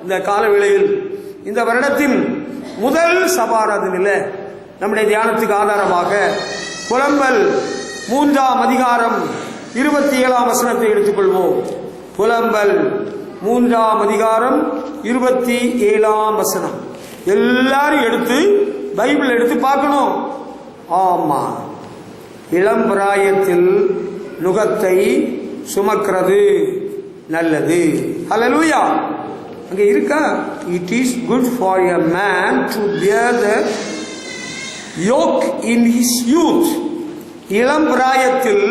இந்த காலவேளையில் இந்த வருடத்தின் முதல் சபாராதனையில் நம்முடைய தியானத்துக்கு ஆதாரமாக புலம்பல் 3ஆம் அதிகாரம் 27ஆம் வசனத்தை எடுத்துக்கொள்வோம். புலம்பல் 3ஆம் அதிகாரம் 27ஆம் வசனம். எல்லாரும் எடுத்து பைபிள் எடுத்து பார்க்கணும். ஆமா, இளம் பிராயத்தில் நுகத்தை சுமக்கிறது நல்லது. ஹல்லேலூயா. அங்க இருக்கா? It is good for a man to bear the yoke in his youth. இளம் பிராயத்தில்,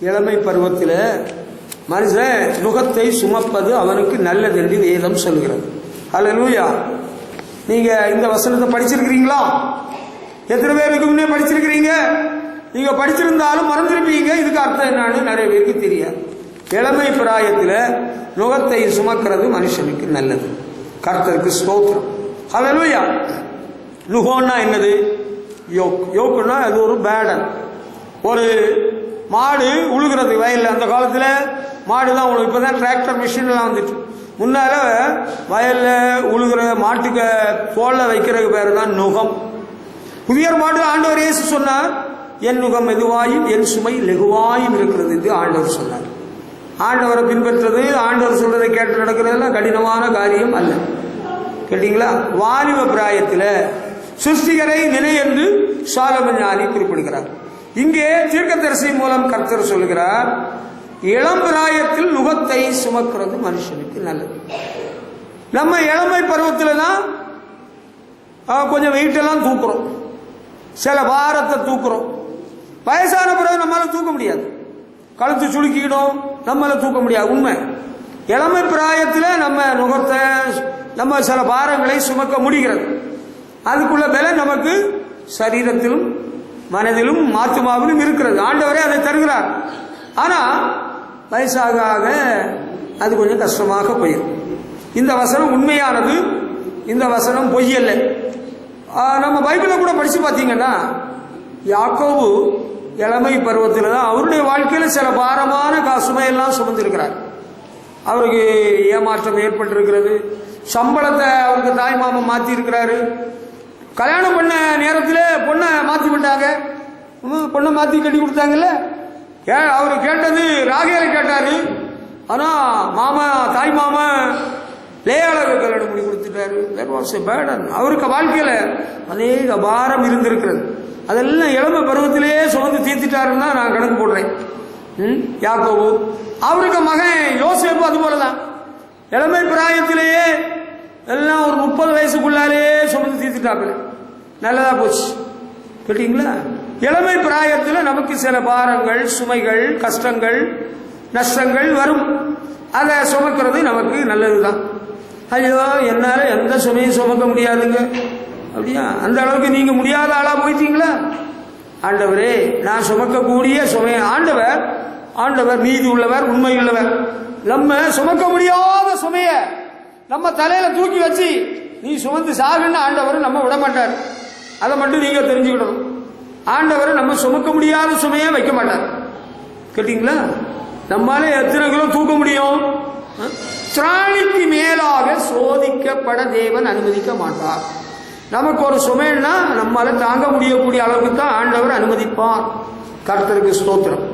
இளமை பருவத்தில் மனுஷன் நுகத்தை சுமப்பது அவனுக்கு நல்லது என்று வேதம் சொல்கிறது. ஹல்லேலூயா. நீங்க இந்த வசனத்தை படிச்சிருக்கிறீங்களா? எத்தனை பேருக்கு முன்னே படிச்சிருக்கிறீங்க? நீங்க படிச்சிருந்தாலும் மறந்துருப்பீங்க. இதுக்கு அர்த்தம் என்னன்னு நிறைய பேருக்கு தெரியாது. இளமை பிராயத்தில் நுகத்தை சுமக்கிறது மனுஷனுக்கு நல்லது. கர்த்தருக்கு ஸ்தோத்திரம். ஹல்லேலூயா. நுகம்னா என்னது? யோக். யோக்குன்னா அது ஒரு பேடன். ஒரு மாடு உழுகிறது வயலில். அந்த காலத்தில் மாடு தான் உழுகு. இப்போ தான் டிராக்டர் மிஷின்லாம் வந்துட்டு. முன்னால வயலில் உழுகிற மாட்டுக்கு தோளில் வைக்கிறதுக்கு பேர் தான் நுகம். புதிய மாடு ஆண்டவர் இயேசு சொன்னார், என் நுகம் மெதுவாயும் என் சுமை லெகுவாயும் இருக்கிறது என்று ஆண்டவர் சொன்னார். ஆண்டவரை பின்பற்றது, ஆண்டவர் சொல்றதை கேட்டு நடக்கிறதெல்லாம் கடினமான காரியம் அல்ல. கேட்டீங்களா? வாலிப பிராயத்தில் சிருஷ்டிகரை நினை என்று சாலமன் ஞானி குறிப்பிடுகிறார். இங்கே தீர்க்கதரிசி மூலம் கர்த்தர் சொல்கிறார், இளம் பிராயத்தில் நுகத்தை சுமக்கிறது மனுஷனுக்கு நல்லது. நம்ம இளமை பருவத்தில் தான் கொஞ்சம் வெயிட்டெல்லாம் தூக்குறோம், சில பாரத்தை தூக்குறோம். வயசான பிறகு நம்மளால தூக்க முடியாது, கழுத்து சுளுக்கிக்கிடும், நம்மளால தூக்க முடியாது. உண்மை. இளமை பிராயத்தில் நம்ம நுகத்தை, நம்ம சில பாரங்களை சுமக்க முடிகிறது. அதுக்குள்ள பல நமக்கு சரீரத்திலும் மனதிலும் ஆத்துமாவிலும் இருக்கிறது. ஆண்டவரே அதை தருகிறார். ஆனா வயசாக ஆக அது கொஞ்சம் கஷ்டமாக போயிடும். இந்த வசனம் உண்மையானது, இந்த வசனம் பொய்யல்ல. நம்ம பைபிளை கூட படிச்சு பார்த்தீங்கன்னா, யாக்கோபு இளமை பருவத்தில் தான் அவருடைய வாழ்க்கையில் சில பாரமான சுமையெல்லாம் சுமந்திருக்கிறார். அவருக்கு ஏமாற்றம் ஏற்பட்டிருக்கிறது. சம்பளத்தை அவருக்கு தாய் மாமன் மாற்றி இருக்கிறாரு. கல்யாணம் பண்ண நேரத்தில் பொண்ணை மாற்றி விட்டாங்க. பொண்ணை மாற்றி கட்டி கொடுத்தாங்கல்ல. அவரு கேட்டது ராகேலை கேட்டாரு. ஆனா மாமா, தாய் மாமா லேயாளரை கல்யாணம் பண்ணி கொடுத்துட்டாரு. அவருக்கு வாழ்க்கையில அநேக பாரம் இருந்திருக்கிறது. அதெல்லாம் இளமை பருவத்திலேயே சுமந்து தீர்த்துட்டாருன்னு தான் நான் கணக்கு போடுறேன். யாக்கோபு, அவருக்கு மகன் யோசேப்பு அது போலதான் இளமை பிராயத்திலேயே எல்லாம் ஒரு 30 வயசுக்குள்ளாலே சுமந்து தீர்த்துட்டாங்க. நல்லதா போச்சு. கேட்டீங்களா? இளமை பிராயத்தில் நமக்கு சில பாரங்கள், சுமைகள், கஷ்டங்கள், நஷ்டங்கள் வரும். அதை சுமக்கிறது நமக்கு நல்லதுதான். ஐயோ, என்னால எந்த சுமையும் சுமக்க முடியாதுங்க, அப்படியா? அந்த அளவுக்கு நீங்க முடியாத ஆளா போயிட்டீங்களா? ஆண்டவரே, நான் சுமக்கக்கூடிய சுமைய ஆண்டவர் நீதி உள்ளவர், உண்மை உள்ளவர். நம்ம சுமக்க முடியாத சுமைய நம்ம தலையில தூக்கி வச்சு நீ சுமந்து சாகுன்னு ஆண்டவர் நம்ம விட மாட்டார். அதை மட்டும் நீங்க தெரிஞ்சுக்கிடணும். ஆண்டவர் நம்ம சுமக்க முடியாத சுமையை வைக்க மாட்டார். கேட்டீங்களா? நம்மால எத்தனை கிலோ தூக்க முடியும்? திராணிக்கு மேலாக சோதிக்கப்பட தேவன் அனுமதிக்க மாட்டார். நமக்கு ஒரு சுமைன்னா நம்மால தாங்க முடியக்கூடிய அளவுக்கு தான் ஆண்டவர் அனுமதிப்பார். கர்த்தருக்கு ஸ்தோத்திரம்.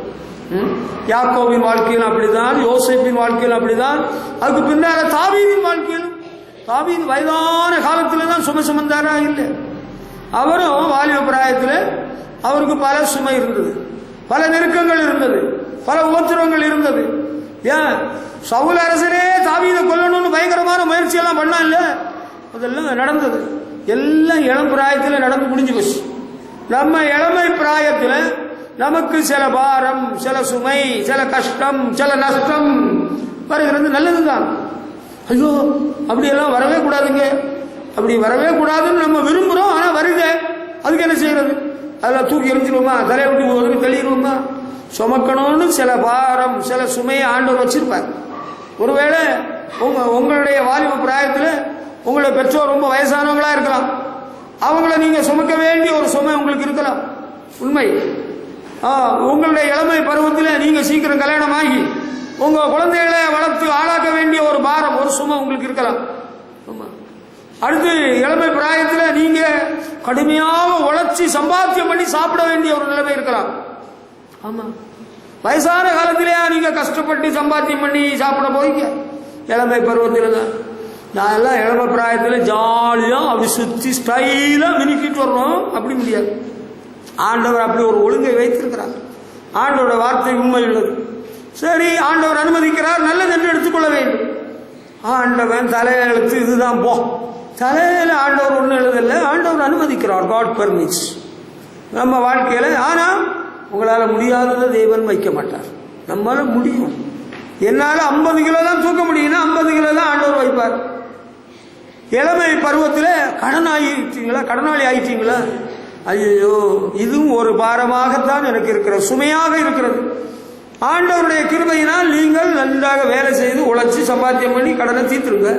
யாக்கோபின் வாழ்க்கையில் அப்படிதான், யோசேப்பின் வாழ்க்கையில் அப்படிதான். அதுக்கு பின்னால தாவீதின் வாழ்க்கையிலும், தாவீது வயதான காலத்துல தான் சுமை சுமந்தாரா இல்லை. அவரும் வாலிப பிராயத்தில் அவருக்கு பல சுமை இருந்தது, பல நெருக்கங்கள் இருந்தது, பல உபத்திரவங்கள் இருந்தது. ஏன் சவுல் அரசரே தாவீதை கொல்லணும்னு பயங்கரமான முயற்சி எல்லாம் பண்ணா இல்ல? அதெல்லாம் நடந்தது. எல்லாம் இளம் பிராயத்தில் நடந்து முடிஞ்சு போச்சு. நம்ம இளமை பிராயத்தில் நமக்கு சில பாரம், சில சுமை, சில கஷ்டம், சில நஷ்டம் வருகிறது. நல்லதுதான். ஐயோ, அப்படியெல்லாம் வரவே கூடாதுங்க, அப்படி வரவே கூடாதுன்னு நம்ம விரும்புறோம். ஆனா வருது, அதுக்கு என்ன செய்யறது? அதில் தூக்கி எரிஞ்சிருவோமா? தலையை விட்டு ஒதுக்கி தெளிடுவோமா? சுமக்கணும்னு சில பாரம், சில சுமையை ஆண்டவர் வச்சிருப்பார். ஒருவேளை உங்களுடைய வாலிப பிராயத்தில் உங்களுடைய பெற்றோர் ரொம்ப வயசானவங்களா இருக்கலாம். அவங்கள நீங்க சுமக்க வேண்டிய ஒரு சுமை உங்களுக்கு இருக்கலாம். உண்மை. உங்களுடைய இளமை பருவத்தில் நீங்க சீக்கிரம் கல்யாணம் ஆகி உங்க குழந்தைகளை வளர்த்து ஆளாக்க வேண்டிய ஒரு பாரம், ஒரு சுமை உங்களுக்கு இருக்கலாம். அடுத்து இளமை பிராயத்தில் நீங்க கடுமையாக உழைச்சி சம்பாத்தியம் பண்ணி சாப்பிட வேண்டிய ஒரு நிலைமை இருக்கலாம். ஆமா, வயசான காலத்திலேயா நீங்க கஷ்டப்பட்டு சம்பாத்தியம் பண்ணி சாப்பிட போறீங்க? இளமை பருவத்தில் தான். நான் எல்லாம் இளமை பிராயத்தில் ஜாலியா அப்படி சுத்தி ஸ்டைலா மினிக்கிட்டு வர்றோம். அப்படி முடியாது. ஆண்டவர் அப்படி ஒரு ஒழுங்கை வைத்திருக்கிறார். ஆண்டவரோட வார்த்தை உண்மை உள்ளது. சரி, ஆண்டவர் அனுமதிக்கிறார், நல்லது என்று எடுத்துக்கொள்ள வேண்டும். ஆண்டவன் தலையெழுத்து இதுதான் போ, தலையில ஆண்டவர் ஒன்றும் எழுதல, ஆண்டவர் அனுமதிக்கிறார். காட் பெர்மிட்ஸ் நம்ம வாழ்க்கையில. ஆனா உங்களால் முடியாததை தேவன் வைக்க மாட்டார். நம்மளால முடியும். என்னால 50 கிலோ தான் தூக்க முடியும்னா 50 கிலோ தான் ஆண்டவர் வைப்பார். இளமை பருவத்தில் கடனாளி ஆயிட்டீங்களா? ஐயோ, இதுவும் ஒரு பாரமாகத்தான் எனக்கு இருக்கிற, சுமையாக இருக்கிறது. ஆண்டவருடைய கிருபையினால் நீங்கள் நன்றாக வேலை செய்து உழைச்சி சம்பாத்தியம் பண்ணி கடனை தீர்த்துருங்க.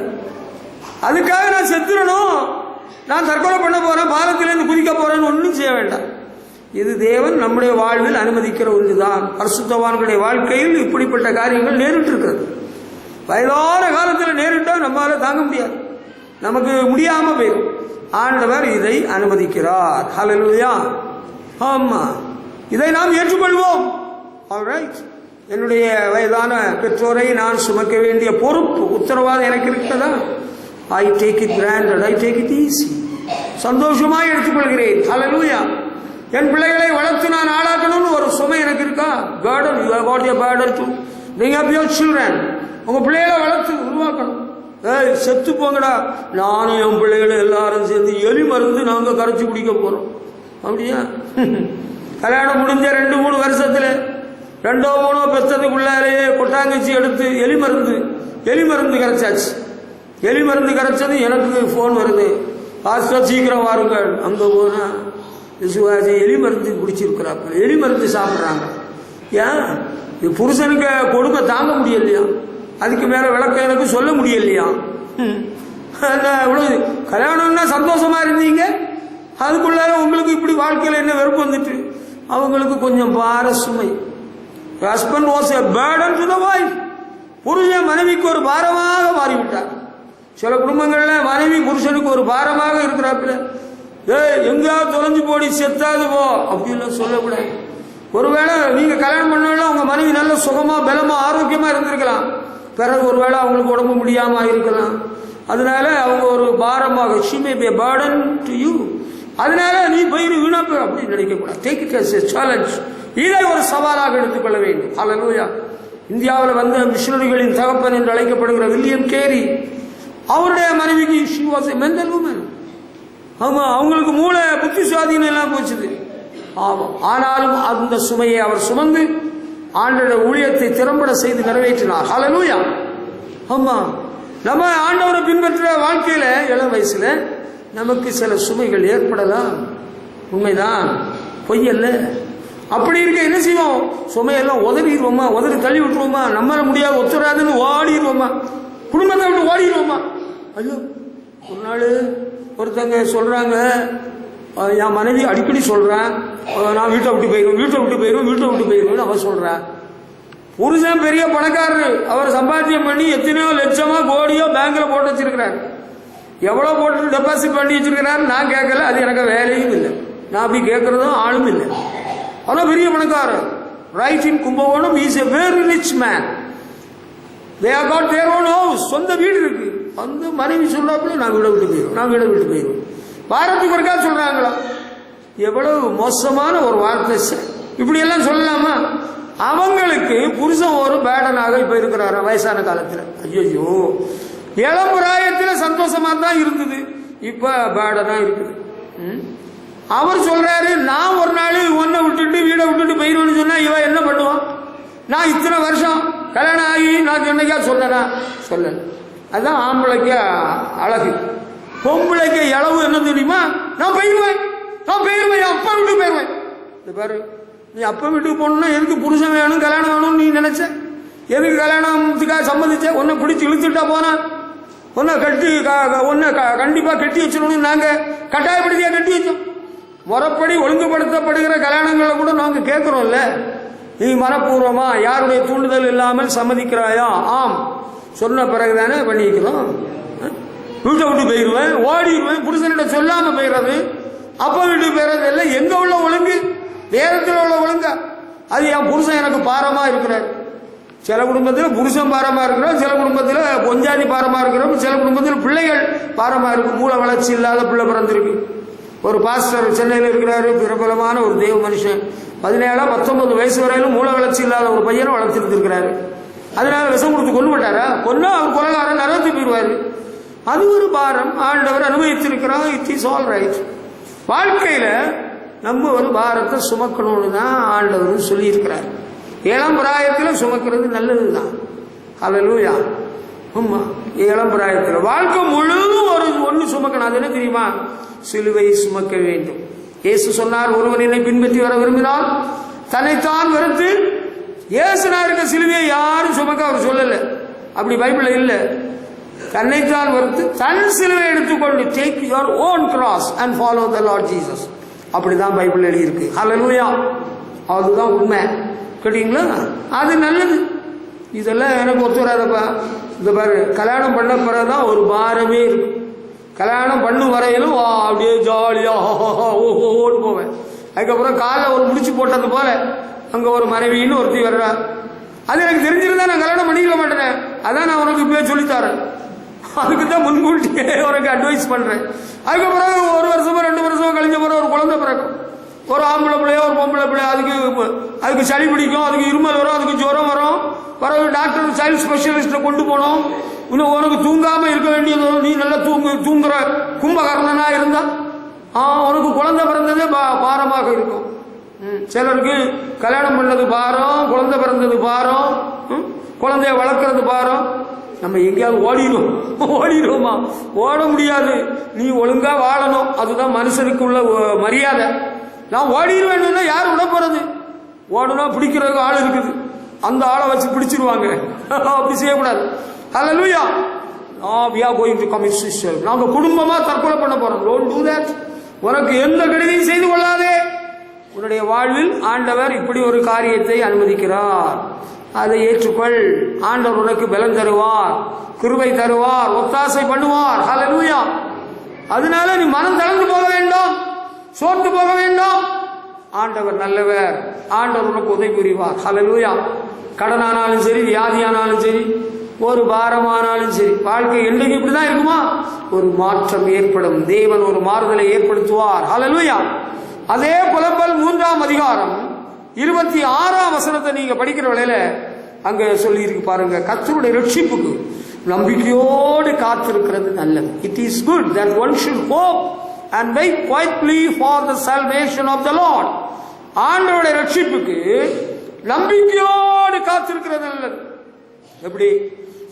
அதுக்காக நான் செத்துறணும், நான் தற்கொலை பண்ண போறேன், பாரத்திலிருந்து குதிக்க போறேன்னு ஒன்றும் செய்ய வேண்டாம். இது தேவன் நம்முடைய வாழ்வில் அனுமதிக்கிற ஒன்றுதான். பரிசுத்தவான்களுடைய வாழ்க்கையில் இப்படிப்பட்ட காரியங்கள் நேரிட்டு இருக்கிறது. வயதான காலத்தில் நேரிட்டால் நம்மளால தாங்க முடியாது, நமக்கு முடியாம போயிடும். ஆண்டவர் இதை அனுமதிக்கிறார். ஹல்லேலூயா. ஆமா, இதை நாம் ஏற்றுக்கொள்வோம். ஆல்ரைட், என்னுடைய வயதான பெற்றோரை நான் சுமக்க வேண்டிய பொறுப்பு, உத்தரவாதம் எனக்கு இருக்கிறதா? I take it granted, I take it easy. சந்தோஷமாய் எடுத்துக்கொள்கிறேன். ஹல்லேலூயா. என் பிள்ளைகளை வளர்த்து நான் ஆளாக்கணும்னு ஒரு சுமை எனக்கு இருக்கா? burden, you have got a burden to bring up your children. உங்க பிள்ளைகளை வளர்த்து உருவாக்கணும். செத்து போங்கடா, நானும் என் பிள்ளைகளை எல்லாரும் சேர்ந்து எலி மருந்து நாங்க கரைச்சி குடிக்க போறோம். அப்படியா? கல்யாணம் முடிஞ்ச 2-3 வருஷத்துல 2-3 பெற்றதுக்குள்ளாலேயே கொட்டாங்கச்சி எடுத்து எலி மருந்து கரைச்சாச்சு. எலி மருந்து கரைச்சது எனக்கு போன் வருது, பாஸ்டர் சீக்கிரம் வாருங்கள். அங்க போனா விசுவாசி எலி மருந்து குடிச்சிருக்கிறாங்க, எலி மருந்து சாப்பிட்றாங்க. ஏன்? புருஷனுக்கு கொடுமை தாங்க முடியலையா? அதுக்கு மேல விளக்க எனக்கு சொல்ல முடியலையா? இவ்வளவு கல்யாணம்னா சந்தோஷமா இருந்தீங்க, அதுக்குள்ளார உங்களுக்கு இப்படி வாழ்க்கையில என்ன வெறுப்பு வந்துட்டு, அவங்களுக்கு கொஞ்சம் பார சுமை. Husband was a Burton to the wife. புருஷன் மனைவிக்கு ஒரு பாரமாக மாறிவிட்டார். சில குடும்பங்கள்ல மனைவி புருஷனுக்கு ஒரு பாரமாக இருக்கிறாப்புல. எங்கேயாவது தொலைஞ்சு போடி செத்தாது போ அப்படின்லாம் சொல்லக்கூடாது. ஒருவேளை நீங்க கல்யாணம் பண்ணலாம், உங்க மனைவி நல்ல சுகமா பலமா ஆரோக்கியமா இருந்திருக்கலாம், பிறகு ஒருவேளை அவங்களுக்கு உடம்பு முடியாம இருக்கலாம். அதனால அவங்க ஒரு பாரமாக, she may be a burden to you. அதனால நீ போயிரு வீணா போய் அப்படின்னு நினைக்க கூடாது. Take it as a challenge. இதை ஒரு சவாலாக எடுத்துக்கொள்ள வேண்டும். ஹல்லேலூயா. இந்தியாவில் வந்த மிஷனரிகளின் தகப்பன் என்று அழைக்கப்படுகிற வில்லியம் கேரி, அவருடைய மனைவிக்கு she was a mental woman. ஆமா, அவங்களுக்கு மூளை புத்தி சுவாதீனம் எல்லாம் போச்சுது. ஆமாம், ஆனாலும் அந்த சுமையை அவர் சுமந்து ஆண்டவருடைய ஊழியத்தை திறம்பட செய்து நிறைவேற்றினார். ஹல்லேலூயா. ஆமா, நம்ம ஆண்டவரை பின்பற்ற வாழ்க்கையில இளம் வயசுல நமக்கு சில சுமைகள் ஏற்படலாம், உண்மைதான், பொய்யல்ல. அப்படி இருக்க என்ன செய்வோம்? சுமையெல்லாம் உதறிடுவோமா, உதறி தள்ளி விட்டுருவோமா, நம்மளால முடியாது ஒத்துறாதுன்னு ஓடிடுவோமா, குடும்பத்தை விட்டு ஓடிடுவோமா? ஐயோ, ஒரு நாள் ஒருத்தங்க சொல்றாங்க, என் மனைவி அடிக்கடி சொல்றேன், நான் வீட்டை விட்டு போயிருவேன் அவ சொல்றேன். புருஷன் பெரிய பணக்காரரு, அவர் சம்பாத்தியம் பண்ணி எத்தனையோ லட்சமா கோடியோ பேங்க்ல போட்டு வச்சிருக்கிறார். எவ்வளவு போட்டு டெபாசிட் பண்ணி வச்சிருக்கிறாரு நான் கேட்கல, அது எனக்கு வேலையும் இல்லை, நான் அப்படி கேட்கறதும் ஆளும் இல்லை. ஆனா பெரிய பணக்காரர், right in Kumbakonam, is a very rich man. they have got their own house, சொந்த வீடு இருக்கு. அந்த மனைவி சொல்றாப்புல நான் வீட விட்டு போயிருவேன், வாரத்துக்கு ஒருக்கா சொல்றாங்களா? எவ்வளவு மோசமான ஒரு வார்த்தை. இப்படி எல்லாம் சொல்லலாமா? அவங்களுக்கு புருஷன் ஒரு பேடனாக இப்ப இருக்கிறாரு வயசான காலத்துல. ஐயோ, இளம் பிராயத்துல சந்தோஷமா தான் இருந்தது, இப்ப பேடனா இருக்குது. அவர் சொல்றாரு, நான் ஒரு நாள் ஒன்ன விட்டுட்டு வீட விட்டுட்டு போயிருவேன்னு சொன்னா இவ என்ன பண்ணுவான்? நான் இத்தனை வருஷம் கல்யாணம் ஆகி நான் என்னைக்கா சொல்லல. அதுதான் ஆம்பளைக்கு அழகு. பொம்பளைக்கு இளவு என்ன தெரியுமா? நான் போயிருவேன், அப்பா வீட்டுக்கு போயிருவேன். இது பாரு, நீ அப்பா வீட்டுக்கு போகணும்னா எதுக்கு புருஷன் வேணும், கல்யாணம் வேணும்னு நீ நினைச்ச? எதுக்கு கல்யாணத்துக்காக சம்மதிச்ச? உன்னை பிடிச்சி இழுத்துட்டா போனா உன்னை கண்டிப்பா கட்டி வச்சிடணும். நாங்க கட்டாயப்படுத்தியா கட்டி வச்சோம். முறைப்படி ஒழுங்குபடுத்தப்படுகிற கல்யாணங்களை கூட நாங்க கேட்கிறோம்ல. நீ மனப்பூர்வமா யாருடைய தூண்டுதல் இல்லாமல் சம்மதிக்கிறாயா? ஆம். சொன்ன பிறகுதானே பண்ணிக்கிறோம். வீட்டை விட்டு போயிடுவேன், ஓடிடுவேன், புருஷனிட சொல்லாம போயிடுறது, அப்பா வீட்டுக்கு போயிடுறது எல்லாம் எங்க உள்ள ஒழுங்கு? வேதத்தில் உள்ள ஒழுங்கா? அது என் புருஷன் எனக்கு பாரமா இருக்கிறார். சில குடும்பத்தில் புருஷன் பாரமா இருக்கிறோம், சில குடும்பத்தில் பொஞ்சாதி பாரமா இருக்கிறோம், சில குடும்பத்தில் பிள்ளைகள் பாரமா இருக்கு. மூளை வளர்ச்சி இல்லாத பிள்ளை பிறந்திருக்கு. ஒரு பாஸ்டர் சென்னையில் இருக்கிறாரு, பிரபலமான ஒரு தெய்வ மனுஷன். 17-19 வயசு வரையிலும் மூளை வளர்ச்சி இல்லாத ஒரு பையனை வளர்த்துட்டு இருக்கிறாரு. அதனால விஷம் கொடுத்து கொண்டு விட்டாரா? கொன்னா அவர் கொலைகாரன் நரகத்து போயிடுவாரு. அது ஒரு பாரம் ஆண்டவர் அனுபவித்திருக்கிறார். It is all right. வாழ்க்கையில நம்ம ஒரு பாரத்தை சுமக்கணும்னு தான் ஆண்டவர் சொல்லி இருக்கிறார். இளம் பிராயத்தில் சுமக்கிறது நல்லதுதான். ஹல்லேலூயா. ஆமா, இளம் பிராயத்தில் வாழ்க்கை முழுவதும் ஒன்று சுமக்கணும். அது என்ன தெரியுமா? சிலுவை சுமக்க வேண்டும். இயேசு சொன்னார், ஒருவன் என்னை பின்பற்றி வர விரும்பினால் தன்னைத்தான் வெறுத்து. இயேசுனா இருக்க சிலுவையை யாரும் சுமக்க அவர் சொல்லல. அப்படி பைபிள் இல்ல. தன்னைத்தான் வெறுத்து தன் சிலுவை எடுத்துக்கொண்டு take your own cross and follow the Lord Jesus. அப்படிதான் பைபிள் எழுதியிருக்கு. ஹல்லேலூயா. அதுதான் உண்மை. கேட்டீங்களா? அது நல்லது. இதெல்லாம் எனக்கு ஒத்து வராதப்பா. இந்த பாரு, கல்யாணம் பண்ண பிறகுதான் ஒரு பாரமே இருக்கு. கல்யாணம் பண்ணும் வரையிலும் அப்படியே ஜாலியா ஓன்னு போவேன். அதுக்கப்புறம் காலைல ஒரு முடிச்சு போட்டது போல அங்க ஒரு மனைவின்னு ஒருத்தி வர்றா. அது எனக்கு தெரிஞ்சிருந்தா நான் கல்யாணம் பண்ணிக்க மாட்டேன். அதான் நான் உனக்கு இப்பவே சொல்லித்தரேன். அதுக்கு தான் முன்கூட்டியே உனக்கு அட்வைஸ் பண்றேன். அதுக்கப்புறம் 1 வருஷமோ 2 வருஷமோ கழிஞ்ச பிறகு ஒரு குழந்தை பிறக்கும். ஒரு ஆம்பளை பிள்ளையோ ஒரு பொம்பளை பிள்ளையோ அதுக்கு சளி பிடிக்கும், அதுக்கு இருமல் வரும், அதுக்கு ஜுரம் வரும். பிறகு டாக்டர் சைல்ட் ஸ்பெஷலிஸ்ட கொண்டு போனோம். இன்னும் உனக்கு தூங்காம இருக்க வேண்டியது, நீ நல்லா தூங்குற கும்பகர்ணனா இருந்தா உனக்கு குழந்தை பிறந்ததே பாரமாக இருக்கும். சிலருக்கு கல்யாணம் பண்ணது பாரம், குழந்தை பிறந்தது பாரம், குழந்தைய வளர்க்கறது பாரம். நம்ம எங்கேயாவது ஓடிடுவோமா? ஓட முடியாது. நீ ஒழுங்கா வாழணும். அதுதான் மனுஷனுக்கு உள்ள மரியாதை. நான் ஓடிடுவேன். யார் விட போறது? ஓடுனா பிடிக்கிறதுக்கு ஆள் இருக்குது. அந்த ஆளை வச்சு பிடிச்சிருவாங்க. அப்படி செய்யக்கூடாது. ஹல்லேலூயா. we are going to commit suicide. நாங்க குடும்பமா தற்கொலை பண்ண போறோம். don't do that. உனக்கு எந்த கெடுதியும் செய்து கொள்ளாதே. உன்னுடைய வாழ்வில் ஆண்டவர் இப்படி ஒரு காரியத்தை அனுமதிக்கிறார். அதை ஏற்றுக்கொள். ஆண்டவர் உனக்கு பலம் தருவார், கிருபை தருவார், ஒத்தாசை பண்ணுவார். ஹல்லேலூயா. அதனால நீ மனம் தளர்ந்து போக வேண்டாம், சோர்ந்து போக வேண்டாம். ஆண்டவர் நல்லவர். ஆண்டவர் உனக்கு உதவி புரிவார். ஹல்லேலூயா. கடனானாலும் சரி, வியாதியானாலும் சரி, ஒரு பாரமானாலும் சரி, வாழ்க்கை என்றைக்கு இப்படிதான் இருக்குமா? ஒரு மாற்றம் ஏற்படும். தேவன் ஒரு மாறுதலை ஏற்படுத்துவார். ஹல்லேலூயா. அதே புலம்பல் 3ஆம் அதிகாரம் 26ஆம் வசனத்தை நீங்க படிக்கிற வேளையில அங்க சொல்லி இருக்கு பாருங்க. கர்த்தருடைய ரட்சிப்புக்கு நம்பிக்கையோடு காத்திருக்கிறது நல்லது. It is good that one should hope and wait quietly for the salvation of the Lord. ஆண்டவருடைய ரட்சிப்புக்கு நம்பிக்கையோடு காத்திருக்கிறது நல்லது. எப்படி?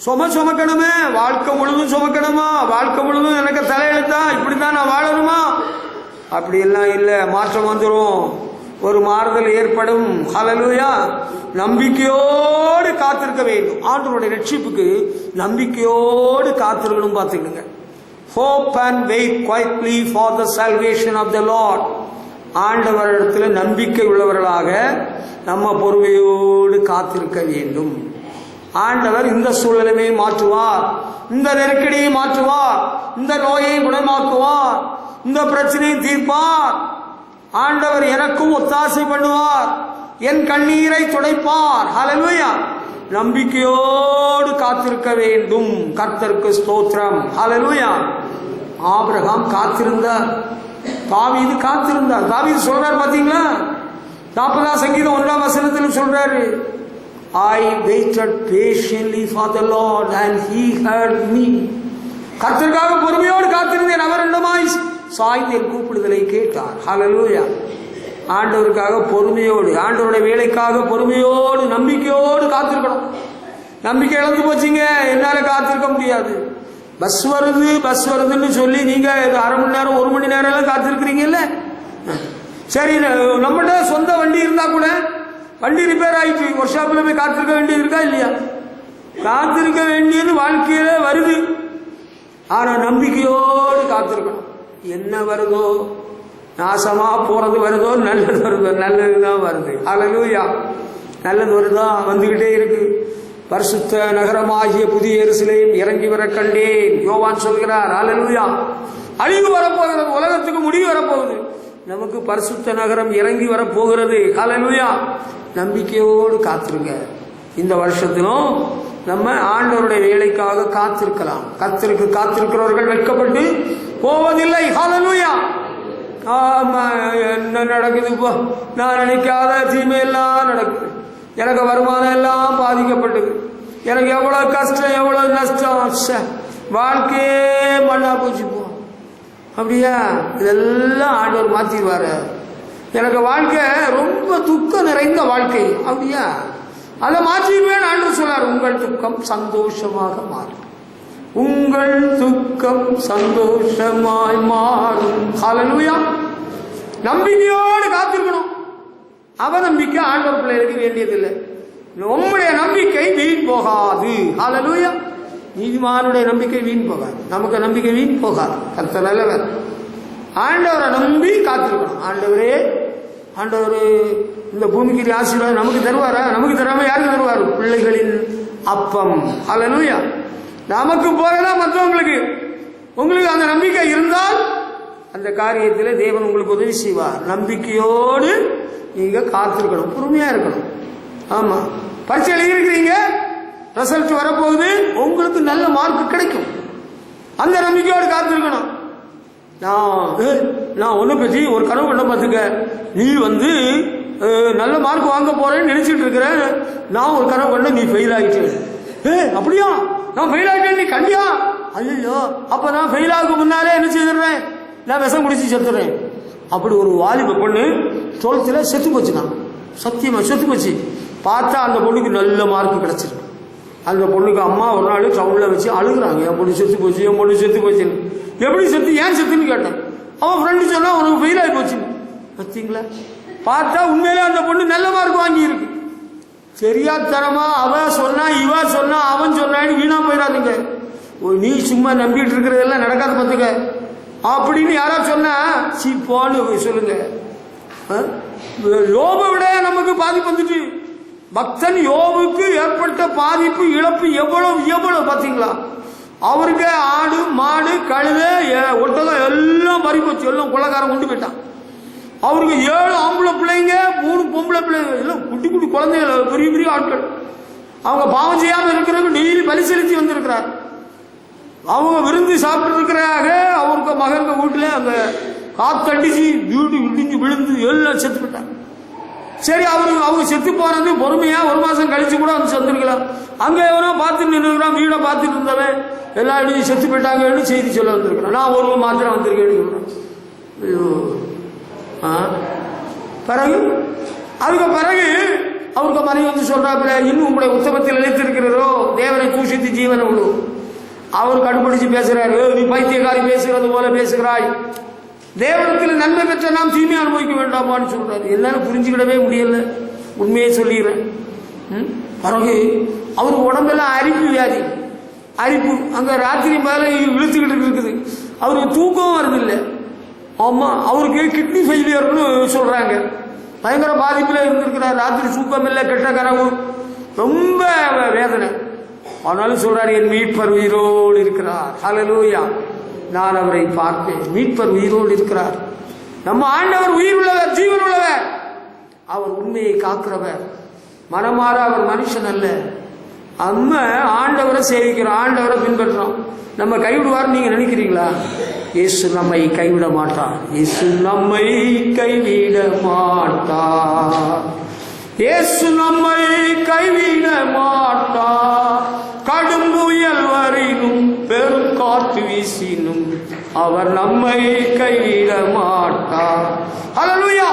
சுமக்கணுமே, வாழ்க்கை முழுதும் சுமக்கணுமா? வாழ்க்கை முழுதும் எனக்கு தலையெழுத்தா? இப்படிதான் நான் வாழணுமா? அப்படி எல்லாம் இல்ல. மாற்றம் வந்துடும், ஒரு மாறுதல் ஏற்படும். ஹல்லேலூயா. நம்பிக்கையோடு காத்திருக்க வேண்டும். ஆண்டவருடைய ரட்சிப்புக்கு நம்பிக்கையோடு காத்திருக்கணும். பார்த்துக்கணுங்க. hope and wait quietly for the salvation of the Lord. ஆண்டவரிடத்தில் நம்பிக்கை உள்ளவர்களாக நம்ம பொறுமையோடு காத்திருக்க வேண்டும். ஆண்டவர் இந்த சூழலை மாற்றுவார், இந்த நெருக்கடியை மாற்றுவார், இந்த நோயை குணமாக்குவார், இந்த பிரச்சனையை தீர்ப்பார். ஆண்டவர் எனக்கும் ஒத்தாசை பண்ணுவார், என் கண்ணீரை துடைப்பார். ஹல்லேலூயா. நம்பிக்கையோடு காத்திருக்க வேண்டும். கர்த்தருக்கு ஸ்தோத்திரம். ஹல்லேலூயா. ஆபிரகாம் காத்திருந்தார், தாவீது காத்திருந்தார். தாவீது சொல்றார் பாத்தீங்களா? 40ஆம் சங்கீதம் 1ஆம் வசனத்தில் சொல்றாரு, I waited patiently for the Lord and he heard me. கர்த்தருக்காக பொறுமையோடு காத்திருந்தேன், அவர் என்னமாய் சாய்ந்து என் கூப்பிடுதலை கேட்டார். ஹல்லேலூயா. ஆண்டவருக்காக பொறுமையோடு, ஆண்டவருடைய வேலைக்காக பொறுமையோடு நம்பிக்கையோடு காத்திருக்கணும். நம்பிக்கை இழந்து போச்சுங்க, என்னால காத்திருக்க முடியாது. பஸ் வருதுன்னு சொல்லி நீங்க 1/2 மணி நேரம் 1 மணி நேரம் எல்லாம் காத்திருக்கிறீங்கல்ல. சரி, நம்மகிட்ட சொந்த வண்டி இருந்தா கூட வண்டி ரிப்பேர் ஆயிடுச்சு, ஒர்க் ஷாப்ல போய் காத்திருக்க வேண்டியது இருக்கா இல்லையா? காத்திருக்க வேண்டியது வாழ்க்கையில வருது. ஆனா நம்பிக்கையோடு காத்திருக்கணும். என்ன வருதோ, நாசமா போறது வருதோ, நல்லது வருதோ, நல்லதுதான் வருது. ஹல்லேலூயா. நல்லது வருதா? வந்துகிட்டே இருக்கு. பரிசுத்த நகரமாகிய புதிய எருசலேம் இறங்கி வர கண்டேன். யோவான் சொல்கிறார். ஹல்லேலூயா. அழிவு வரப்போகிறது, உலகத்துக்கு முடிவு வரப்போகுது. நமக்கு பரிசுத்த நகரம் இறங்கி வரப்போகிறது. ஹல்லேலூயா. நம்பிக்கையோடு காத்திருங்க. இந்த வருஷத்திலும் நம்ம ஆண்டவருடைய வேலைக்காக காத்திருக்கலாம். கர்த்தருக்கு காத்திருக்கிறவர்கள் வெட்கப்பட்டு போவதில்லை. ஹல்லேலூயா. என்ன நடக்குது இப்போ? நான் நினைக்காத தீமையெல்லாம் நடக்குது. எனக்கு வருமானம் எல்லாம் பாதிக்கப்பட்டது. எனக்கு எவ்வளவு கஷ்டம், எவ்வளவு நஷ்டம், வாழ்க்கையே மண்ணா போச்சு போ. அப்படியா? இதெல்லாம் ஆண்டவர் மாத்திடுவாரு. எனக்கு வாழ்க்கை ரொம்ப துக்கம் நிறைந்த வாழ்க்கை. அப்படியா? அதை மாற்றிடுவேன் ஆண்டவர் சொன்னார். உங்கள் துக்கம் சந்தோஷமாக மாறும். உங்கள் துக்கம் சந்தோஷமாய் மாறும். ஹல்லேலூயா. நம்பிக்கையோடு காத்திருக்கணும். அவநம்பிக்கை ஆண்டவர் பிள்ளைகளுக்கு வேண்டியதில்லை. உங்களுடைய நம்பிக்கை வீண் போகாது. ஹல்லேலூயா. நீதிமானுடைய நம்பிக்கை வீண் போகாது. நமக்கு நம்பிக்கை வீண் போகாது. கர்த்தர் நல்லவர். ஆண்டவரை நம்பி காத்திருக்கணும். ஆண்டவர் இந்த பூமிக்கு ஆசீர்வாதம் நமக்கு தருவாரா? நமக்கு தராம யாருக்கு தருவார்? பிள்ளைகளின் அப்பம். ஹல்லேலூயா. நமக்கு போறதா மற்றவங்களுக்கு. உங்களுக்கு அந்த நம்பிக்கை இருந்தால் அந்த காரியத்தில் தேவன் உங்களுக்கு உதவி செய்வார். நம்பிக்கையோடு நீங்க காத்திருக்கணும், பொறுமையா இருக்கணும். ஆமா, பரீட்சை எழுதியிருக்கிறீங்க, ரிசல்ட் வரப்போகுது, உங்களுக்கு நல்ல மார்க் கிடைக்கும். அந்த நம்பிக்கையோடு காத்திருக்கணும். நான் ஒண்ணு பற்றி ஒரு கனவு பண்ண பார்த்துக்க, நீ நல்ல மார்க் வாங்க போறேன்னு நினைச்சிட்டு இருக்கிற. நான் ஒரு கனவு பண்ண, நீ ஃபெயில் ஆகிட்டு. அப்படியா? நான் ஃபெயில் ஆகிட்டேன், நீ கண்டியா? ஐயோ, அப்ப நான் ஃபெயில் ஆக முன்னாலே என்ன செய்துடுறேன்? நான் விஷம் குடிச்சு செத்துறேன். அப்படி ஒரு வாலிப பொண்ணு 12th செத்து போச்சுதான். சத்தியமா செத்து போச்சு. பார்த்தா அந்த பொண்ணுக்கு நல்ல மார்க் கிடைச்சிருக்கு. அந்த பொண்ணுக்கு அம்மா ஒரு நாள் டவுன்ல வச்சு அழுகுறாங்க, என் பொண்ணு செத்து போச்சு, என் பொண்ணு செத்து போச்சுன்னு. எப்படி செத்து, ஏன் செத்துன்னு கேட்டேன். அவன் ஃப்ரெண்டு சொன்னா உனக்கு ஃபெயில் ஆகி போச்சு. பார்த்தீங்களா? பார்த்தா உண்மையிலே அந்த பொண்ணு நல்ல மார்க் வாங்கி இருக்கு. சரியாத்தனமா அவ சொன்னா, இவ சொன்னா, அவன் சொன்னான்னு வீணா போயிடாதீங்க. நீ சும்மா நம்பிட்டு இருக்கிறதெல்லாம் நடக்காத பார்த்துக்க அப்படின்னு யாராவது சொன்னா சீப்பான்னு சொல்லுங்க. யோபை விட நமக்கு பாதிப்பு வந்துட்டு. பக்தன் யோபுக்கு ஏற்பட்ட பாதிப்பு, இழப்பு எவ்வளவு பாத்தீங்களா? அவருக்கு ஆடு, மாடு, கழுதை, ஒட்டகம் எல்லாம் பறி போச்சு. எல்லாம் கொள்ளக்காரன் கொண்டு போயிட்டான். அவருக்கு 7 ஆம்பளை பிள்ளைங்க, 3 பொம்பளை பிள்ளைங்க, எல்லாம் குட்டி குட்டி குழந்தைகள், பெரிய பெரிய ஆட்கள். அவங்க பாவம் செய்யாம இருக்கிறவங்க டெய்லி பலி செலுத்தி வந்திருக்கிறார். அவங்க விருந்து சாப்பிட்டு இருக்கிறாங்க. அவருக்கு மகங்க வீட்டுல அந்த காத்தடிச்சு வீடு இடிஞ்சு விழுந்து எல்லாம் செத்து போயிட்டாங்க. சரி, அவங்க செத்து போனது பொறுமையா 1 மாசம் கழிச்சு கூட வந்து செத்துருக்கலாம். அங்க எவனோ பார்த்துட்டு நின்றுக்கிறான், வீடை பார்த்துட்டு இருந்தவன் எல்லா இடையும் செத்து போயிட்டாங்கன்னு செய்தி சொல்ல வந்திருக்கிறான். நான் 1 மாத்திரம் வந்திருக்கேன்னு சொல்றேன். ஐயோ. அதுக்கு பிறகு அவருக்கு மனைவி வந்து சொல்றாப்புல, இன்னும் உங்களுடைய உத்தமத்தில் நிலைத்திருக்கிறதோ தேவனை தூஷித்து ஜீவனை விடு. அவர் கடுப்பிடிச்சு பேசுறாரு, நீ பைத்தியக்காரி பேசுகிறது போல பேசுகிறாய், தேவனத்தில் நன்மை பெற்ற நாம் தீமை அனுபவிக்க வேண்டாமான்னு சொல்றாரு. என்னால புரிஞ்சுக்கிடவே முடியல, உண்மையை சொல்லிடுறேன். பிறகு அவருக்கு உடம்பெல்லாம் அரிப்பு வியாதி, அரிப்பு அங்க ராத்திரி மேல இழுத்துக்கிட்டு இருக்குது. அவருக்கு தூக்கம் வருது இல்லை. ஆமா, அவருக்கு கிட்னி ஃபெயிலியர்னு சொல்றாங்க. பயங்கர பாதிப்புல இருந்திருக்கிறார். ராத்திரி தூக்கம் இல்லை, கெட்ட கனவு, ரொம்ப வேதனை. ஆனாலும் சொல்றாரு, என் மீட்பர் உயிரோடு இருக்கிறார். ஹல்லேலூயா. நான் அவரை பார்ப்பேன். மீட்பர் உயிரோடு இருக்கிறார். நம்ம ஆண்டவர் உயிர் உள்ளவர், ஜீவன் உள்ளவர். அவர் உண்மையை காக்கிறவர். மனமாற அவர் மனுஷன் அல்ல. நம்ம ஆண்டவரை சேவிக்கிறோம், ஆண்டவரை பின்பற்றோம். நம்ம கைவிடுவார் நீங்க நினைக்கிறீங்களா? இயேசு நம்மை கைவிட மாட்டார். இயேசு நம்மை கைவிட மாட்டார். இயேசு நம்மை கைவிட மாட்டார். கடும் புயல் வரினும் பெரும் காற்று வீசினும் அவர் நம்மை கைவிட மாட்டார். ஹல்லேலூயா.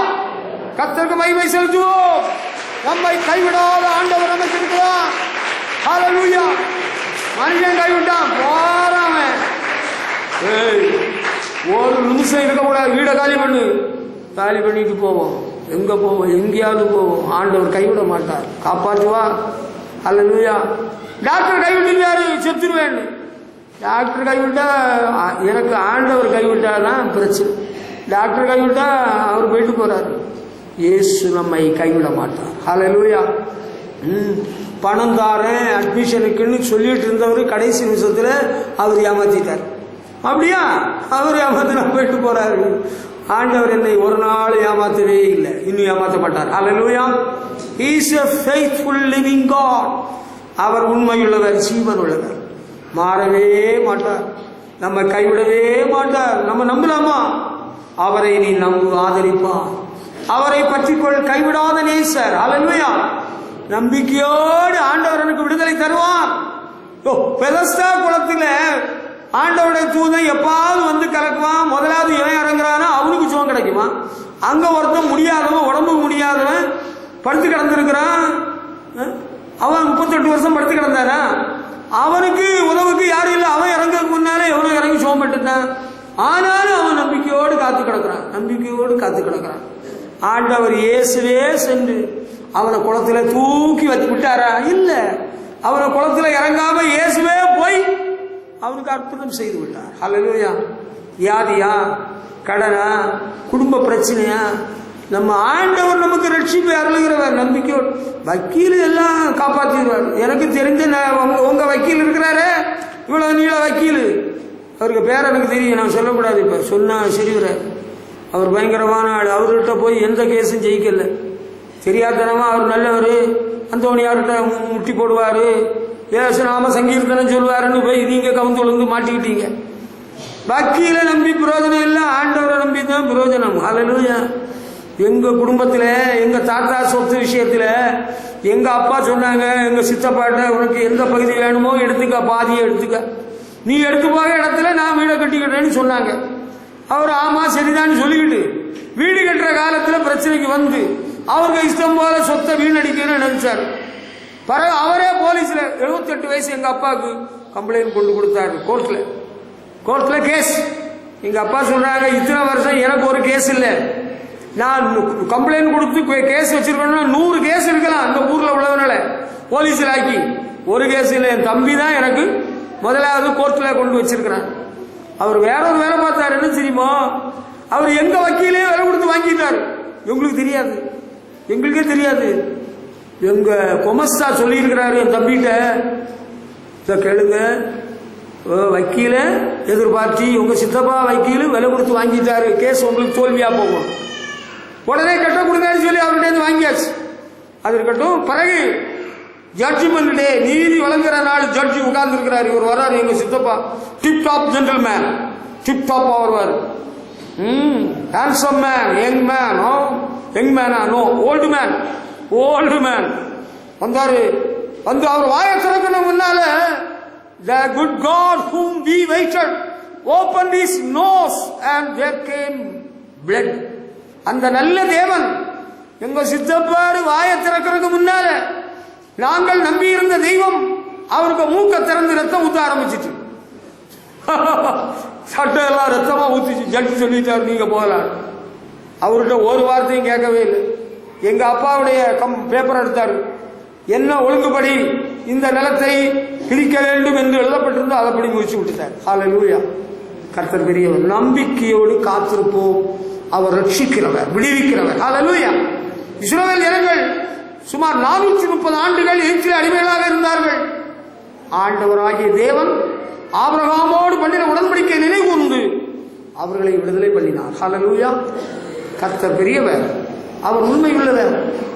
கர்த்தருக்கு மகிமை செலுத்துவோம். நம்மை கைவிடாத ஆண்டவர் நமக்கு இருக்கிறார். ஹல்லேலூயா. மனுஷன் கைவிட்டான் போறாம, ஒரு நிமிஷம் இருக்கக்கூடாது. வீடை காலி பண்ணிட்டு போவோம். எங்க போவோம்? எங்கேயாவது போவோம். ஆண்டவர் கைவிட மாட்டார், காப்பாற்றுவா. ஹல்லேலூயா. டாக்டர் கைவிட்டுருவாரு, செத்துருவேன். டாக்டர் கைவிட்டா எனக்கு ஆண்டவர் கைவிட்டாதான் பிரச்சனை. டாக்டர் கைவிட்டா அவர் போயிட்டு போறாரு. இயேசு நம்மை கைவிட மாட்டார். ஹல்லேலூயா. பணம் தாரேன் அட்மிஷனுக்குன்னு சொல்லிட்டு இருந்தவர் கடைசி நிமிஷத்துல அவர் ஏமாத்திட்டார். அப்படியா? அவர் ஏமாத்தினா போயிட்டு போறாரு. ஆண்டவர் என்னை ஒரு நாள் ஏமாத்தவே இல்லை, இன்னும் ஏமாற்ற மாட்டார். அல்லேலூயா. He is a faithful living God. அவர் உண்மையுள்ளவர், ஜீவன் உள்ளவர், மாறவே மாட்டார், நம்ம கைவிடவே மாட்டார். நம்ம நம்பலாமா? அவரை நீ நம்பு, ஆதரிப்பார். அவரை பற்றிக்கொள், கைவிடாத நேசர். அல்லேலூயா. நம்பிக்கையோடு ஆண்டவர் எனக்கு விடுதலை தருவார். பெதஸ்தா குளத்துல ஆண்டவருடைய தூதன் எப்பாவது வந்து கலக்குவான். முதலாவது இவன் இறங்குறானா அவனுக்கு சுகம் கிடைக்குமா? அங்க ஒருத்தன் முடியாதவன், உடம்பு முடியாதவன் படுத்து கிடந்திருக்கிறான். அவன் 38 வருஷம் படுத்து கிடந்தானா? அவனுக்கு உதவுக்கு யாரும் இல்லை. அவன் இறங்குறதுக்கு முன்னாலே எவனும் இறங்கி சுகம் பெற்றுட்டான். ஆனாலும் அவன் நம்பிக்கையோடு காத்து கிடக்கிறான், நம்பிக்கையோடு காத்து கிடக்கிறான். ஆண்டவர் இயேசுவே சென்று அவனை குளத்துல தூக்கி வச்சு விட்டாரா? இல்ல, அவனை குளத்துல இறங்காம இயேசுவே போய் அவனுக்கு அற்புதம் செய்து விட்டார். அல்லேலூயா. வியாதியா, கடனா, குடும்ப பிரச்சனையா, நம்ம ஆண்டவர் நமக்கு ரட்சிப்பை அருளுகிறவர். நம்பிக்கையோடு வக்கீல் எல்லாம் காப்பாற்றிடுவார். எனக்கு தெரிஞ்ச உங்க வக்கீல் இருக்கிறாரு, இவ்வளவு நீள வக்கீல், அவருக்கு பேர் எனக்கு தெரியும், நான் சொல்லக்கூடாது, இப்ப சொன்னா சரிவரார். அவர் பயங்கரமான ஆள். அவர்கிட்ட போய் எந்த கேஸும் ஜெயிக்கல. தெரியாதனமா அவர் நல்லவர், அந்தோணியார்கிட்ட முட்டி போடுவாரு, ஏசுநாம சங்கீர்த்தனம் சொல்லுவாருன்னு போய் நீங்க கவுந்து விழுந்து மாட்டிக்கிட்டீங்க. வக்கீல நம்பி பிரயோஜனம் இல்லை, ஆண்டவரை நம்பி தான் பிரயோஜனம். அல்லேலூயா. எங்க குடும்பத்துல எங்க தாத்தா சொத்து விஷயத்துல எங்க அப்பா சொன்னாங்க, எங்க சித்தப்பாட்ட உனக்கு எந்த பகுதி வேணுமோ எடுத்துக்க, பாதியை எடுத்துக்க, நீ எடுத்து போக இடத்துல நான் வீடை கட்டிக்கிட்டேன்னு சொன்னாங்க. அவர் ஆமா சரிதான் சொல்லிக்கிட்டு வீடு கட்டுற காலத்துல பிரச்சனைக்கு வந்து அவருக்கு இஷ்டம் போல சொத்தை வீணடிக்கணும்னு நினைச்சாரு. பிறகு அவரே போலீஸ்ல 78 வயசு எங்க அப்பாவுக்கு கம்ப்ளைண்ட் கொண்டு கொடுத்தாரு. கோர்ட்ல கேஸ். எங்க அப்பா சொல்றாங்க, இத்தனை வருஷம் எனக்கு ஒரு கேஸ் இல்ல, நான் கம்ப்ளைண்ட் கொடுத்து கேஸ் வச்சிருக்கணும்னா 100 கேஸ் இருக்கலாம் அந்த ஊர்ல உள்ளவனால போலீஸ்ல ஆக்கி, ஒரு கேஸ் இல்லை. என் தம்பி தான் எனக்கு முதலாவது கோர்ட்ல கொண்டு வச்சிருக்கிறான். அவர் வேற ஒரு வேலை பார்த்தாரு. என்ன தெரியுமா? அவர் எங்க வக்கீலே வேலை கொடுத்து வாங்கிட்டாரு. எங்களுக்கு தெரியாது, எங்களுக்கே தெரியாது. எங்க கொமஸ்தா சொல்லி இருக்கிறாரு என் தம்பிட்ட, கேளுங்க, வக்கீல எதிர்பார்த்து உங்க சித்தப்பா வக்கீல் விலை கொடுத்து வாங்கிட்டாரு, கேஸ் உங்களுக்கு தோல்வியா போகும், உடனே கட்ட கொடுங்கன்னு சொல்லி அவர்கிட்ட வாங்கியாச்சு. அது இருக்கட்டும். பிறகு ஜட்ஜ்மெண்ட் டே, நீதி வழங்குற நாள் ஜட்ஜி உட்கார்ந்து இருக்கிறாரு. இவர் வர்றாரு, எங்க சித்தப்பா tip top gentleman, tip top வருவார். Handsome man, young man, young மேனா no, old man, old man வந்தாரு. வந்து அவர் வாயை திறக்கணும் முன்னால, the good God whom we waited opened his nose and there came blood. அந்த நல்ல தேவன் எங்க சித்தப்பாரு வாயை திறக்கிறதுக்கு முன்னால நாங்கள் நம்பி இருந்த தெய்வம் அவருக்கு மூக்க திறந்து ரத்தம் ஊத்த ஆரம்பிச்சிட்டு, சட்டம் எல்லாம் ரத்தமா ஊத்திச்சு. ஜட்ஜி சொல்லிட்டாரு நீங்க போகலாம். அவர்கிட்ட ஒரு வார்த்தையும் கேட்கவே இல்லை. எங்க அப்பாவுடைய பேப்பர் எடுத்தாரு, என்ன ஒழுங்குபடி இந்த நிலத்தை பிரிக்க வேண்டும் என்று எழுதப்பட்டிருந்தோ அதைப்படி முடிச்சு விட்டுட்டார். ஹல்லேலூயா. கர்த்தர் பெரியவர். நம்பிக்கையோடு காத்திருப்போம், அவர் ரட்சிக்கிறவர், விடுவிக்கிறவர். ஹல்லேலூயா. இஸ்ரவேல் ஜனங்கள் சுமார் 430 ஆண்டுகள் எகிப்திலே அடிமைகளாக இருந்தார்கள். ஆண்டவராகிய தேவன் ஆபிரகாமோடு பண்ணின உடன்படிக்கை நினைவுகூர்ந்து அவர்களை விடுதலை பண்ணினார். ஹல்லேலூயா. கர்த்தர் பெரியவர், அவர் உண்மை உள்ளவர்.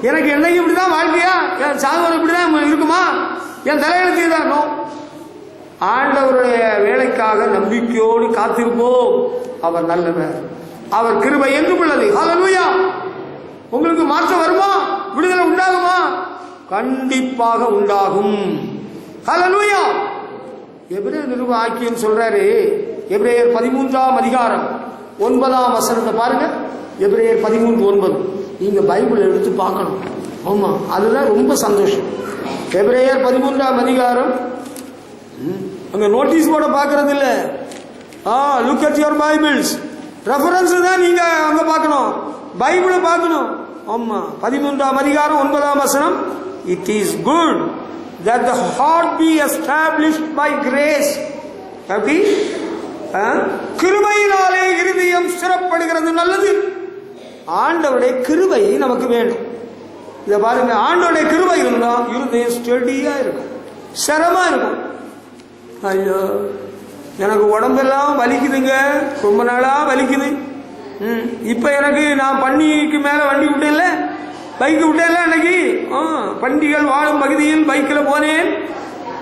எனக்கு என்னைக்கு இப்படிதான் வாழ்க்கையா, என் சாகுவரம் இப்படிதான் இருக்குமா, என் தலையெழுத்து தான்? ஆண்டவருடைய வேலைக்காக நம்பிக்கையோடு காத்திருப்போம். அவர் நல்லவர், அவர் கிருபை என்றும் உள்ளது. ஹல்லேலூயா. உங்களுக்கு மாற்றம் வருமா? விடுதலை உண்டாகுமா? கண்டிப்பாக உண்டாகும். ஹல்லேலூயா. எபிரேயர் நிருப ஆக்கியம் சொல்றாரு, எபிரேயர் 13ஆம் அதிகாரம் 9ஆம் வசனத்தை பாருங்க. எபிரேயர் 13:9. நீங்க பைபிள் எடுத்து பார்க்கணும். ஆமா, அதுதான் ரொம்ப சந்தோஷம். எபிரேயர் 13ஆம் அதிகாரம், அங்க நோட்டீஸ் போர்ட பாக்குறது இல்ல. Look at your Bibles. Reference தான் நீங்க அங்க பார்க்கணும், பைபிளை பார்க்கணும். ஆமா, 13ஆம் அதிகாரம் 9ஆம் வசனம். It is good that the heart be established by grace. அப்படி கிருபையினாலே இருதயம் ஸ்திரப்படுகிறது. நல்லது. ஆண்டவருடைய கிருபை நமக்கு வேண்டும். இதை பாருங்க, ஆண்டோடைய கிருபை இருந்தா இருதயம் ஸ்டெடியா இருக்கும், சிரமா இருக்கும். ஐயோ எனக்கு உடம்பெல்லாம் வலிக்குதுங்க, ரொம்ப நாளா வலிக்குது. இப்ப எனக்கு நான் பண்டிகைக்கு மேல வண்டி விட்டேன்ல, பைக்கு விட்டேன்ல அன்னைக்கு. பண்டிகள் வாழும் பகுதியில் பைக்கில் போனேன்.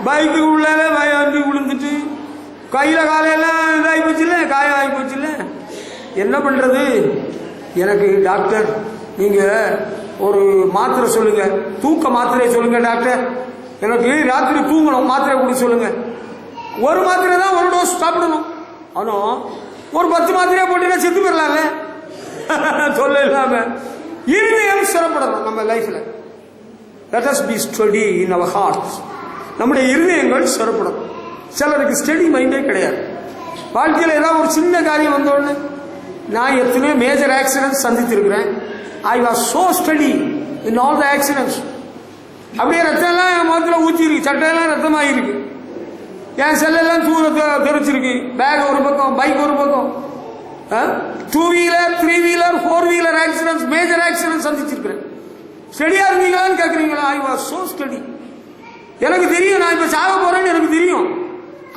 பைக்கு உள்ளால வண்டி விழுந்துட்டு கையில காலையெல்லாம் இதாகி போச்சுல்ல, காயம் ஆகி போச்சுல்ல. என்ன பண்றது? எனக்கு டாக்டர் நீங்க ஒரு மாத்திரை சொல்லுங்க, தூக்க மாத்திரை சொல்லுங்க டாக்டர், எனக்கு ராத்திரி தூங்கணும், மாத்திரை கொடுக்க சொல்லுங்க. ஒரு மாத்திரை தான் ஒரு டோஸ் சாப்பிடணும். ஆனா ஒரு 10 மாத்திரையா போட்டு செத்து போயிடலாங்க. சொல்ல இல்லாம இருதயம் சிறப்படணும் நம்ம லைஃப்ல. Let us be steady in our hearts. நம்முடைய இருதயங்கள் சிறப்படணும். சிலருக்கு ஸ்டெடி மைண்டே கிடையாது. வாழ்க்கையில் ஏதாவது ஒரு சின்ன காரியம் வந்தோடனே, நான் எத்தனையோ மேஜர் ஆக்சிடென்ட் சந்தித்திருக்கிறேன். I was so steady in all the accidents. அப்படியே ரத்தம் எல்லாம் என் முகத்தில் ஊற்றிருக்கு, சட்டையெல்லாம் ரத்தமாயிருக்கு, என் செல்லெல்லாம் தெரிச்சிருக்கு, பேக் ஒரு பக்கம், பைக் ஒரு பக்கம், 2 wheeler 3 wheeler 4 wheeler accidents, major accident சந்திச்சிருக்கிறேன். ஸ்டெடியா இருந்தீங்களான்னு கேட்குறீங்களா? I was so steady. எனக்கு தெரியும் நான் இப்ப சாக போறேன்னு எனக்கு தெரியும்,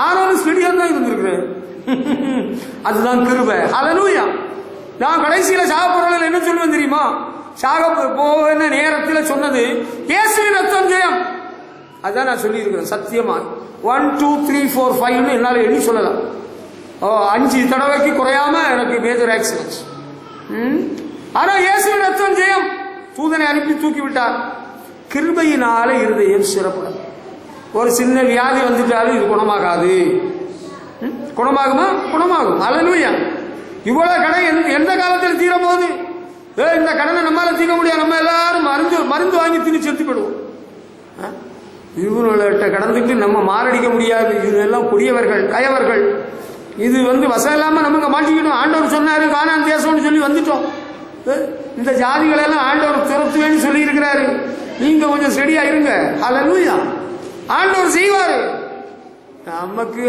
ஆனாலும் ஸ்டெடியா தான் இருந்திருக்கிறேன். அதுதான் கிருபை. ஹல்லேலூயா. நான் கடைசியில சாக போறேன் என்ன சொல்லுவேன் தெரியுமா? சாக போன நேரத்தில் சொன்னது இயேசுவின் ரத்தம் ஜெயம். அதான் நான் சொல்லி இருக்கிறேன் சத்தியமா. 1 2 3 4 5 என்னால எண்ணி சொல்லலாம். 5 தடவைக்கு குறையாம எனக்கு மேஜர் ஆக்சிடென்ட்ஸ். ஆனா இயேசுவின் ரத்தம் ஜெயம். தூதனை அனுப்பி தூக்கி விட்டார். கிருபையினால இருதயம் சிறப்படும். ஒரு சின்ன வியாதி வந்துட்டாலும் இது குணமாகாது. குணமாகுமா? குணமாகும். ஹல்லேலூயா. இவ்வளவு கடன் எந்த காலத்தில் தீர போகுது? இந்த கடனை நம்மளால தீர முடியாது. நம்ம எல்லாரும் மருந்து வாங்கி தின்னு செத்து போடுவோம். இவர்கள்ட்ட கடந்துட்டு நம்ம மாரடிக்க முடியாது. இதெல்லாம் கொடியவர்கள், கயவர்கள். இது வசம் இல்லாம நமக்கு மாட்டிக்கணும். ஆண்டவர் சொன்னாரு கானான் தேசம்னு சொல்லி வந்துட்டோம். இந்த ஜாதிகளை எல்லாம் ஆண்டவர் துரத்துவேன்னு சொல்லி இருக்கிறாரு. நீங்க கொஞ்சம் ஸ்டெடியா இருங்க. ஹல்லேலூயா. ஆண்டவர் செய்வாரு. நமக்கு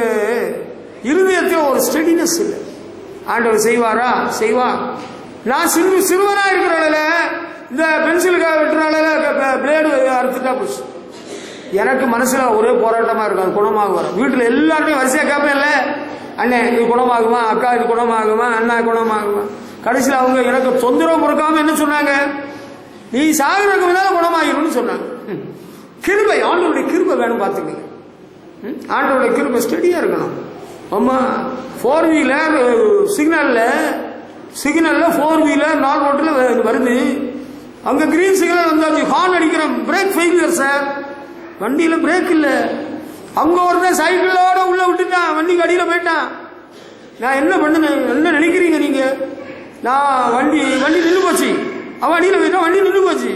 இருதயத்தில் ஒரு ஸ்டெடினஸ் இல்லை. ஆண்டவர் செய்வாரா? செய்வார். நான் சிறுவனா இருக்கிறனால இந்த பென்சிலுக்காக வெட்டுனால பிளேடு அறுத்துட்டா போச்சு. எனக்கு மனசுல ஒரே போராட்டமா இருக்கும், குணமாகுவார். வீட்டுல எல்லாருமே வரிசையா கேட்பேன், இல்ல அண்ணே இது குணமாகுமா, அக்கா இது குணமாகுமா, அண்ணா குணமாகுமா. கடைசியில் அவங்க எனக்கு தொந்தரவு கொடுக்காம என்ன சொன்னாங்க? நீ சாகுறதுக்கு முன்னால குணமாகிரும்னு சொன்னாங்க. கிருபை, ஆண்டவருடைய கிருபை வேணும். பார்த்துக்கங்க, ஆண்டவருடைய கிருபை ஸ்டெடியா இருக்கணும். அம்மா 4 வீலர் சிக்னல்ல 4 வீலர் 4 ரோட்ல வருது. அங்க கிரீன் சிக்னல் வந்தாச்சு, ஹார்ன் அடிக்கிறோம், பிரேக் ஃபெயிலியர் சார், வண்டியில பிரேக் இல்ல. அங்க ஒருத்தன் சைக்கிளோட உள்ள விட்டுட்டான், வண்டிக்கு அடியில போயிட்டான். நான் என்ன பண்ணுனேன்? என்ன நினைக்கிறீங்க நீங்க? நான் வண்டி நின்று போச்சு, அவன் அடியில போயிட்டான், வண்டி நின்று போச்சு.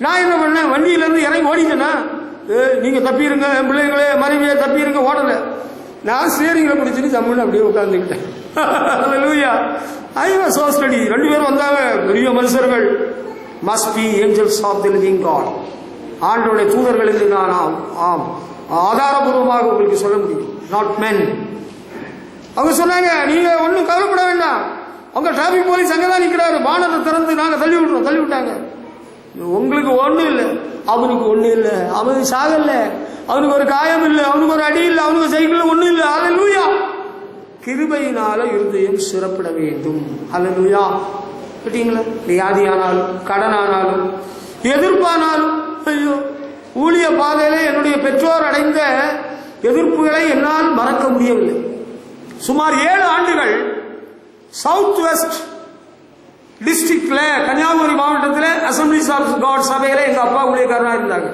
நான் என்ன பண்ணேன்? வண்டியில இருந்து இறங்கி ஓடிட்டேன்னா, நீங்க தப்பிருங்க, என் பிள்ளைங்களே மனைவியை தப்பிருங்க, ஓடல. நான் ஸ்டீரிங்ல பிடிச்சிட்டு ஜம்முன்னு அப்படியே உட்கார்ந்துக்கிட்டேன். Hallelujah. I was so steady. 2 பேரும் வந்தாங்க, பெரிய மனுஷர்கள். Must be angels of the living God. ஆண்டவருடைய தூதர்கள் என்று நான் ஆதாரபூர்வமாக உங்களுக்கு சொல்ல முடியும். Not men. அவங்க சொன்னாங்க, நீங்க ஒன்னும் கவலைப்பட வேண்டாம், அவங்க டிராபிக் போலீஸ் அங்கதான் நிக்கிறாரு, பானத்தை திறந்து நாங்க தள்ளி விட்டாங்க. உங்களுக்கு ஒண்ணும் இல்லை, அவனுக்கு ஒண்ணு இல்லை, அவனுக்கு சாகல, அவனுக்கு ஒரு காயம் இல்லை, அவனுக்கு ஒரு அடி இல்லை, அவனுக்கு சைக்கிள் ஒண்ணும் இல்லை. ஹல்லேலூயா. கிருபையினால இருதயம் சிறப்பட வேண்டும். ஹல்லேலூயா. கேட்டீங்களா? வியாதியானாலும், கடனானாலும், எதிர்ப்பானாலும், ஐயோ ஊழிய பாதையிலே என்னுடைய பெற்றோர் அடைந்த எதிர்ப்புகளை என்னால் மறக்க முடியவில்லை. சுமார் 7 ஆண்டுகள் சவுத் வெஸ்ட் டிஸ்ட்ரிக்ட்ல, கன்னியாகுமரி மாவட்டத்தில் அசம்பிளிஸ் ஆஃப் காட் சபையில எங்க அப்பா ஊழியக்காரனா இருந்தாங்க.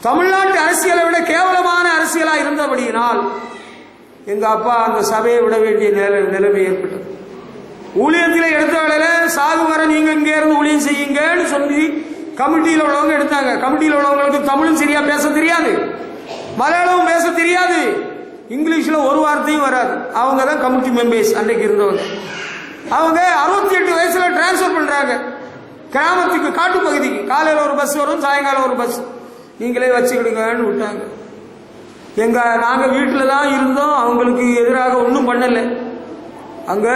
தமிழ்நாட்டு அரசியலை விட கேவலமான அரசியலா இருந்தபடியினால் எங்க அப்பா அந்த சபையை விட வேண்டிய நிலைமை ஏற்பட்டது. ஊழியத்தில் எடுத்த வேளையில சாகு வர நீங்க இங்க இருந்து ஊழியம் செய்யுங்கன்னு சொல்லி கமிட்டியில் உள்ளவங்க எடுத்தாங்க. கமிட்டியில் உள்ளவங்களுக்கு தமிழும் சரியா பேச தெரியாது, மலையாளமும் பேச தெரியாது, இங்கிலீஷ்ல ஒரு வார்த்தையும் வராது. அவங்க தான் கமிட்டி மெம்பர்ஸ் அன்றைக்கு இருந்தவங்க. அவங்க 68 வயசுல டிரான்ஸ்பர் பண்றாங்க கிராமத்துக்கு, காட்டு பகுதிக்கு. காலையில் ஒரு பஸ் வரும், சாயங்காலம் ஒரு பஸ், நீங்களே வச்சுக்கிடுங்கன்னு விட்டாங்க. நாங்க வீட்டுல தான் இருந்தோம், அவங்களுக்கு எதிராக ஒன்றும் பண்ணல. அங்க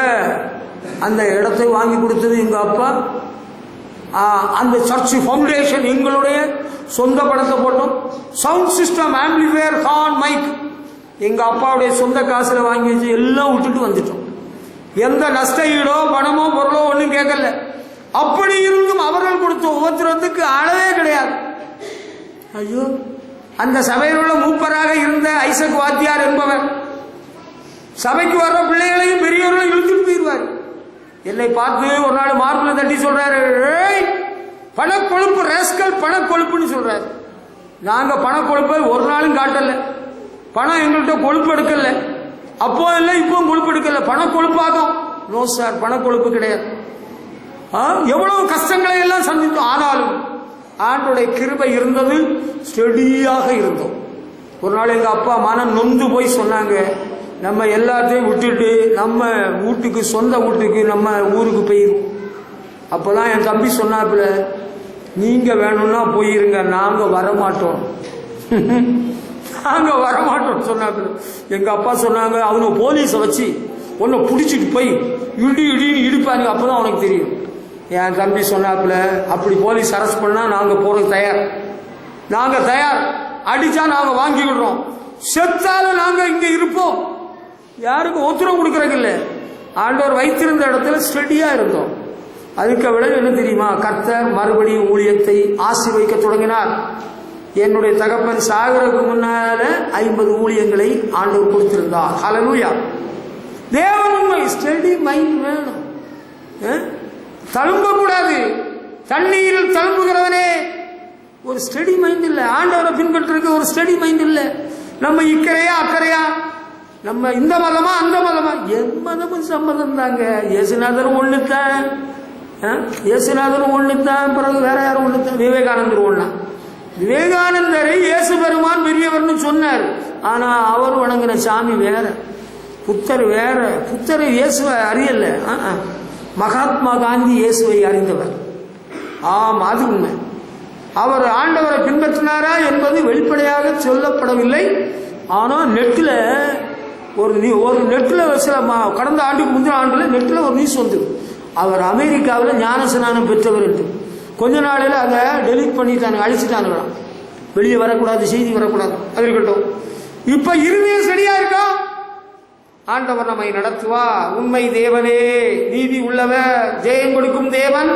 அந்த இடத்தை வாங்கி கொடுத்தது எங்க அப்பா. அந்த சர்ச் ஃபவுண்டேஷன் எங்களுடைய சொந்த பணத்தை போட்டோம். Sound system, amplifier, horn, mike எங்க அப்பாவுடைய சொந்த காசுல வாங்கி வச்சு எல்லாம் விட்டுட்டு வந்துட்டோம். எந்த நஷ்ட ஈடோ பணமோ பொருளோ ஒன்றும் கேட்கல. அப்படி இருந்தும் அவர்கள் கொடுத்த ஒவ்வொருத்தருக்கு அளவே கிடையாது. ஐயோ, அந்த சபையில் உள்ள மூப்பராக இருந்த ஐசக் வாத்தியார் என்பவர் சபைக்கு வர்ற பிள்ளைகளையும் பெரியவர்களையும் இழுத்துட்டு போயிடுவார். என்னை பார்த்து ஒரு நாள் மார்பில் தட்டி சொல்றாரு, பணக்கொழுப்பு ரேஸ்கல், பணக்கொழுப்புன்னு சொல்றாரு. நாங்க பணக்கொழுப்பை ஒரு நாளும் காட்டல. பணம் எங்கள்கிட்ட கொழுப்பு எடுக்கல. அப்போ இல்லை, இப்போ கொழுப்பு எடுக்கல. பணக்கொழுப்பாகும். நோ சார், பணக்கொழுப்பு கிடையாது. எவ்வளவு கஷ்டங்களை எல்லாம் சந்தித்தோம். ஆனாலும் ஆண்டோடைய கிருபை இருந்தது, ஸ்டெடியாக இருந்தோம். ஒரு நாள் எங்க அப்பா மனம் நொந்து போய் சொன்னாங்க, நம்ம எல்லாத்தையும் விட்டுட்டு நம்ம வீட்டுக்கு, சொந்த வீட்டுக்கு, நம்ம ஊருக்கு போயிடும். அப்பதான் என் தம்பி சொன்னாப்புல, நீங்க வேணும்னா போயிருங்க, நாங்க வரமாட்டோம், நாங்க வரமாட்டோம் சொன்னாப்புல. எங்க அப்பா சொன்னாங்க, அவங்க போலீஸை வச்சு உன்னை பிடிச்சிட்டு போய் இடி இடின்னு இடிப்பாங்க, அப்பதான் அவனுக்கு தெரியும். என் தம்பி சொன்னாப்புல, அப்படி போலீஸ் அரெஸ்ட் பண்ணா நாங்க போறதுக்கு தயார், நாங்க தயார். அடிச்சா நாங்க வாங்கி விடுறோம், செத்தாலும் நாங்க இங்க இருப்போம். யாருக்கும் உத்தரவு கொடுக்கறதுக்கு இல்லை. ஆண்டவர் வைத்திருந்த இடத்துல ஸ்டெடியா இருந்தோம். அதுக்கு விளைவு என்ன தெரியுமா? கர்த்தர் மறுபடியும் ஊழியத்தை ஆசீர்வதிக்க தொடங்கினார். என்னுடைய தகப்பன் சாகருக்கு முன்னால 50 ஊழியங்களை ஆண்டவர் கொடுத்திருந்தார். ஹல்லேலூயா. தேவன் உண்மை. ஸ்டெடி மைண்ட் வேணும். தழும்ப கூடாது. தண்ணீரில் தழும்புகிறவனே ஒரு ஸ்டெடி மைண்ட் இல்லை. ஆண்டவரை பின்பற்றுறதுக்கு ஒரு ஸ்டெடி மைண்ட் இல்லை. நம்ம இக்கரையா அக்கறையா, நம்ம இந்த மதமா அந்த மதமா, எம்மதமும் சம்மதம் தாங்க. இயேசுநாதரும் ஒண்ணுத்தான், இயேசுநாதரும் ஒண்ணுத்தான், பிறகு வேற யாரும் ஒண்ணுத்தான், விவேகானந்தர் ஒண்ணா. விவேகானந்தரை இயேசு பெருமான் பெரியவர்னு சொன்னார். ஆனா அவர் வணங்கின சாமி வேற, புத்தர் வேற. புத்தர் இயேசுவை அறியல. மகாத்மா காந்தி இயேசுவை அறிந்தவர். ஆம், அது உண்மை. அவர் ஆண்டவரை பின்பற்றினாரா என்பது வெளிப்படையாக சொல்லப்படவில்லை. ஆனா நெட்டில் ஒரு நெட்டில் சில கடந்த ஆண்டுக்கு முந்தின ஆண்டுல நெட்டில் ஒரு நியூஸ் வந்து, அவர் அமெரிக்காவில் ஞானஸ்நானம் பெற்றவர் என்று. கொஞ்ச நாளில் அதை டெலிட் பண்ணிட்டாங்க, அழிச்சிட்டாங்களாம். வெளியே வரக்கூடாது, செய்தி வரக்கூடாது. அது இருக்கட்டும். இப்ப இருதயம் சரியா இருக்கா? ஆண்டவர் நம்மை நடத்துவா. உண்மை தேவனே, நீதி உள்ளவர், ஜெயம் கொடுக்கும் தேவன்,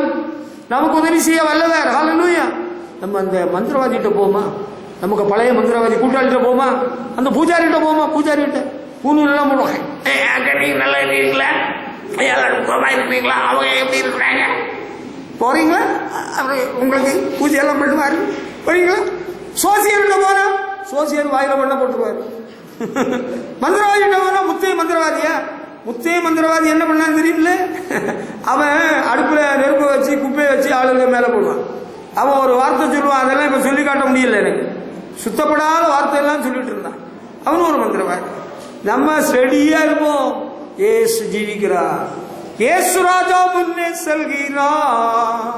நமக்கு உதவி செய்ய வல்லவர். ஹல்லேலூயா. நம்ம அந்த மந்திரவாதிகிட்ட போமா, நமக்கு பழைய மந்திரவாதி கூட்டாளிகிட்ட போமா, அந்த பூஜாரிகிட்ட போமா, பூஜாரிகிட்ட பூனூர்லாம் போடுவாங்க. நல்லா இருக்கீங்களா, இருப்பீங்களா, அவங்க எப்படி இருக்கிறாங்க, போறீங்களா, அப்படி உங்களுக்கு பூஜை எல்லாம் பண்ணுவாரு, போறீங்களா. சோசியல்கிட்ட போனா சோசியல் வாயில பண்ண போட்டுருவாரு. மந்திரவாதிகிட்ட போனா முத்தைய மந்திரவாதியா, முத்தைய மந்திரவாதி என்ன பண்ணான்னு தெரியுமில்ல, அவன் அடுப்புல நெருப்பை வச்சு குப்பையை வச்சு ஆளுங்க மேல போடுவான். அவன் ஒரு வார்த்தை சொல்லுவான், அதெல்லாம் இப்ப சொல்லி காட்ட முடியல எனக்கு. சுத்தப்படாத வார்த்தை எல்லாம் சொல்லிட்டு இருந்தான். அவனும் ஒரு மந்திரவாதி. நம்ம ஸ்டெடியா இருப்போம். ஏசு ஜீவிக்கிறார், ஏசு ராஜா முன்னே செல்கிறார்.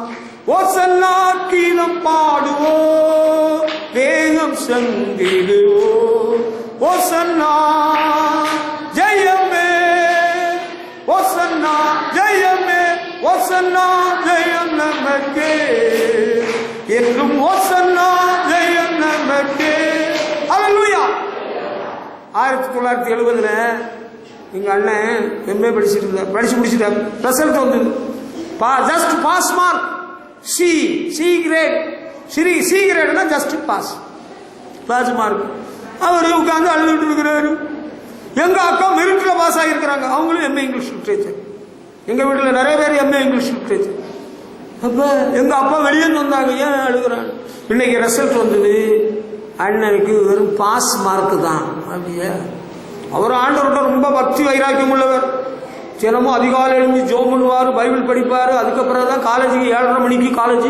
ஓசன்னா கீதம் பாடுவோம், வேகம் சென்றிடுவோம். ஓசன்னா ஜெயமே, ஓசன்னா ஜெயமே, ஓசன்னா ஜெயம் நமக்கே, என்றும் ஓசன்னா ஜெயம் நமக்கே. ஹல்லேலூயா. 1970 எங்க அண்ணன் எம்ஏ படிச்சுட்டு இருந்தார். படிச்சு முடிச்சுட்டார். ரிசல்ட் வந்து just pass mark, C grade. C கிரேட்னா ஜஸ்ட் பாஸ் மார்க். அவரு உட்கார்ந்து அழுதுட்டு இருக்கிறாரு. எங்க அக்கா மெரிட்ல பாஸ் ஆகியிருக்கிறாங்க, அவங்களும் எம்ஏ இங்கிலீஷ் லிட்ரேச்சர். எங்க வீட்டில் நிறைய பேர் எம்ஏ இங்கிலீஷ் லிட்ரேச்சர். அப்ப எங்க அப்பா வெளியே வந்தாங்க, ஏன் அழுகிறாங்க. இன்னைக்கு ரிசல்ட் வந்தது, அண்ணனுக்கு வெறும் பாஸ் மார்க் தான். அப்படியே அவர் ஆண்டவர்கிட்ட ரொம்ப பக்தி வைராக்கியம் உள்ளவர். தினமும் அதிகாலை எழுந்து ஜோம் பண்ணுவார், பைபிள் படிப்பார். அதுக்கப்புறம் தான் காலேஜுக்கு 7:30 மணிக்கு காலேஜ்.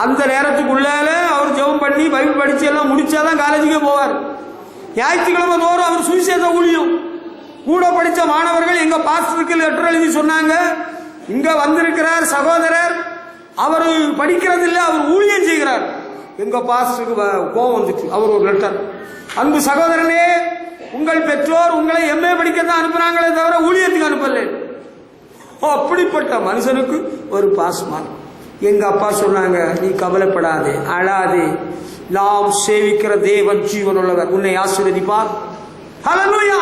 அந்த நேரத்துக்குள்ளால அவர் ஜெபம் பண்ணி பைபிள் படிச்சு எல்லாம் முடிச்சாதான் காலேஜுக்கே போவார். ஞாயிற்றுக்கிழமை தோறும் அவர் சுவிசேஷ ஊழியம். கூட படித்த மாணவர்கள் எங்க பாஸ்டருக்கு லெட்டர் எழுதி சொன்னாங்க, இங்க வந்திருக்கிறார் சகோதரர், அவர் படிக்கிறது இல்லை, அவர் ஊழியம் செய்கிறார். எங்க பாஸ்டருக்கு கோபம் வந்துச்சு. அவர் ஒரு லெட்டர், அன்பு சகோதரனே, உங்கள் பெற்றோர் உங்களை எம்ஏ படிக்கத்தான் அனுப்புறாங்களே தவிர ஊழியத்துக்கு அனுப்பல. அப்படிப்பட்ட மனுஷனுக்கு ஒரு பாஸ் மார்க். எங்க அப்பா சொன்னாங்க, நீ கவலைப்படாதே, அழாதே, நாம் சேவிக்கிற தேவன் ஜீவன் உள்ளவர், உன்னை ஆசீர்வதிப்பார். ஹல்லேலூயா.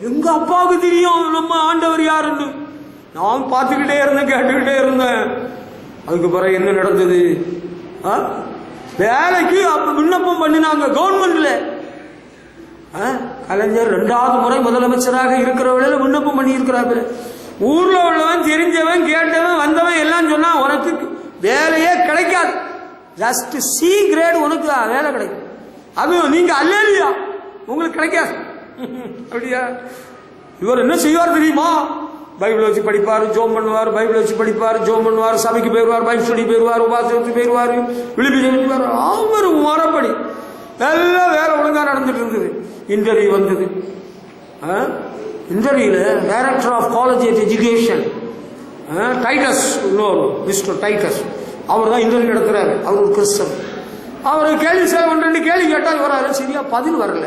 எங்க அப்பாவுக்கு தெரியும் நம்ம ஆண்டவர் யாருன்னு. நான் பார்த்துக்கிட்டே இருந்தேன், கேட்டுக்கிட்டே இருந்தேன். அதுக்கு பிறகு என்ன நடந்தது? வேலைக்கு அப்ப விண்ணப்பம் பண்ணினாங்க கவர்மெண்ட்ல. கலைஞர் 2வது முறை முதலமைச்சராக இருக்கிற வேளையில விண்ணப்பம் பண்ணி இருக்கிறாரு. ஊர்ல உள்ளவன், தெரிஞ்சவன், கேட்டவன், வந்தவன் எல்லாம் சொன்னா உனக்கு வேலையே கிடைக்காது, ஜஸ்ட் சி கிரேட் உனக்கு வேலை கிடைக்கும். அது நீங்க அல்லேலூயா, உங்களுக்கு கிடைக்காது. அப்படியா? இவர் என்ன செய்வார் தெரியுமா? பைபிள் வச்சு படிப்பார், ஜோம் பண்ணுவார், பைபிள் வச்சு படிப்பார், ஜோம் பண்ணுவார், சபைக்கு போயிருவார், பைபிள் ஸ்டடி போயிருவார், உபாசத்துக்கு போயிருவார், விழிப்பு சொல்லிப்பார். அவர் மரப்படி எல்லாம் வேலை ஒழுங்கா நடந்துட்டு இருந்தது. இன்டர்வியூ வந்தது. இன்டர்வியூல director of college education Titus, Mister Titus, அவர் தான் இன்டர்வியூ நடத்துறாரு. அவர் ஒரு கிறிஸ்தவன். அவரு கேள்வி சேவை 2 கேள்வி கேட்டால் வராது, சரியா பதில் வரல,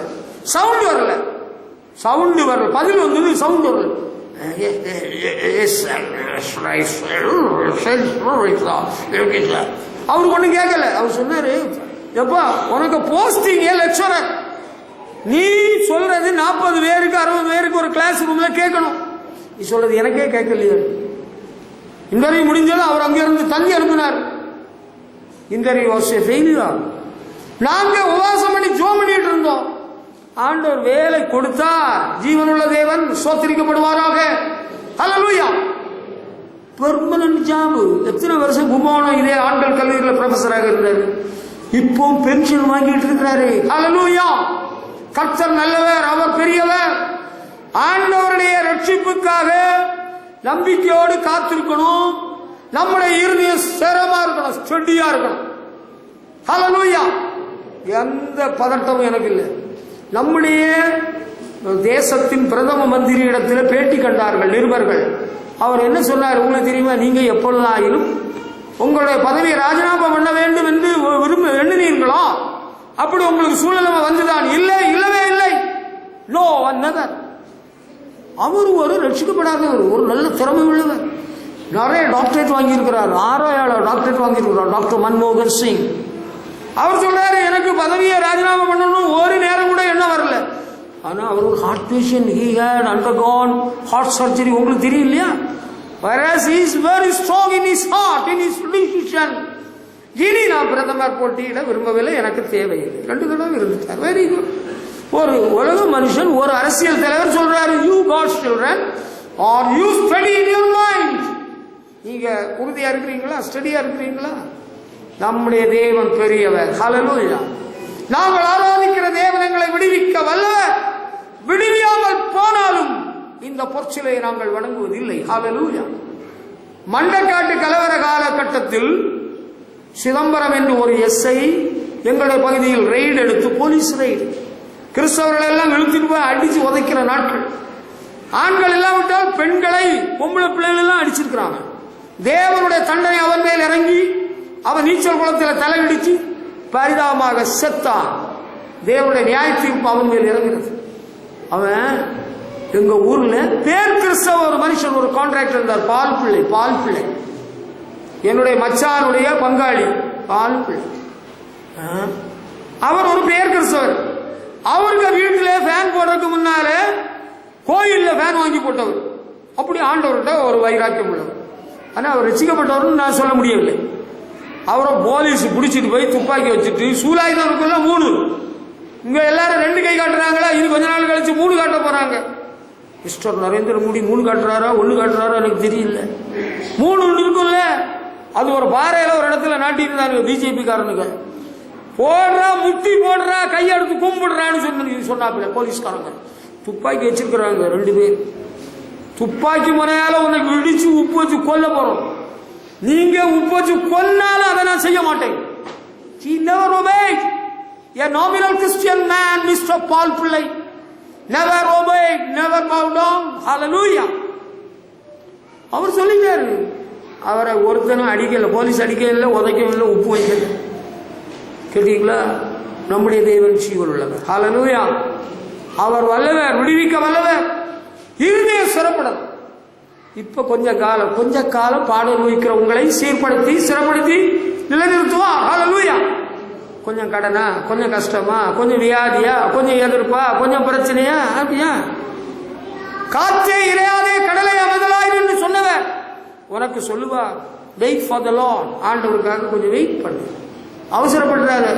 சவுண்ட் வரல, பதில் வந்தது, சவுண்ட் வரல. அவருக்கு ஒன்றும் கேட்கல. அவர் சொன்னாரு, எப்பா உனக்கு போஸ்டிங் லெக்சரர், நீ சொல்றது 40 பேருக்கு 60 பேருக்கு ஒரு கிளாஸ் ரூம்ல கேட்கணும், நீ சொல்றது எனக்கே கேட்கலையே. இன்டர்வியூ முடிஞ்சதும் அவர் அங்கிருந்து தள்ளி அனுப்பினார். Interview was a failure. நாங்க உபவாசம் பண்ணி ஜோம் பண்ணிட்டு இருந்தோம். ஆண்டவர் வேலை கொடுத்தா ஜீவனுள்ள தேவன் சோத்திரிக்கப்படுவாராக. ஹல்லேலூயா. Permanent job. எத்தனை வருஷம் குமானம் இதே ஆண்கள் கல்லூரியில் ப்ரொஃபஸராக இருந்தாரு. இப்போ பென்ஷன் வாங்கிட்டு இருக்கிறாரு. ஹல்லேலூயா. கர்த்தர் நல்லவர், அவர் பெரியவர். ஆண்டவருடைய ரட்சிப்புக்காக நம்பிக்கையோடு காத்திருக்கணும். நம்முடைய இருதயம் ஸ்திரமா இருக்கணும், ஸ்டெடியா இருக்கணும். ஹல்லேலூயா. எந்த பதட்டமும் எனக்கு இல்லை. நம்முடைய தேசத்தின் பிரதம மந்திரி இடத்துல பேட்டி கண்டார்கள் நிருபர்கள். அவர் என்ன சொன்னார் உங்களுக்கு தெரியுமா? நீங்க எப்பொழுதாயிலும் உங்களுடைய பதவியை ராஜினாமா பண்ண வேண்டும் என்று எண்ணினீர்களோ அப்படி உங்களுக்கு சூழ்நிலை வந்துதான்? இல்லை, இல்லவே இல்லை. நோ அன்னதர். அவர் ஒரு ரட்சிக்கப்படாதவர், ஒரு நல்ல திறமை உள்ளவர், நிறைய டாக்டரேட் வாங்கியிருக்கிறார், 6 டாக்டரேட் வாங்கியிருக்கிறார், டாக்டர் மன்மோகன் சிங். அவர் சொல்றாரு, எனக்கு பதவியை ராஜினாமா பண்ணணும் ஒரு நேரம் கூட என்ன வரல. ஆனா அவர் ஒரு heart patient, he had undergone heart surgery. உங்களுக்கு தெரியும் இல்லையா? whereas he is very strong in his heart, in his decision. இனி நான் பிரதமர் போட்டியிட விரும்பவில்லை, எனக்கு தேவையில்லை. 2 தடவை இருந்துட்டார். Very good. ஒரு உலக மனுஷன், ஒரு அரசியல் தலைவர் சொல்றாரு, you God's children, or you study in your mind. நீங்க உறுதியா இருக்கிறீங்களா? ஸ்டடியா இருக்கிறீங்களா? நம்முடைய தேவன் பெரியவர். ஹல்லேலூயா. நாங்கள் ஆராதிக்கிற தேவன் எங்களை விடுவிக்க வல்லவர். விடுவியாமல் போனாலும் இந்த பொற்சிலையை நாங்கள் வணங்குவதில்லை. ஹல்லேலூயா. மண்டக்காட்டு கலவர காலகட்டத்தில் சிதம்பரம் என்று ஒரு எஸ்ஐ எங்களுடைய பகுதியில் ரெய்டு எடுத்து, போலீஸ் ரெய்டு, கிறிஸ்தவர்கள் எல்லாம் இழுத்துட்டு போய் அடிச்சு உதைக்கிற நாட்கள். ஆண்கள் எல்லாம் விட்டால் பெண்களை, பொம்பளை பிள்ளைகள் எல்லாம் அடிச்சிருக்கிறாங்க. தேவனுடைய தண்டனை அவன் மேல் இறங்கி அவன் நீச்சல் குளத்தில் தலையிடிச்சு பரிதாபமாக செத்தான். தேவனுடைய நியாய தீர்ப்பு அவன் மேல் இறங்குகிறது. அவன் எங்க ஊர்ல பேர் கிறிஸ்தவ ஒரு மனுஷன், ஒரு கான்ட்ராக்டர் இருந்தார், பால் பிள்ளை, என்னுடைய மச்சானுடைய பங்காளி பால் பிள்ளை. அவர் ஒரு பேர் கிறிஸ்தவர். அவருக்கு வீட்டில் ஃபேன் போடுறதுக்கு முன்னால கோயில்ல ஃபேன் வாங்கி போட்டவர். அப்படி ஆண்டவர்கிட்ட ஒரு வைராக்கியம் உள்ளவர். ஆனா அவர் ரசிக்கப்பட்டவர்னு நான் சொல்ல முடியவில்லை. அவரை போலீஸ் பிடிச்சிட்டு போய் துப்பாக்கி வச்சுட்டு, சூலாயுதம் இருக்குல்ல 3, இங்க எல்லாரும் 2 கை காட்டுறாங்களா, இது கொஞ்ச நாள் கழிச்சு 3 காட்ட போறாங்க. மிஸ்டர் நரேந்திர மோடி 3 காட்டுறாரா 1 காட்டுறாரா எனக்கு தெரியல. 3 இருக்குல்ல, அது ஒரு பாறையில ஒரு இடத்துல நாட்டிருந்தாங்க பிஜேபி காரனுக்கு. போடுறா, முட்டி போடுறா, கையெடுத்து கும்பிடுறான்னு சொன்னாப்பில்ல போலீஸ்காரங்க. துப்பாக்கி வச்சிருக்கிறாங்க 2 பேர். துப்பாக்கி முறையால உனக்கு இடிச்சு உப்பு வச்சு கொல்ல போறோம். நீங்க உப்பு வச்சு கொன்னாலும் அதை நான் செய்ய மாட்டேன். He never obeyed. A nominal Christian man, Mr. Paul Pillai, never obeyed, never bowed down. Hallelujah. அவர் சொல்லிட்டாரு. அவரை ஒருத்தனும் அடிக்கல, போலீஸ் அடிக்கல, உதைக்கவில்லை, உப்பு வைக்கல. கேட்டீங்களா? நம்முடைய தேவன் ஜீவன் உள்ளவர். ஹல்லேலூயா. அவர் வல்லவர், விடுவிக்க வல்லவர். இருதயம் சிறப்படும். இப்ப கொஞ்ச காலம் பாடல் வைக்கிற உங்களை சீர்படுத்தி சிறப்படுத்தி நிலைநிறுத்துவா. ஹல்லேலூயா. கொஞ்சம் கடனா, கொஞ்சம் கஷ்டமா, கொஞ்சம் வியாதியா, கொஞ்சம் எதிர்ப்பா, கொஞ்சம் பிரச்சனையா, அப்படியா? காற்றே இறையாதே கடலை அமைதலாய் என்று சொன்னவர் உனக்கு சொல்லுவா, வெயிட் ஃபார் த லார்ட். ஆண்டவருக்காக கொஞ்சம் வெயிட் பண்ணு. அவசரப்படுறாரு.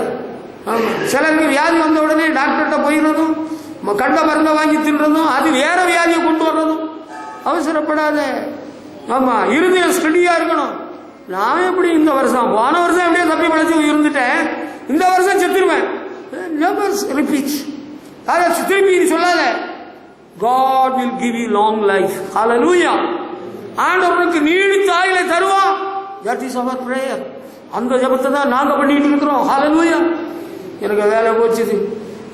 ஆமா, சிலருக்கு வியாதி வந்த உடனே டாக்டர்கிட்ட போயிடுறதும், கண்ட மருந்தை வாங்கி தின்றதும், அது வேற வியாதியை கொண்டு வர்றதும். அவசரப்படாத. ஆமா, இருதயம் ஸ்டடியா இருக்கணும். நான் எப்படி இந்த வருஷம், போன வருஷம் எப்படியே தப்பி பழச்சி இருந்துட்டேன், இந்த வருஷம் செத்துருவேன். திருப்பி சொல்லாத. God will give you long life. Hallelujah. ஆண்டவருக்கு நீடித்த ஆயுளை தருவான். That is our prayer. அந்த ஜெபத்தை தான் நாங்க பண்ணிட்டு இருக்கிறோம். Hallelujah. எனக்கு வேலை போச்சுது.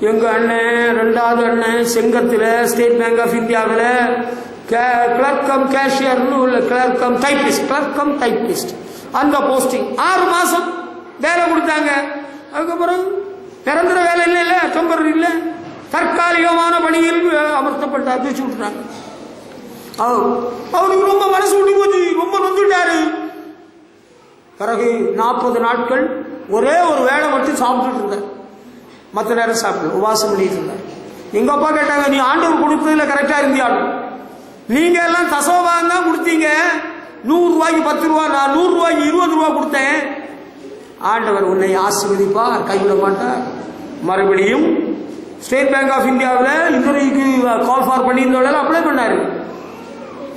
எங்க அண்ணன், ரெண்டாவது அண்ணன் செங்கத்துல ஸ்டேட் பேங்க் ஆஃப் இந்தியாவில் கிளர்க் கம் கேஷியர்னு உள்ள கிளர்க் கம் டைப்பிஸ்ட் அந்த போஸ்டிங் 6 மாசம் வேலை கொடுத்தாங்க. அதுக்கப்புறம் நிரந்தர வேலை இல்ல, டெம்பரரி இல்ல, தற்காலிகமான பணியில் அமர்த்தப்பட்டார். பிரிச்சு விட்டுறாங்க. அவருக்கு ரொம்ப மனசு விட்டு போச்சு, ரொம்ப நொந்துட்டாரு. பிறகு 40 நாட்கள் ஒரே ஒரு வேலை மட்டும் சாப்பிட்டுட்டு இருந்தார். மற்ற நேரம் சாப்பிடல, உபவாசம் பண்ணிட்டு இருந்தார். எங்க அப்பா கேட்டாங்க, நீ ஆண்டவர் கொடுத்ததுல கரெக்டா இருந்தியாலும், நீங்க எல்லாம் தசோபாகம் தான் கொடுத்தீங்க. 100 ரூபாய்க்கு 10 ரூபா, நான் 100 ரூபாய்க்கு 20 ரூபா கொடுத்தேன். ஆண்டவர் உன்னை ஆசீர்வதிப்பார், கைவிட மாட்டார். மறுபடியும் ஸ்டேட் பேங்க் ஆஃப் இந்தியாவில் இன்டர்வியூக்கு கால் ஃபார் பண்ணியிருந்தோட அப்ளை பண்ணாரு.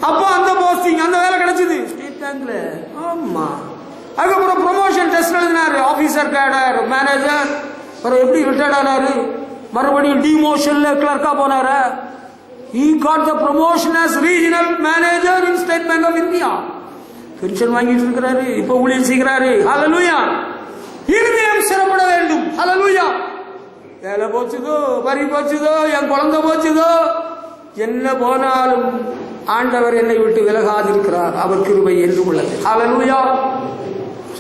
அப்போ அந்த போஸ்டிங், அந்த வேலை கிடைச்சது ஸ்டேட் பேங்க்ல. ஆமா. அதுக்கப்புறம் ப்ரொமோஷன் டெஸ்ட் எழுதினாரு. ஆபீசர் கேடர், மேனேஜர். அப்புறம் எப்படி ரிட்டையர்ட் ஆனாரு, மறுபடியும் டிமோஷன்ல கிளர்க்கா போனாரு. He got the promotion as regional manager in State Bank of India. Pension வாங்கிட்டு இருக்கிறாரு. இப்ப ஊழியம் செய்கிறாரு. ஹல்லேலூயா. இருதயம் சிறப்பட வேண்டும். ஹல்லேலூயா. வேலை போச்சுதோ, பறி போச்சுதோ, என் குழந்தை போச்சுதோ, என்ன போனாலும் ஆண்டவர் என்னை விட்டு விலகாதிருக்கிறார். அவர் கிருபை என்று உள்ளது. ஹல்லேலூயா.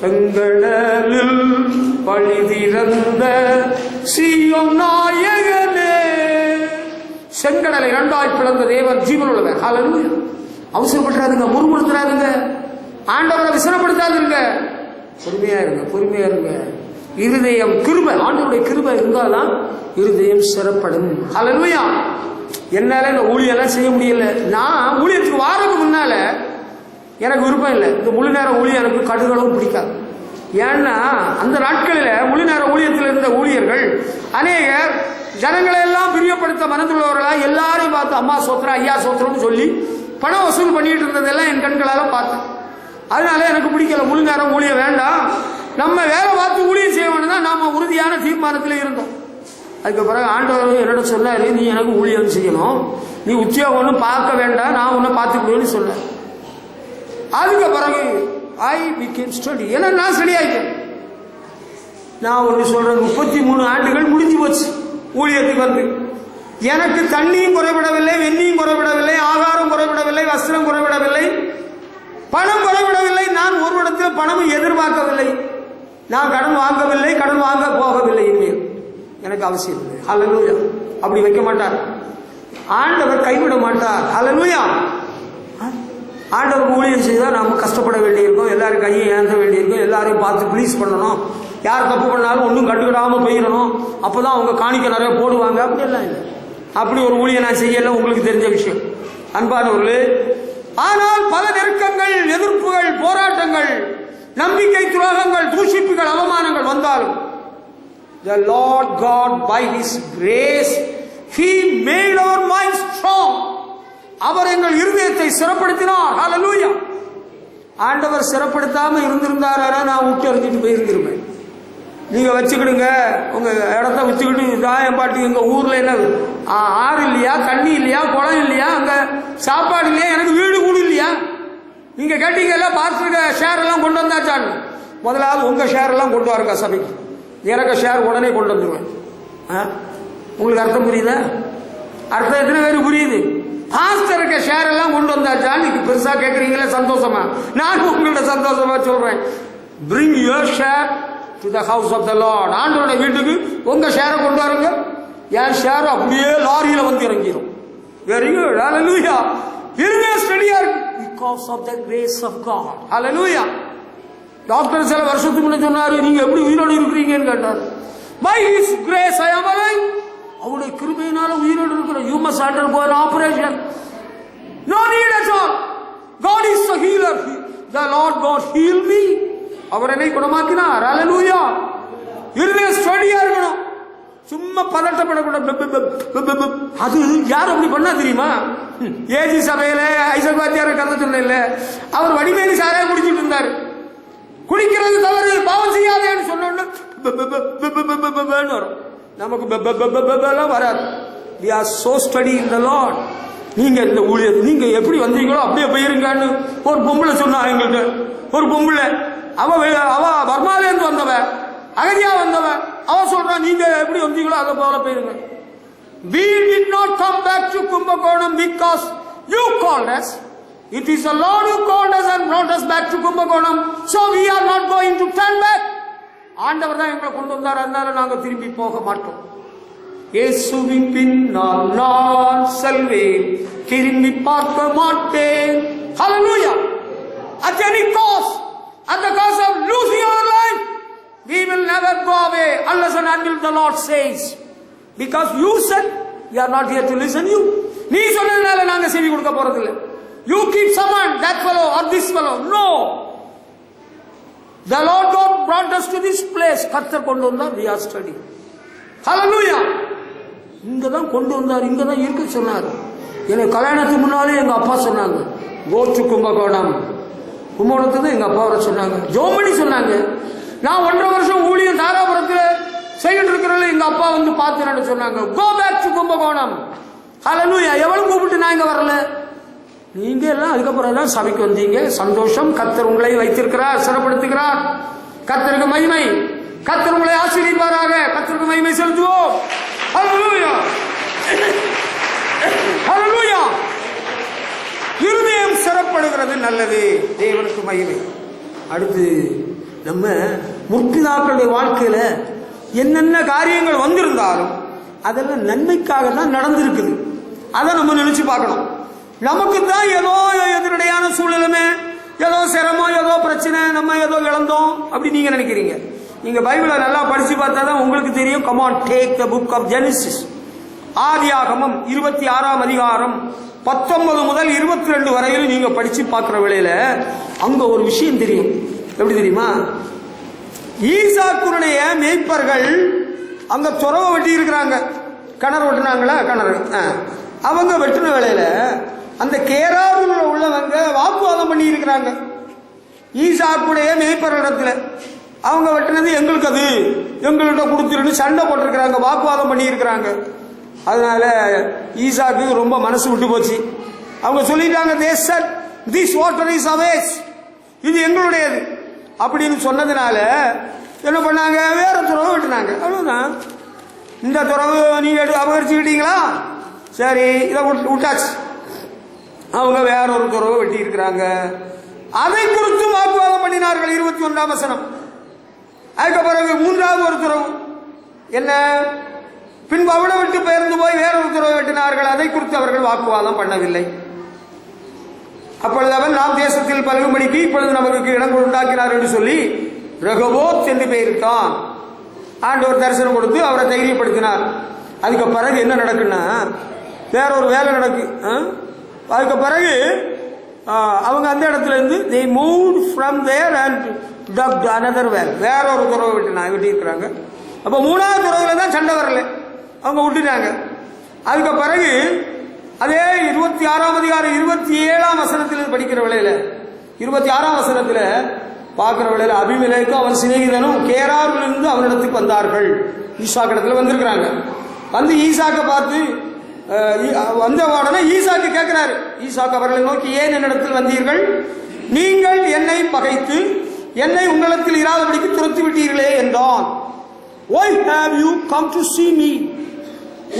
செங்கடலில் பழி திறந்த சீயோன் நாயகனே, செங்கடலை 2ஆய் பிளந்த தேவன் ஜீவன் உள்ளவர். ஹல்லேலூயா. அவசரப்படாதுங்க, முறுமுறுத்துறாதுங்க, ஆண்டவரை விசனப்படுத்தாதுங்க. பொறுமையா இருங்க. இருதயம் கிருபை, ஆண்டவருடைய கிருபை இருந்தால்தான் இருதயம் சிறப்படும். ஹல்லேலூயா. என்னால இந்த ஊழியெல்லாம் செய்ய முடியல. நான் ஊழியத்துக்கு வாரதுக்கு முன்னால எனக்கு விருப்பம் இல்லை. இந்த முழு நேர ஊழியம் எனக்கு கடுகளவும் பிடிக்காது. ஏன்னா அந்த நாட்களில் முழு நேர ஊழியத்தில் இருந்த ஊழியர்கள் அநேகர் ஜனங்களை எல்லாம் பிரியப்படுத்த மனதுள்ளவர்களா எல்லாரையும் பார்த்து அம்மா சோத்திரம், ஐயா சோத்திரம்னு சொல்லி பணம் வசூல் பண்ணிட்டு இருந்ததெல்லாம் என் கண்களால பார்த்தேன். அதனால எனக்கு பிடிக்கல. முழு நேரம் ஊழியம் வேண்டாம், நம்ம வேலை பார்த்து ஊழியம் செய்ய வேணும்னா நாம உறுதியான தீர்மானத்தில் இருந்தோம். அதுக்கு பிறகு ஆண்டவர் என்னோட சொன்னாரு, நீ எனக்கு ஊழியம் செய்யணும், நீ உத்தியோகம்னு பார்க்க வேண்டாம், நான் உன்னை பார்த்துக்கணும்னு சொன்னேன். அதுக்கு பிறகு ஐ பிகேம் ஸ்டடி. ஏன்னா நான் ஸ்டடி ஆயிட்டேன். நான் ஒன்று சொல்றேன், 33 ஆண்டுகள் முடிஞ்சு போச்சு ஊழியத்துக்கு வந்து. எனக்கு தண்ணியும் குறைவிடவில்லை, வெந்நியும் குறைவிடவில்லை, ஆகாரம் குறைவிடவில்லை, வஸ்திரம் குறைவிடவில்லை, பணம் குறைவிடவில்லை. நான் ஒரு இடத்தில் பணமும் எதிர்பார்க்கவில்லை. நான் கடன் வாங்கவில்லை, கடன் வாங்க போகவில்லை. இனிமேல் எனக்கு அவசியம் இல்லை. ஹல்லேலூயா. அப்படி வைக்க மாட்டார் ஆண்டவர், கைவிட மாட்டார். ஹல்லேலூயா. ஆண்டவர் ஊழியம் செய்தால் நாம கஷ்டப்பட வேண்டியிருக்கும், எல்லாரும் கையை ஏந்த வேண்டியிருக்கும், எல்லாரையும் பார்த்து ப்ளீஸ் பண்ணணும், யார் தப்பு பண்ணாலும் ஒன்றும் கண்டுக்கிடாம போயிடணும், அப்பதான் அவங்க காணிக்க நிறைய போடுவாங்க. அப்படி எல்லாம் இல்லை. அப்படி ஒரு ஊழியம் நான் செய்யல, உங்களுக்கு தெரிஞ்ச விஷயம் அன்பானவர்களே. ஆனால் பல நெருக்கங்கள், எதிர்ப்புகள், போராட்டங்கள், நம்பிக்கை துரோகங்கள், தூஷிப்புகள், அவமானங்கள் வந்தாலும் the Lord God by His grace He made our minds strong. அவர் எங்கள் இருதயத்தை சிறப்படுத்தினார். ஹல்லேலூயா. ஆண்டவர் சிறப்படுத்தாம இருந்திருந்தாரா நான் விட்டு எறிஞ்சிட்டு போயிருந்திருப்பேன். நீங்க வச்சுக்கிடுங்க, உங்க இடத்த வச்சுக்கிட்டு தாயம் பாட்டு. எங்க ஊர்ல என்ன ஆறு இல்லையா, தண்ணி இல்லையா, குளம் இல்லையா, அங்க சாப்பாடு இல்லையா, எனக்கு வீடு கூடு இல்லையா? நீங்க கேட்டீங்கல்ல, பார்த்துருக்க ஷேர் எல்லாம் கொண்டு வந்தாச்சான்னு. முதலாவது உங்க ஷேர் எல்லாம் கொண்டு வாருங்க சபைக்கு. எனக்கு ஷேர் உடனே கொண்டு வந்துருவேன். உங்களுக்கு அர்த்தம் புரியுதா? அர்த்தம் எத்தனை பேருக்கு புரியுது? பாஸ்டருக்கு ஷேர் எல்லாம் கொண்டு வந்தாச்சா? நீங்க பெருசா கேட்கறீங்களே, சந்தோஷமா. நான் உங்கள்ட்ட சந்தோஷமா சொல்றேன், bring your share to the house of the Lord. ஆண்டவருடைய வீட்டுக்கு உங்க ஷேரை கொண்டு வாருங்க. என் ஷேர் அப்படியே லாரியில வந்து இறங்கிடும். Very good. ஹல்லேலூயா. இருதயம் ஸ்டடியா இருக்கு. because of the grace of God. Hallelujah. Doctor சில வருஷத்துக்கு முன்னாடி சொன்னாரு, நீங்க எப்படி உயிரோடு இருக்கிறீங்கன்னு கேட்டார். By His grace I am alive. அவருடைய கிருபையினால உயிரோடு இருக்கிறோம். You must undergo an operation. No need at all. God is the healer. The Lord God healed me. அவர் என்னை குணமாக்கினார். Hallelujah. இருதய ஸ்டடியா இருக்கணும், சும்மா பதட்டப்படக்கூடாது. அது யார் அப்படி பண்ணா தெரியுமா? ஏஜி சபையில ஐசல்வாத்தியார் கதை சொன்ன, அவர் வடிவேலி சாரையா குடிச்சிட்டு இருந்தாரு. குடிக்கிறது தவறு, பாவம் செய்யாதேன்னு சொன்ன நமக்கு வராது. We are so steady in the Lord. நீங்க இந்த ஊழியர் நீங்க எப்படி வந்தீங்களோ அப்படியே போயிருங்கன்னு ஒரு பொம்பளை சொன்னா எங்கள்கிட்ட. ஒரு பொம்பளை, அவ பர்மாலேருந்து வந்தவ, அகதியா வந்தவ, அவ சொல்றா நீங்க எப்படி வந்தீங்களோ அதை போல போயிருங்க. We did not come back to Kumbakonam because you called us. It is the Lord who called us and brought us back to Kumbakonam. So we are not going to turn back. ஆண்டவர் தான் எங்களை கொண்டு வந்தார், அதனால நாங்க திரும்பி போக மாட்டோம். இயேசுவின் பின்னால் நான் செல்வேன், திரும்பி பார்க்க மாட்டேன். Hallelujah. At any cost, at the cost of losing our life, we will never go away unless and until the Lord says. Because you said, we are not here to listen you. நீ சொன்னதுனால நாங்க செவி கொடுக்க போறதில்லை. You keep someone, that fellow or this fellow. No. The Lord God brought us to this place. கர்த்தர் கொண்டு வந்தார். We are studying. Hallelujah. இங்கதான் கொண்டு வந்தார், இங்கதான் இருக்க சொன்னார். எனக்கு கல்யாணத்துக்கு முன்னாலே எங்க அப்பா சொன்னாங்க, go to கும்பகோணம். கும்பகோணத்துக்கு எங்க அப்பா வர சொன்னாங்க, ஜோமணி சொன்னாங்க. நான் 1.5 வருஷம் ஊழியம் தாராபுரத்தில் செய்கிட்டு இருக்கிறது எங்க அப்பா வந்து பார்த்து சொன்னாங்க, go back to Kumbakonam. Hallelujah. எவ்வளவு கூப்பிட்டு நான் இங்க வரல, நீங்க எல்லாம் அதுக்கப்புறம் தான் சபைக்கு வந்தீங்க. சந்தோஷம். கர்த்தர் உங்களை வைத்திருக்கிறார், சிறப்படுத்துகிறார். கர்த்தருக்கு மகிமை. கர்த்தர் உங்களை ஆசீர்வதிப்பாராக. கர்த்தருக்கு மகிமை செலுத்துவோம். ஹல்லேலூயா, ஹல்லேலூயா. இருதயம் சிறப்படுகிறது, நல்லது. தேவனுக்கு மகிமை. அடுத்து நம்ம முற்பிதாக்களுடைய வாழ்க்கையில என்னென்ன காரியங்கள் வந்திருந்தாலும் அதெல்லாம் நன்மைக்காக தான் நடந்திருக்குது. அதை நம்ம நினைச்சு பார்க்கணும். நமக்கு தான் ஏதோ எதிரடையான சூழ்நிலைமை, ஏதோ சிரமம், ஏதோ பிரச்சனை, நம்ம ஏதோ இழந்தோம் அப்படி நீங்க நினைக்கிறீங்க. நீங்க பைபிளை நல்லா படிச்சு பார்த்தா தான் உங்களுக்கு தெரியும். Come on, take the book of Genesis. ஆதியாகமம் 26ஆம் அதிகாரம் 19 முதல் 22 வரையில் நீங்க படிச்சு பார்க்கிற வேளையில அங்க ஒரு விஷயம் தெரியும். எப்படி தெரியுமா? ஈசாக்குடைய மேய்ப்பர்கள் அங்க துறவை வெட்டி இருக்கிறாங்க. கிணறு வெட்டினாங்களா? கிணறு அவங்க வெட்டின வேளையில அந்த கேராருல உள்ளவங்க வாக்குவாதம் பண்ணி இருக்கிறாங்க ஈசாக்குடைய மேய்ப்பரிடத்துல. அவங்க வெட்டினது எங்களுக்கு, அது எங்கள்கிட்ட கொடுத்துருன்னு சண்டை போட்டிருக்கிறாங்க, வாக்குவாதம் பண்ணி இருக்கிறாங்க. அதனால ஈசாக்கு ரொம்ப மனசு விட்டு போச்சு. அவங்க சொல்லிட்டாங்க, this water is ours, இது எங்களுடையது அப்படின்னு சொன்னதுனால என்ன பண்ணாங்க, வேற துறவு வெட்டினாங்க. அவ்வளவுதான். இந்த துறவு நீங்க அபகரிச்சுக்கிட்டீங்களா, சரி இதை விட்டாச்சு. அவங்க வேற ஒரு துறவை வெட்டி இருக்கிறாங்க. அதை குறித்து வாக்குவாதம் பண்ணினார்கள். 21ஆம் வசனம். அதுக்கு பிறகு 3வது ஒரு துறவு என்ன, பின்பு அவளை விட்டு பெயர்ந்து போய் வேறொரு துறவை வெட்டினார்கள். அதை குறித்து அவர்கள் வாக்குவாதம் பண்ணவில்லை. அப்பொழுது அவன், நாம் தேசத்தில் பலகும்படிக்கு இப்பொழுது நமக்கு இடங்கள் உண்டாக்கினார் என்று சொல்லி ரெகோபோத் என்று பெயரிட்டான். ஆண்டவர் தரிசனம் கொடுத்து அவரை தைரியப்படுத்தினார். அதுக்கு பிறகு என்ன நடக்குன்னா, வேற ஒரு வேலை நடக்கு. அதுக்கு பிறகு அவங்க அந்த இடத்துல இருந்து they moved from there and dug another well. வேற ஒரு துறவை வெட்டி இருக்கிறாங்க. அப்ப 3வது துறவுல தான் சண்டை வரல, அவங்க விட்டுட்டாங்க. அதுக்கு பிறகு அதே 26ஆம் அதிகாரம் 27ஆம் வசனத்தில் படிக்கிற வேளையில 26ஆம் வசனத்துல பார்க்கிற வேளையில அபிமெலேக்கும் அவன் சிநேகிதனும் கேராரிலிருந்து அவனிடத்துக்கு வந்தார்கள். ஈசாக்கு இடத்துல வந்திருக்கிறாங்க. வந்து ஈசாக்க பார்த்து வந்த உடனே ஈசாக்கு கேட்கிறாரு. ஈசாக்கு அவர்களை நோக்கி, ஏன் என்னிடத்தில் வந்தீர்கள்? நீங்கள் என்னை பகைத்து என்னை உங்களிடத்தில் இராதபடிக்கு துரத்தி விட்டீர்களே என்றான். Why have you come to see me?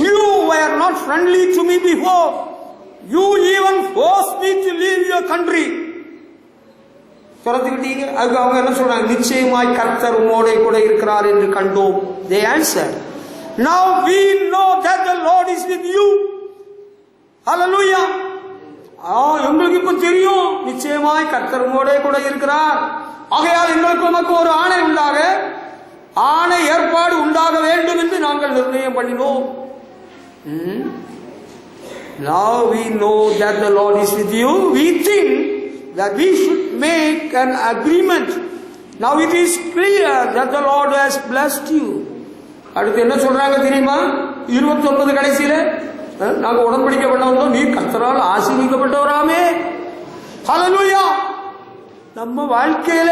You were not friendly to me before. You even forced me to leave your country. துரத்தி விட்டீங்க. அதுக்கு அவங்க என்ன சொல்றாங்க, நிச்சயமாய் கர்த்தர் உம்மோடு கூட இருக்கிறார் என்று கண்டோம். They answered, now we know that the Lord is with you. Hallelujah. எங்களுக்கு இப்ப தெரியும், நிச்சயமாய் கர்த்தர் உங்களோட கூட இருக்கிறார். ஆகையால் எங்களுக்கு நமக்கு ஒரு ஆணை ஏற்பாடு உண்டாக வேண்டும் என்று நாங்கள் நிர்ணயம் பண்ணினோம். Now we know that the Lord is with you. We think that we should make an agreement. Now it is clear that the Lord has blessed you. அடுத்து என்ன சொல்றாங்க தெரியுமா? 29 கடைசியில நாங்க உடன்படிக்கை பண்ண வந்தோம், நீ கர்த்தரால் ஆசீர்வதிக்கப்பட்டவராமே. ஹல்லேலூயா. நம்ம வாழ்க்கையில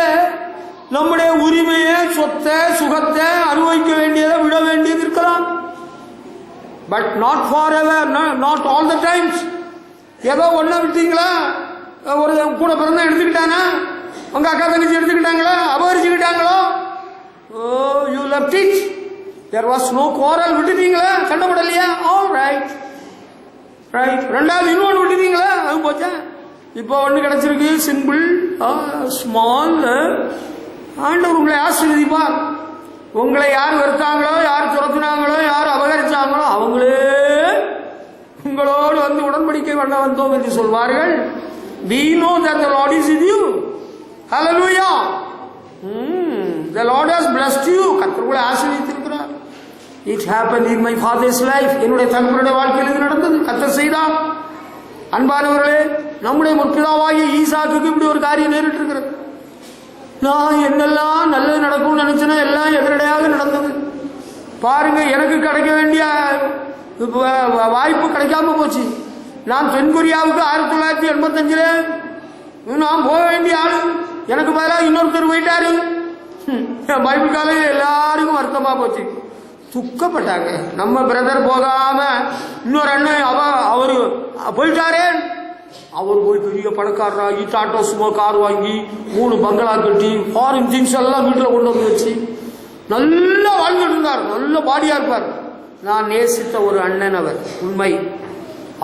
நம்முடைய உரிமையை, சொத்தை, சுகத்தை அனுபவிக்க வேண்டியதை விட வேண்டியது இருக்கலாம். But not for ever, not all the times. ஏதோ ஒன்ன விட்டீங்களா, ஒரு கூட பிறந்த எடுத்துக்கிட்டானா, உங்க அக்கா தங்கச்சி எடுத்துக்கிட்டாங்களா, அபகரிச்சுக்கிட்டாங்களோ, you left it, there was no quarrel, விட்டுட்டீங்களா, சண்டை போடலையா, ஆல் ரைட் ரைட். ரெண்டாவது இன்னொன்று விட்டுட்டீங்களா, அது போச்சா. இப்போ ஒன்று கிடைச்சிருக்கு, சிம்பிள் ஸ்மால். ஆண்டவர் உங்களை ஆசீர்வதிப்பார். உங்களை யார் வெறுத்தாங்களோ, யார் துரத்துனாங்களோ, யார் அபகரிச்சாங்களோ அவங்களே உங்களோடு வந்து உடன்படிக்கை பண்ண வந்தோம் என்று சொல்வார்கள். We know that the Lord is with you. Hallelujah. The Lord has blessed you. கர்த்தர் உங்களை ஆசீர்வதித்திருக்கிறார். It happened in my father's life. என்னுடைய தகப்பனுடைய வாழ்க்கையில் இது நடந்தது, கர்த்தர் செய்தார். அன்பானவர்களே, நம்முடைய முற்பிதாவாகிய ஈசாக்குக்கு இப்படி ஒரு காரியம் நேரிட்டு இருக்கிறது. நான் என்னெல்லாம் நல்லது நடக்கும்னு நினைச்சேன்னா எல்லாம் எதிரடையாக நடந்தது. பாருங்க, எனக்கு கிடைக்க வேண்டிய வாய்ப்பு கிடைக்காம போச்சு. நான் தென்கொரியாவுக்கு 1985 நான் போக வேண்டிய ஆளு, எனக்கு பதிலாக இன்னொருத்தர் போயிட்டாரு. பைபிள் காலையில் எல்லாருக்கும் வருத்தமா போச்சு, துக்கப்பட்டாங்க. நம்ம பிரதர் போகாம இன்னொரு அண்ணன் அவரு போயிட்டாரே. அவர் போய் பெரிய பணக்காரராகி டாட்டா சுமோ கார் வாங்கி 3 பங்களா கட்டி ஃபாரின் திங்ஸ் எல்லாம் வீட்டில் கொண்டு வந்து வச்சு நல்லா வாழ்ந்துட்டு இருந்தார், நல்ல பாடியா இருப்பார். நான் நேசித்த ஒரு அண்ணன் அவர், உண்மை.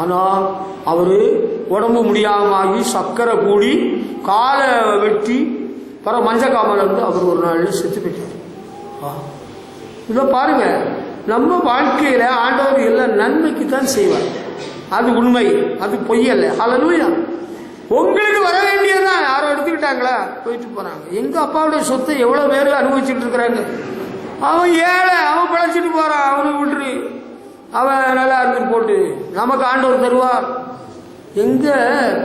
ஆனால் அவரு உடம்பு முடியாம சக்கரை கூடி காலை வெட்டி மஞ்சக்காமல் இருந்து அவர் ஒரு நாள் செத்து போயிட்டார். இதை பாருங்க, நம்ம வாழ்க்கையில ஆண்டவர் எல்லாம் நன்மைக்கு தான் செய்வார். அது உண்மை, அது பொய்யல்ல. ஹல்லேலூயா. உங்களுக்கு வர வேண்டியதுதான் யாரோ எடுத்துக்கிட்டாங்களா, போயிட்டு போறாங்க. எங்க அப்பாவுடைய சொத்தை எவ்வளவு பேர் அனுபவிச்சுட்டு இருக்கிறாங்க. அவன் ஏழை, அவன் பிழைச்சிட்டு போறான், அவனுக்கு விட்டுரு, அவன் நல்லா இருந்துட்டு போட்டு, நமக்கு ஆண்டவர் தருவார். எங்க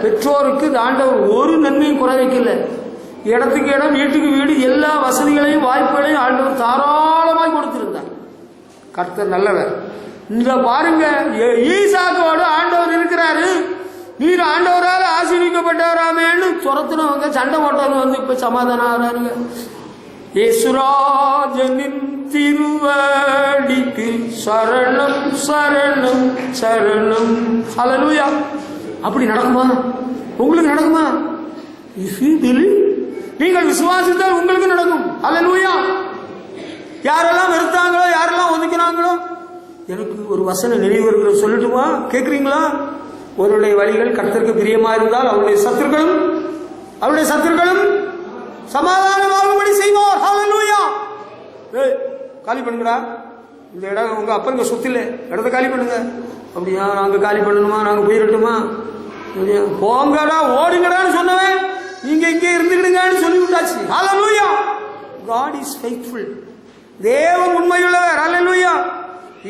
பெற்றோருக்கு ஆண்டவர் ஒரு நன்மையும் குறை வைக்கல. இடத்துக்கு இடம், வீட்டுக்கு வீடு, எல்லா வசதிகளையும் வாய்ப்புகளையும் ஆண்டவர் தாராளமாய் கொடுத்திருந்தார். கர்த்தர் நல்லவர். இந்த பாருங்க, ஈசாக்கோடு ஆண்டவர் இருக்கிறாரு. நீர் ஆண்டவரால் ஆசீர்வதிக்கப்பட்டவராமேன்னு துரத்துனவங்க, சண்டை போட்டவங்க வந்து இப்ப சமாதானம் ஆகிறாருங்க. இயேசுராஜனின் திருவடிக்கு சரணம் சரணம் சரணம். ஹல்லேலூயா. அப்படி நடக்குமா? உங்களுக்கு நடக்குமா? நீங்கள் விசுவாசித்தால் உங்களுக்கு நடக்கும். ஹல்லேலூயா. யாரெல்லாம் வெறுத்தாங்களோ, யாரெல்லாம் ஒதுக்கினாங்களோ, எனக்கு ஒரு வசனம் நினைவு வருகிற, சொல்லட்டுமா? கேட்குறீங்களா? ஒருவருடைய வழிகள் கர்த்தருக்கு பிரியமா இருந்தால் அவருடைய சத்துருக்களும் சமாதானமாகும்படி செய்வார். ஹல்லேலூயா. காலி பண்ணுங்கடா, இந்த இடம் உங்க அப்பங்க சொத்து இல்லை, இடத்த காலி பண்ணுங்க. அப்படியா? நாங்க காலி பண்ணணுமா? நாங்க போயிடட்டுமா? போங்கடா, ஓடுங்கடான்னு சொன்னவன் நீங்க இங்கே இருந்துக்கிடுங்கன்னு சொல்லி விட்டாச்சு. ஹல்லேலூயா. God is faithful. தேவன் உண்மையுள்ளவர். ஹல்லேலூயா.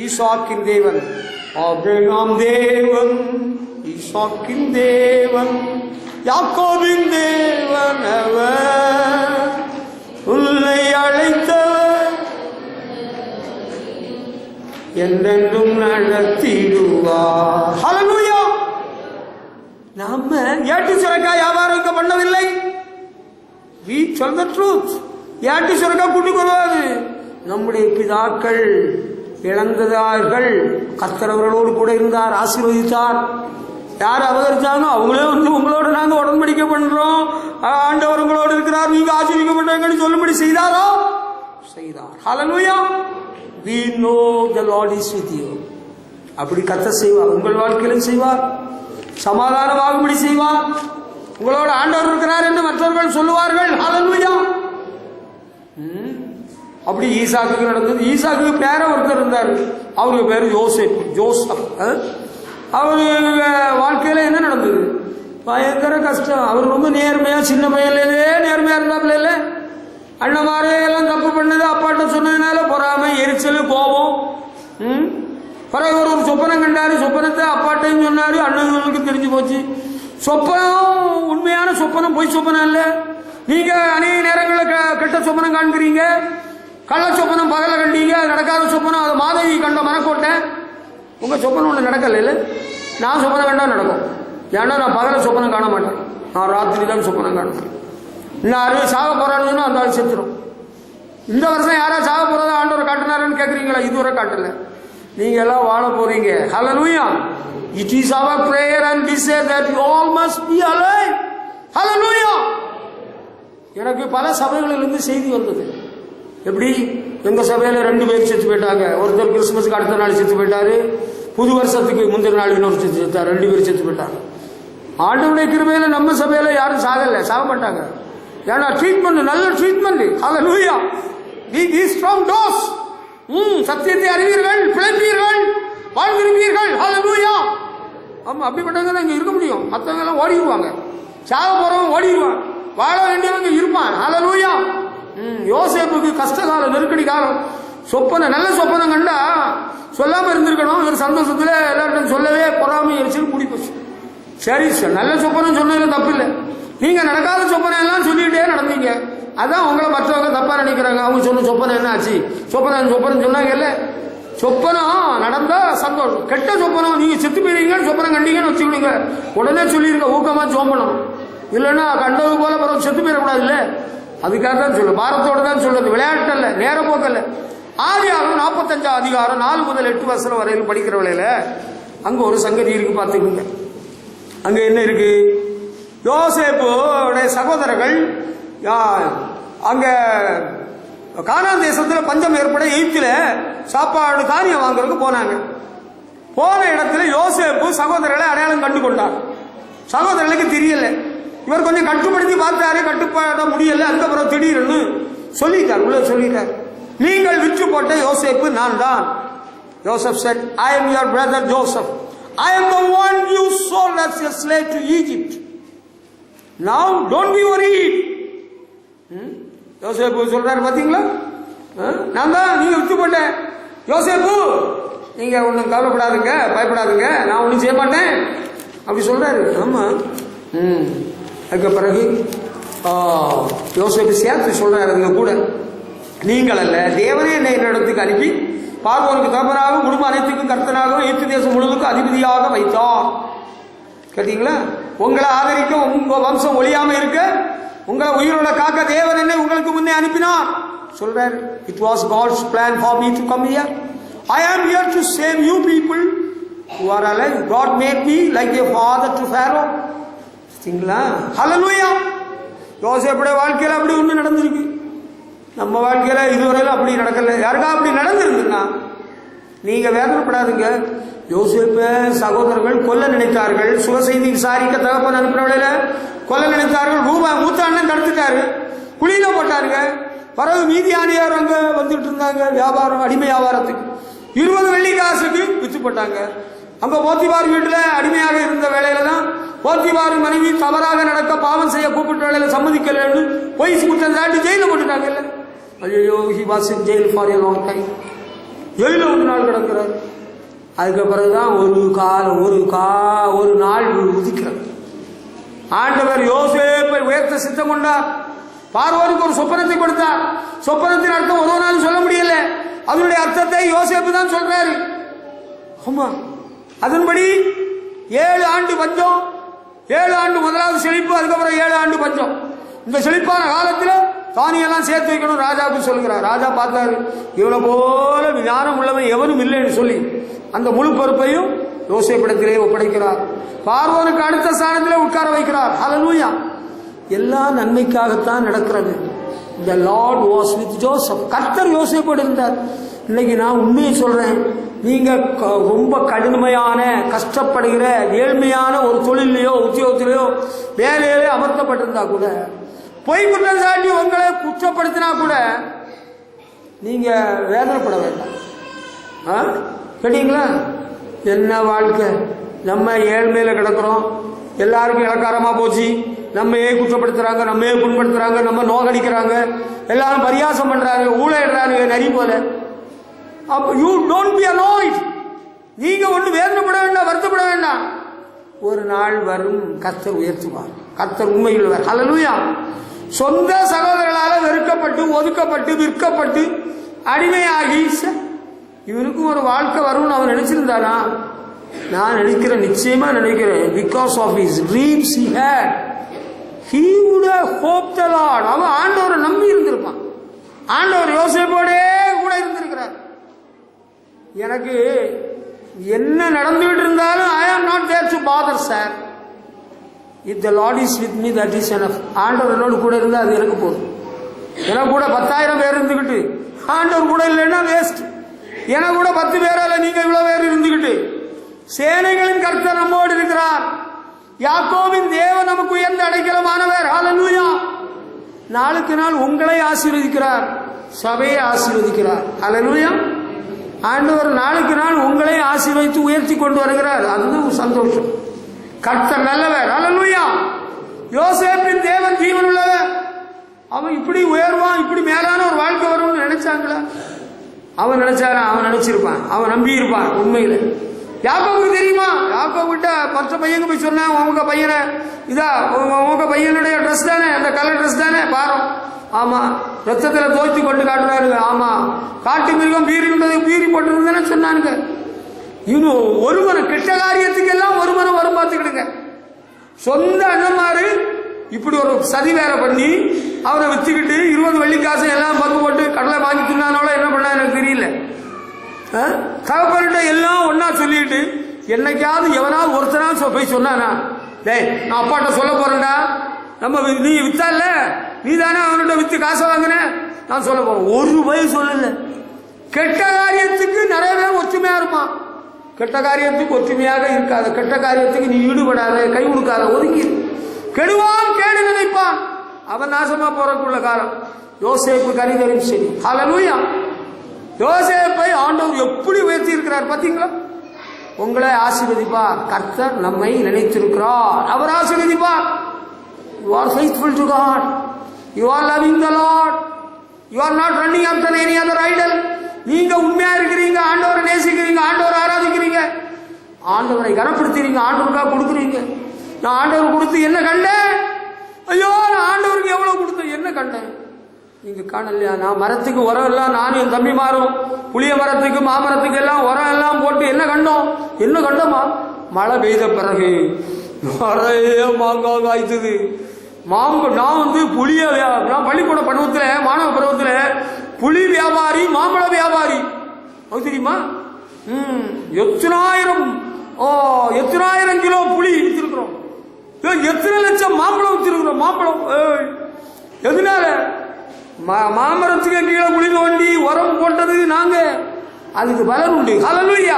ஈசாக்கின் தேவன், ஆபிரகாம் தேவன், ஈசாக்கின் தேவன், யாக்கோபின் தேவன் அவர், உன்னை அழைத்தவர் என்றென்றும் நடத்திடுவார். ஹல்லேலூயா. நாம ஏட்டு சுரைக்காய் வியாபாரம் பண்ணவில்லை. We tell the truth. ஏட்டு சுரைக்காய் கூட்டி வருவாரு. நம்முடைய பிதாக்கள் இழந்ததார்கள். கர்த்தர் அவர்களோடு கூட இருந்தார், ஆசீர்வதித்தார். யார் அபகரிச்சாங்க அவங்களே வந்து உங்களோட நாங்க உடன்படிக்கை பண்றோம், ஆண்டவர் உங்களோடு இருக்கிறார், நீங்க ஆசீர்வதிக்கப்பட்டீங்கன்னு சொல்லும்படி செய்தாரோ? செய்தார். ஹல்லேலூயா. We know the Lord is with you. அப்படி கர்த்தர் செய்வார், உங்கள் வாழ்க்கையிலும் செய்வார், சமாதானமாகும்படி செய்வார். உங்களோட ஆண்டவர் இருக்கிறார் என்று மற்றவர்கள் சொல்லுவார்கள். ஹல்லேலூயா. அப்படி ஈசாக்கு நடந்தது. ஈசாக்கு பேர ஒருத்தர் இருந்தார், அவருக்கு பேரு ஜோசப். அவரு வாழ்க்கையில என்ன நடந்தது? பயங்கர கஷ்டம். அவர் ரொம்ப நேர்மையா, சின்ன பையன்லேருந்தே நேர்மையா இருந்தாப்புல இல்ல. அண்ணமாரே எல்லாம் தப்பு பண்ணது அப்பாட்ட சொன்னதுனால பொறாமை, எரிச்சல், கோபம். பிறகு ஒரு சொப்பனம் கண்டாரு. சொப்பனத்தை அப்பாட்டையும் சொன்னாரு, அண்ணங்களுக்கு தெரிஞ்சு போச்சு. சொப்பனம் உண்மையான சொப்பனம், பொய் சொப்பனம் இல்ல. நீங்க அநேக நேரங்களில் கெட்ட சொப்பனம் காண்கிறீங்க. கள்ள சொப்பனம் பகல கண்டீங்க, அது நடக்காத சொப்பனம். அது மாதவி கண்ட மனக்கோட்டை. உங்க சொப்பனம் ஒண்ணு நடக்கல இல்ல. நான் சொப்பனம் கண்டா நடக்கும். ஏன்னா நான் பகல சொப்பனம் காண மாட்டேன், நான் ராத்திரி தான் சொப்பனம் காணுறேன். இன்னும் சாக போறான்னு அந்த ஆள் செத்துரும். இந்த வருஷம் யாரா சாக போறதா ஆண்டவர் காட்டினாருன்னு கேட்குறீங்களா? இதுவரை காட்டல. நீங்க எல்லாம் வாழ போறீங்க. ஹல்லேலூயா. It is our prayer and we say that you all must be alive. Hallelujah. எனக்கு பல சபைகளிலிருந்து செய்தி வந்தது. எப்படி? எங்க சபையில 2 பேர் செத்து போயிட்டாங்க. ஒருத்தர் கிறிஸ்துமஸ்க்கு அடுத்த நாள் செத்து போயிட்டாரு, புது வருஷத்துக்கு முந்தின நாள் இன்னொரு செத்தார். 2 பேர் செத்து போயிட்டாங்க. ஆண்டவருடைய கிருபையில நம்ம சபையில யாரும் சாகல, சாக மாட்டாங்க. ஏன்னா ட்ரீட்மெண்ட், நல்ல treatment. Hallelujah. Be strong dose. சத்தியத்தை அறிவீர்கள், பிழைப்பீர்கள், வாழ்ந்திருப்பீர்கள். ஹல்லேலூயா. ஆமா, அப்படிப்பட்டவங்க தான் இங்க இருக்க முடியும். மற்றவங்க எல்லாம் ஓடிடுவாங்க. சாக போறவங்க ஓடிடுவான், வாழ வேண்டியவங்க இருப்பான். ஹல்லேலூயா. யோசேப்புக்கு கஷ்டகால, நெருக்கடி காலம், சொப்பன, நல்ல சொப்பனம் கண்டா சொல்லாம இருந்திருக்கணும். ஒரு சந்தோஷத்துல எல்லார்ட்டும் சொல்லவே பொறாமை எரிச்சல் கூடி போச்சு. சரி சார், நல்ல சொப்பனம் சொன்னதுல தப்பு இல்லை. நீங்க நடக்காத சொப்பனம் எல்லாம் சொல்லிட்டே நடந்தீங்க. அதான் உங்களை மற்றவங்க தப்பா நினைக்கிறாங்க. அவங்க சொன்ன சொப்பனம் என்ன ஆச்சு? சொப்பனம் சொன்னாங்க இல்ல. சொப்பனம் நடந்தா சந்தோஷம். கெட்ட சொப்பனம், நீங்க செத்து போயிருக்கீங்கன்னு சொப்பனம் கண்டீங்கன்னு வச்சுக்கோங்க, உடனே சொல்லிருங்க, ஊக்கமா சோம்பணும். இல்லைன்னா கண்டது போல பிறகு செத்து போயிடக்கூடாது இல்ல. அதுக்காக தான் சொல்ல, பாரத்தோட தான் சொல்றது, விளையாட்டு அல்ல, நேர போக்கல்ல. ஆதியாகமம் 45 அதிகாரம் 4 முதல் 8 வசனம் வரையில் படிக்கிற வேளையில அங்க ஒரு சங்கதி இருக்கு, பார்த்துக்கோங்க. அங்க என்ன இருக்கு? யோசேப்புடைய சகோதரர்கள் அங்க கானான் தேசத்துல பஞ்சம் ஏற்பட எகிப்தில சாப்பாடு தானியம் வாங்குறதுக்கு போனாங்க. போன இடத்துல யோசேப்பு சகோதரர்களை அடையாளம் கண்டு கொண்டார். சகோதரர்களுக்கு தெரியல. இவர் கொஞ்சம் கட்டுப்படுத்தி பார்த்தாரு, கட்டுப்பாட முடியல. அதுக்கப்புறம் திடீர்னு சொல்லிட்டார், உள்ள சொல்லிட்டார், நீங்கள் விற்று போட்ட யோசேப்பு நான் தான். Joseph said, I am your brother Joseph. I am the one you sold as a slave to Egypt. Now don't be worried. யோசேப்பு சொல்றாரு, பாத்தீங்களா? நான் தான் நீங்க விற்று போட்டேன். யோசேப்பு, நீங்க ஒன்னும் கவலைப்படாதுங்க, பயப்படாதுங்க, நான் ஒன்னும் செய்ய மாட்டேன் அப்படி சொல்றாரு. ஆமா. அதுக்கு பிறகு யோசேப்பு சேர்த்து சொல்றாரு கூட, நீங்கள் அல்ல, தேவனே என்னை இடத்துக்கு அனுப்பி பார்வோனுக்கு தகப்பனாகவும் குடும்ப அனைத்துக்கும் கர்த்தனாகவும் எகிப்து தேசம் முழுவதுக்கும் அதிபதியாக வைத்தார். கேட்டீங்களா? உங்களை ஆதரிக்க, உங்க வம்சம் ஒழியாம இருக்க, உங்களை உயிரோட காக்க தேவன் என்னை உங்களுக்கு முன்னே அனுப்பினார் சொல்றாரு. It was God's plan for me to come here. I am here to save you people who are alive. God made me like a father to Pharaoh. சரிங்களா? ஹல்லேலூயா. யோசேப்புடைய வாழ்க்கையில அப்படி ஒண்ணு நடந்திருக்கு. நம்ம வாழ்க்கையில இதுவரையில அப்படி நடக்கல. யாருக்கா அப்படி நடந்திருக்குன்னா நீங்க வேதனைப்படாதுங்க. யோசேப்பு சகோதரர்கள் கொல்ல நினைத்தார்கள். சுக செய்தி விசாரிக்க தகப்பன் அனுப்பினவளையில கொல்ல நினைத்தார்கள். மூத்த அண்ணன் தடுத்துட்டாரு, குழியில போட்டாருங்க. பிறகு மீதியானியார் அங்க வந்துட்டு இருந்தாங்க வியாபாரம், அடிமை வியாபாரத்துக்கு 20 வெள்ளி காசுக்கு வித்து போட்டாங்க. அங்க போத்திபார் வீட்டுல அடிமையாக இருந்த வேலையில தான் போத்திபார் மனைவி தவறாக நடக்க பாவம் செய்ய கூப்பிட்ட வேலையில சம்மதிக்கலன்னு பொய் குற்றம் சாட்டி ஜெயில போட்டுட்டாங்க. இல்ல, ஐயோ, he was in jail for a long time. ஜெயில ஒரு நாள் கிடக்கிறார். அதுக்கு பிறகுதான் ஒரு நாள் உதிக்கிறார். ஆண்டவர் யோசேப்பை உயர்த்த சித்தம் கொண்டார். பார்வோனுக்கு ஒரு சொப்பனத்தை கொடுத்தார். சொப்பனத்தின் அர்த்தம் ஒரு நாள் சொல்ல முடியல. அதனுடைய அர்த்தத்தை யோசேப்பு தான் சொல்றாரு. ஆமா, அதன்படி 7 ஆண்டு பஞ்சம், 7 ஆண்டு முதலாவது செழிப்பு, அதுக்கப்புறம் 7 ஆண்டு பஞ்சம். இந்த செழிப்பான காலத்தில் தானியெல்லாம் சேர்த்து வைக்கணும் ராஜாவுக்கு சொல்லுகிறார். ராஜா பார்த்தாரு, இவனை போல ஞானம் உள்ளவன் எவனும் இல்லைன்னு சொல்லி அந்த முழு பொறுப்பையும் யோசேப்பிடத்திலே ஒப்படைக்கிறார். பார்வோனுக்கு அடுத்த ஸ்தானத்திலே உட்கார வைக்கிறார். ஹல்லேலூயா. எல்லா நன்மைக்காகத்தான் நடக்கிறது. The Lord was with Joseph. கர்த்தர் யோசேப்போடு இருந்தார். இன்னைக்கு நான் உண்மையை சொல்றேன், நீங்க ரொம்ப கடுமையான கஷ்டப்படுகிற ஏழ்மையான ஒரு தொழிலையோ உத்தியோகத்திலேயோ வேலையிலே அமர்த்தப்பட்டிருந்தா கூட, பொய் குற்றம் சாட்டி உங்களை குற்றப்படுத்தினா கூட நீங்க வேதனைப்பட வேண்டாம். கேட்டீங்களா? என்ன வாழ்க்கை, நம்ம ஏழ்மையில கிடக்கிறோம், எல்லாருக்கும் இலக்காரமா போச்சு, நம்மையே குற்றப்படுத்துறாங்க, நம்மையே புண்படுத்துறாங்க, நம்ம நோகடிக்கிறாங்க, எல்லாரும் பரியாசம் பண்றாங்க, ஊழையிடுறாங்க நரி போல. அப்ப யூ டோன்ட் பி அனாய்ட். நீங்க ஒண்ணு வேதனைப்பட வேண்டாம், வருத்தப்பட வேண்டாம். ஒரு நாள் வரும், கர்த்தர் உயர்த்துவார். கர்த்தர் உண்மையில் ஹல்லேலூயா. சொந்த சகோதரர்களால வெறுக்கப்பட்டு, ஒதுக்கப்பட்டு, விற்கப்பட்டு, அடிமையாகி இவனுக்கும் ஒரு வாழ்க்கை வரும்னு அவன் நினைச்சிருந்தானா? நான் நினைக்கிறேன், நிச்சயமா நினைக்கிறேன். Because of his dreams he had, he would have hoped the Lord. அவன் ஆண்டவரை நம்பி இருந்திருப்பான். ஆண்டவர் யோசேப்போடே கூட இருந்திருக்கிறார். எனக்கு என்ன நடந்துகிட்டு இருந்தாலும் I am not there to bother sir. If the Lord is with me, that is enough. ஆண்டவர் என்னோடு கூட இருந்தால் அது எனக்கு போதும். எனக்கு கூட 10,000 பேர் இருந்துகிட்டு ஆண்டவர் கூட இல்லைன்னா வேஸ்ட். எனக்கு கூட 10 பேரால நீங்க இவ்வளவு பேர் இருந்துகிட்டு, சேனைகளின் கர்த்தர் நம்மோடு இருக்கிறார். யாக்கோபின் தேவன் நமக்கு உயர்ந்த அடைக்கலமானவர். ஹல்லேலூயா. நாளுக்கு நாள் உங்களை ஆசீர்வதிக்கிறார், சபையை ஆசீர்வதிக்கிறார். ஹல்லேலூயா. ஆண்டவர் நாளுக்கு நாள் உங்களை ஆசீர்வதித்து உயர்த்தி கொண்டு வருகிறார். அதுதான் சந்தோஷம். கர்த்தர் நல்லவர். ஹல்லேலூயா. யோசேப்பின் தேவன் ஜீவன் உள்ளவர். அவன் இப்படி உயர்வான், இப்படி மேலான ஒரு வாழ்க்கை வரும்னு நினைச்சாங்களா? அவன் நினைச்சாரா? அவன் நினைச்சிருப்பான், அவன் நம்பி இருப்பான். உண்மையில யாக்கோபுக்கு தெரியுமா? யாக்கோபுட்ட மற்ற பையங்க போய் சொன்னா, உங்க பையனை இதா, உங்க பையனுடைய ட்ரெஸ் தானே, அந்த கலர் ட்ரெஸ் தானே பாரம். ஆமா, ரத்தத்துல தோய்த்து கொண்டு காட்டுறாருங்க. ஆமா, காட்டு மிருகம் பீரி போட்டு சொன்னானுங்க. இன்னும் ஒருவனை கெட்ட காரியத்துக்கு எல்லாம் ஒருவனை வரும் பார்த்துக்கிடுங்க. சொந்த அண்ணமாரு இப்படி ஒரு சதி வேற பண்ணி அவரை வச்சுக்கிட்டு 20 வெள்ளிக்காசு எல்லாம் பங்கு போட்டு கடலை வாங்கி தின்னானோட என்ன பண்ணா எனக்கு தெரியல. தகப்பன்கிட்ட எல்லாம் ஒன்னா சொல்லிட்டு என்னைக்காவது எவனாவது ஒருத்தனா போய் சொன்னானா, டேய் நான் அப்பாட்ட சொல்ல போறேன்டா, நம்ம நீ வித்தால, நீ தானே அவன்கிட்ட வித்து காசை வாங்கின, நான் சொல்ல போறேன். ஒரு பய சொல்லல. கெட்ட காரியத்துக்கு நிறைய பேர் ஒற்றுமையா இருப்பான், கெட்ட காரியத்துக்கு ஒற்றுமையாக இருக்காது. கெட்ட காரியத்துக்கு நீ ஈடுபடாத, கை கொடுக்காத, ஒதுங்கி. கெடுவான் கேடு நினைப்பான், அவன் நாசமா போறதுக்குள்ள காலம். யோசேப்பு கரிதரும் சரி. ஹல்லேலூயா. யோசேப்பை ஆண்டவர் எப்படி உயர்த்தி இருக்கிறார் பாத்தீங்களா? உங்களை ஆசீர்வதிப்பார். கர்த்தர் நம்மை நினைத்திருக்கிறார், அவர் ஆசீர்வதிப்பார். You are faithful to God. You are loving the Lord. You are not running after any other idol. நீங்க உண்மையா இருக்கிறீங்க, ஆண்டவரை நேசிக்கிறீங்க, ஆண்டவரை ஆராதிக்கிறீங்க, ஆண்டவரை கனப்படுத்துறீங்க, ஆண்டவருக்காக கொடுக்குறீங்க. நான் ஆண்டவர் கொடுத்து என்ன கண்டேன்? ஐயோ, நான் ஆண்டவருக்கு எவ்வளவு கொடுத்தேன், என்ன கண்டேன்? நீங்க காணலையா? நான் மரத்துக்கு உரம் எல்லாம், நானும் என் தம்பி மாறும், புளிய மரத்துக்கு மாமரத்துக்கு எல்லாம் உரம் எல்லாம் போட்டு என்ன கண்டோம்? என்ன கண்டோமா? மழை பெய்த பிறகு நிறைய மாங்காய் காய்த்தது. நான் புளிய, நான் பள்ளிக்கூட பருவத்துல, மாணவ பருவத்துல புளி வியாபாரி, மாம்பழ வியாபாரி. அது தெரியுமா? எத்தனாயிரம் கிலோ புளி வித்திருக்கிறோம், எத்தனை லட்சம் மாம்பழம் வித்திருக்கிறோம். மாம்பழம் எதனால? மாமரத்துக்கு கீழே புளி தோண்டி உரம் போட்டது நாங்க. அதுக்கு பலன் உண்டு. ஹல்லேலூயா.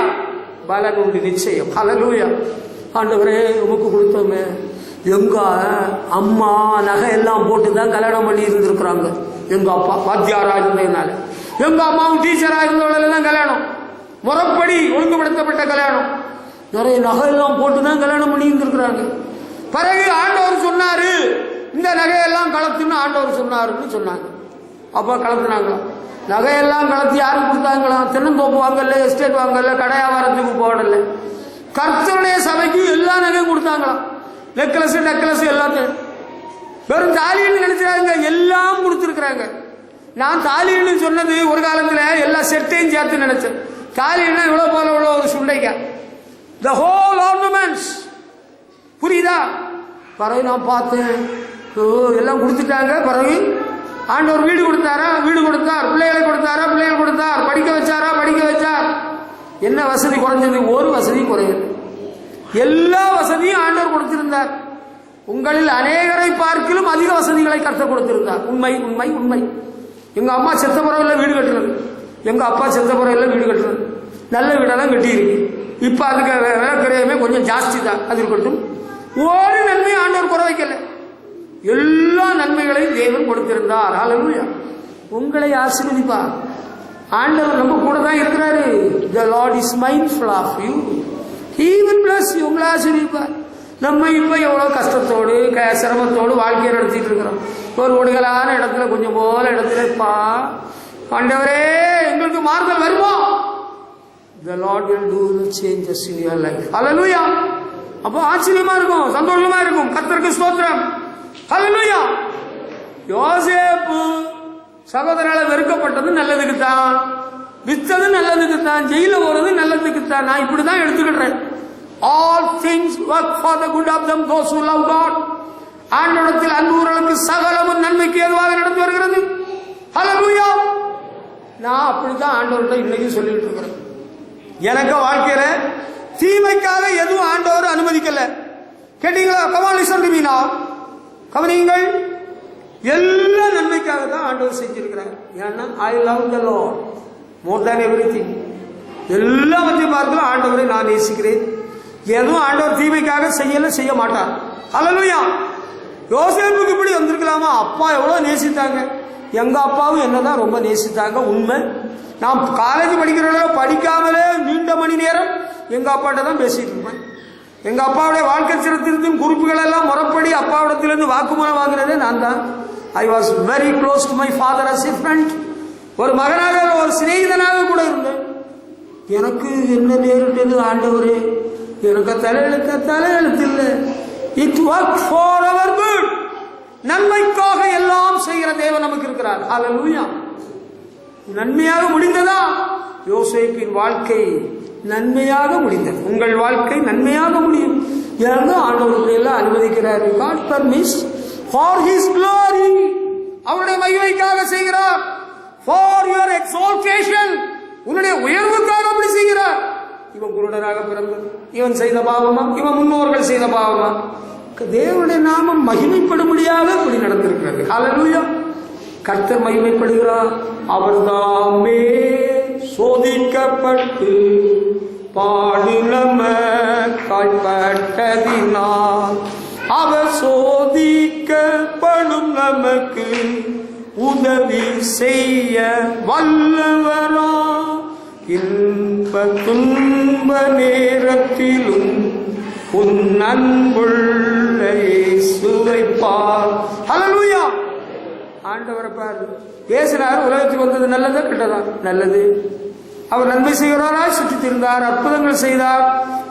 பலன் உண்டு நிச்சயம். ஹல்லேலூயா. ஆண்டவரே உமக்கு கொடுத்தோமே. எங்க அம்மா நகை எல்லாம் போட்டுதான் கல்யாணம் பண்ணி இருந்திருக்கிறாங்க. எங்க அப்பா வாத்தியாரா இருந்ததுனால, எங்க அம்மாவும் டீச்சரா இருந்தவங்களெல்லாம் கல்யாணம் முறைப்படி ஒழுங்குபடுத்தப்பட்ட கல்யாணம். நிறைய நகை எல்லாம் போட்டுதான் கல்யாணம் பண்ணி இருந்திருக்கிறாங்க. பிறகு ஆண்டவர் சொன்னாரு, இந்த நகையெல்லாம் கலத்துன்னு ஆண்டவர் சொன்னாருன்னு சொன்னாங்க. அப்ப கலத்துனாங்களா? நகையெல்லாம் கலத்தி யாருக்கு கொடுத்தாங்களாம்? தென்னந்தோப்பு வாங்கல, எஸ்டேட் வாங்கல, கடை வியாபாரத்துக்கு போடல, கர்த்தருடைய சபைக்கு எல்லா நகையும் கொடுத்தாங்களாம். நெக்லஸ் எல்லாத்தையும். வெறும் தாலின்னு நினைச்சாங்க, எல்லாம் கொடுத்துருக்குறாங்க. நான் தாலின்னு சொன்னது ஒரு காலத்துல எல்லா செட்டையும் சேர்த்து நினைச்சேன். தாலின்னா இவ்வளவு போல இவ்வளவு ஒரு சுண்டைக்கா, த ஹோல் ஆர்னமெண்ட்ஸ். புரியுதா? பிறகு நான் பார்த்தேன், எல்லாம் கொடுத்துட்டாங்க. பிறகு ஆண்டவர் வீடு கொடுத்தாரா? வீடு கொடுத்தார். பிள்ளைகளை கொடுத்தாரா? பிள்ளைகள் கொடுத்தார். படிக்க வச்சாரா? படிக்க வச்சார். என்ன வசதி குறைஞ்சது? ஒரு வசதி குறையது. எல்லா வசதியும் ஆண்டவர் கொடுத்திருந்தார். உங்களில் அநேகரை பார்க்கிலும் அதிக வசதிகளை கர்த்தர் கொடுத்திருந்தார். உண்மை உண்மை உண்மை. எங்க அம்மா செத்த பிறகுல வீடு கட்டுறது, எங்க அப்பா செத்த பிறகுல வீடு கட்டுறது, நல்ல வீடெல்லாம் கட்டி இருக்கு. இப்ப அதுக்கு விலைக்கிறையுமே கொஞ்சம் ஜாஸ்தி தான். அது இருக்கட்டும், ஒரு நன்மை ஆண்டவர் குறை வைக்கல. எல்லா நன்மைகளையும் தேவன் கொடுத்திருந்தார். ஹல்லேலூயா. உங்களை ஆசீர்வதிப்பார். ஆண்டவர் நம்ம கூட தான் இருக்கிறாரு. The Lord is mindful of you. He will bless you. உங்களை ஆசீர்வதிப்பார். நம்ம இப்ப எவ்வளவு கஷ்டத்தோடு சிரமத்தோடு வாழ்க்கையை நடத்திட்டு இருக்கிறோம். ஒரு ஒடுகலான இடத்துல கொஞ்சம் போல இடத்துல ஆண்டவரே எங்களுக்கு மாறுதல் வருமா? The Lord will do the changes in your life. Hallelujah. அப்போ ஆச்சரியமா இருக்கும், சந்தோஷமா இருக்கும். கர்த்தருக்கு ஸ்தோத்திரம். Hallelujah. யோசேப்பு சகோதரால வெறுக்கப்பட்டது நல்லதுக்கு தான், வித்தது நல்லதுக்கு தான், ஜெயில போறது நல்லதுக்கு தான். நான் இப்படிதான் எடுத்துக்கிட்டேன். All things work for the good of them those who love God. ஆண்டவரிடத்தில் அன்புள்ளவர்களுக்கு சகலமும் நன்மைக்கு ஏதுவாக நடந்து வருகிறது. Hallelujah. நான் அப்படித்தான் ஆண்டவர்கிட்ட இன்னைக்கு சொல்லிட்டு இருக்கிறேன். எனக்கு வாழ்க்கையில தீமைக்காக எதுவும் ஆண்டவர் அனுமதிக்கல. கேட்டீங்களா? கமாலிசா கவனிங்கள், எல்லா நன்மைக்காக தான் ஆண்டவர் செஞ்சிருக்கிறார். ஏன்னா I love the Lord more than everything. எல்லாவற்றையும் பார்க்கலாம் ஆண்டவரை நான் நேசிக்கிறேன். எதுவும் ஆண்டவர் தீமைக்காக செய்ய மாட்டார். ஹல்லேலூயா. யோசேப்புக்கு இப்படி வந்திருக்கலாமா? அப்பா எவ்வளவு நேசித்தாங்க. எங்க அப்பாவும் என்னதான் ரொம்ப நேசித்தாங்க. உண்மை. நான் காலேஜ் படிக்கிறவங்கள படிக்காமலே நீண்ட மணி நேரம் எங்க அப்பாட்ட தான் பேசிட்டு இருப்பேன். எங்க அப்பாவுடைய வாழ்க்கை சரித்திரத்தின் குறிப்புகள் எல்லாம் முறைப்படி அப்பாவிடத்திலிருந்து வாக்குமூலம் வாங்கினதே நான் தான். I was very close to my father as a friend. ஒரு மகனாக, ஒரு சிநேகிதனாக கூட இருந்தேன். எனக்கு என்ன நேரிட்டது ஆண்டவரே? எனக்கு தலையெழுத்து இல்லை. It work for our good. நன்மைக்காக எல்லாம் செய்கிற தேவன் நமக்கு இருக்கிறார். ஹல்லேலூயா. நன்மையாக முடிந்ததா? யோசேப்பின் வாழ்க்கை நன்மையாக முடிந்தது. உங்கள் வாழ்க்கை நன்மையாக முடியும். ஏன்னா ஆண்டவர்கள் எல்லாம் அனுமதிக்கிறார். God permits for his glory. அவருடைய மகிமைக்காக செய்கிறார். For your exaltation. உன்னுடைய உயர்வுக்காக அப்படி செய்கிறார். இவன் குருடனாக பிறந்தது இவன் செய்த பாவமா? இவன் முன்னோர்கள் செய்த பாவமா? தேவனுடைய நாமம் மகிமைப்படும்படியாக இப்படி நடந்திருக்கிறது. ஹல்லேலூயா. கர்த்தர் மகிமைப்படுகிறார். அவர் தாமே சோதிக்கப்பட்டு பாடு நமக்காய்ப்பட்டதினால் அவர் சோதிக்கப்படும் நமக்கு உதவி செய்ய வல்லவரா. இன்ப துன்ப நேரத்திலும் உன் அன்புள்ள இயேசுவை பார். ஹல்லேலூயா. ஆண்டவரை பாரு. பேசினார். உலகத்துக்கு வந்தது நல்லதா கெட்டதா? நல்லது. அவர் நன்மை செய்கிறாராய் சுற்றி திரிந்தார், அற்புதங்கள் செய்தார்,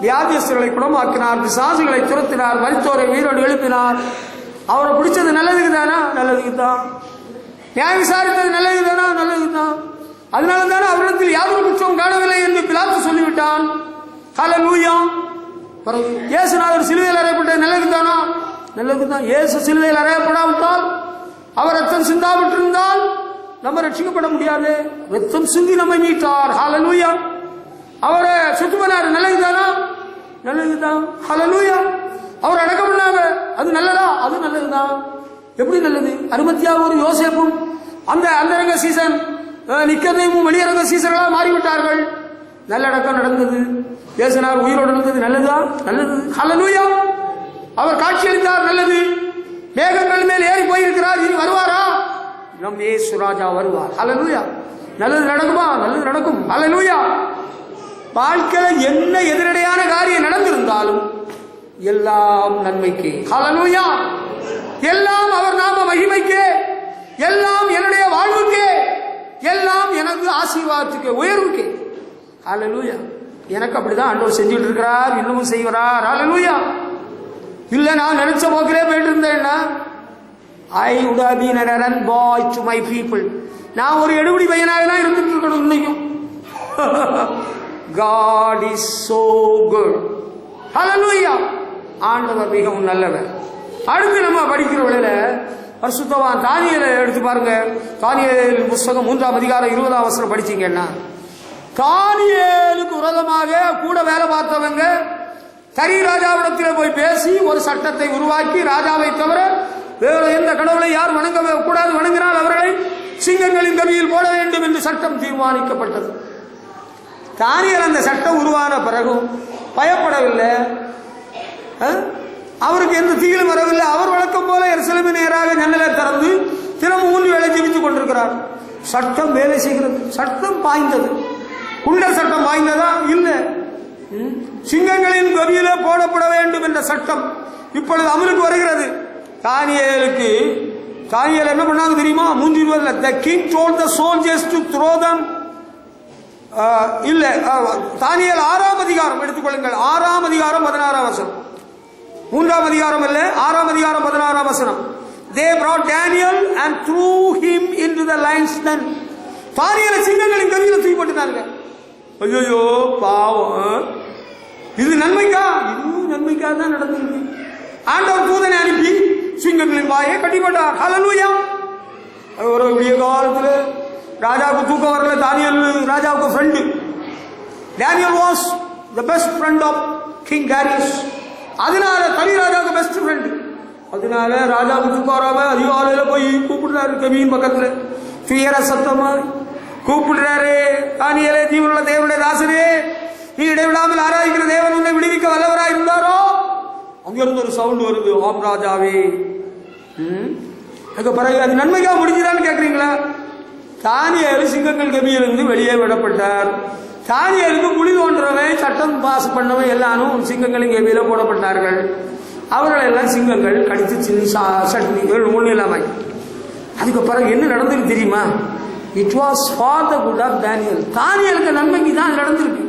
வியாதியஸ்தர்களை குணமாக்கினார், பிசாசுகளை துரத்தினார், மரித்தோரை உயிரோடு எழுப்பினார். அவரை பிடிச்சது நல்லதுக்கு தானா? நல்லதுக்கு தான். நியாயம் விசாரித்தது நல்லதுக்கு தானா? நல்லதுக்கு தான். அதனால தானே அவரிடத்தில் யாரும் குற்றம் காணவில்லை என்று பிலாத்து சொல்லிவிட்டான். ஹல்லேலூயா. இயேசுநாதர் சிலுவையில் அறையப்பட்டது நல்லதுக்கு தானா? நல்லதுக்கு தான். இயேசு சிலுவையில் அறையப்படாவிட்டால், அவர் ரத்தம் சிந்தாவிட்டிருந்தால் நம்ம ரட்சிக்கப்பட முடியாது. ரத்தம் சிந்தி நம்மை மீட்டார். ஹல்லேலூயா. அவரை சுட்டு பண்ணாரு. நல்லதுதானா? நல்லதுதான். ஹல்லேலூயா. அவர் அடக்கம் பண்ணாங்க. அது நல்லதா? அது நல்லதுதான். எப்படி நல்லது? அரிமத்தியாவும் யோசேப்பும் அந்த அந்தரங்க சீசன் நிக்கதேமும் வெளியரங்க சீசர்களா மாறிவிட்டார்கள். நல்லடக்கம் நடந்தது. இயேசுநாதர் உயிரோடு இருந்தது. நல்லதா? நல்லது. ஹல்லேலூயா. அவர் காட்சியளித்தார். நல்லது. மேகங்கள் மேல் ஏறி போயிருக்கிறார். இனி வருவாரா? நம் இயேசு ராஜா வருவார். ஹல்லேலூயா. நல்லது நடக்குமா? நல்லது நடக்கும். ஹல்லேலூயா. வாழ்க்கையில என்ன எதிரடையான காரியம் நடந்திருந்தாலும் எல்லாம் நன்மைக்கு. ஹல்லேலூயா. எல்லாம் அவர் நாம மகிமைக்கே, எல்லாம் என்னுடைய வாழ்வுக்கே, எல்லாம் எனக்கு ஆசீர்வாதத்துக்கு, உயர்வுக்கே. ஹல்லேலூயா. எனக்கு அப்படிதான் ஆண்டவர் செஞ்சுட்டு இருக்கிறார், இன்னமும் செய்வார். ஹல்லேலூயா. இல்ல நான் நினைச்ச போக்கிலே போயிட்டு இருந்தேன்னா I would have been an errand boy to my people. நான் ஒரு எடுபடி பையனாக தான் இருந்துட்டு இருக்கணும் இன்னைக்கும். God is so good. Hallelujah. ஆண்டவர் மிகவும் நல்லவர். அடுத்து நம்ம படிக்கிற வேளையில பரிசுத்தவான் தானியேலை எடுத்து பாருங்க. தானியேல் புத்தகம் 3ஆம் அதிகாரம் 20ஆம் வசனம் படிச்சீங்கன்னா, தானியேலுக்கு விரோதமாக கூட வேலை பார்த்தவங்க தனி ராஜாவிடத்தில் போய் பேசி ஒரு சட்டத்தை உருவாக்கி, ராஜாவை தவிர வேறு எந்த கடவுளை யார் வணங்க கூடாது, வணங்கினால் அவர்களை சிங்கங்களின் கவியில் போட வேண்டும் என்று சட்டம் தீர்மானிக்கப்பட்டது. தானியேல் அந்த சட்டம் உருவான பிறகும் பயப்படவில்லை. அவருக்கு எந்த தீயிலும் வரவில்லை. அவர் வழக்கம் போல எருசலேமின் நேராக ஜன்னலை திறந்து தினமும் 3 வேளை ஜெபித்துக் கொண்டிருக்கிறார். சட்டம் வேலை செய்கிறது. சட்டம் பாய்ந்தது. குண்டர் சட்டம் பாய்ந்ததா? இல்லை. சிங்கங்களின் கவியில போடப்பட வேண்டும் என்ற சட்டம் இப்பொழுது அமலுக்கு வருகிறது. தானியேல் என்ன பண்ணாங்க தெரியுமா? 3:20 the king told the soldiers to throw them. இல்ல, தானியேல் 6ஆம் அதிகாரம் எடுத்துக்கொள்ளுங்கள். 6ஆம் அதிகாரம் 16ஆம் வசனம். 3ஆம் அதிகாரம் இல்ல, 6ஆம் அதிகாரம் 16ஆம் வசனம். They brought Daniel and threw him into the lion's den. தானியேலை சிங்கங்களின் கவியில தூக்கி போட்டுட்டாங்க. ஐயோ பாவம், இது நன்மைக்கா? இதுவும் நன்மைக்காக தான் நடந்திருக்கு. ஆண்டவர் தூதனை அனுப்பி சிங்கங்களின் வாயை கட்டிப்பட்டார். ஹல்லேலூயா. ஒரு விடிய காலத்துல ராஜாவுக்கு தூக்கம் வரல. தானியேல் ராஜாவுக்கு friend. Daniel was the best friend of king Darius. அதனால தனி ராஜாவுக்கு பெஸ்ட் ஃப்ரெண்ட். அதனால ராஜாவுக்கு தூக்கம் வராம அதிகாலையில போய் கூப்பிடுறாரு. கவியின் பக்கத்துல துயர சத்தமா கூப்பிடுறாரு. தானியேலே, ஜீவனுள்ள தேவனுடைய தாசனே, நீ இடைவிடாமல் ஆராதிக்கிற தேவன் உன்னை விடுவிக்க வல்லவராய் இருந்தாரோ? அங்கிருந்து ஒரு சவுண்ட் வருது, ஆம் ராஜாவே. அதுக்கு பிறகு அது நன்மைக்காக முடிஞ்சுதான்னு கேட்குறீங்களா? தானியேல் சிங்கங்கள் கவியிலிருந்து வெளியே விடப்பட்டார். தானியேலுக்கு குழி தோன்றவன், சட்டம் பாஸ் பண்ணவன் எல்லாரும் சிங்கங்களின் கவியில போடப்பட்டார்கள். அவர்கள் எல்லாம் சிங்கங்கள் கடித்து சட்னிகள் ஒன்றும் இல்லாமல். அதுக்கு பிறகு என்ன நடந்தது தெரியுமா? It was for the good of Daniel. தானியேலுக்கு நன்மைக்கு தான் நடந்திருக்கு.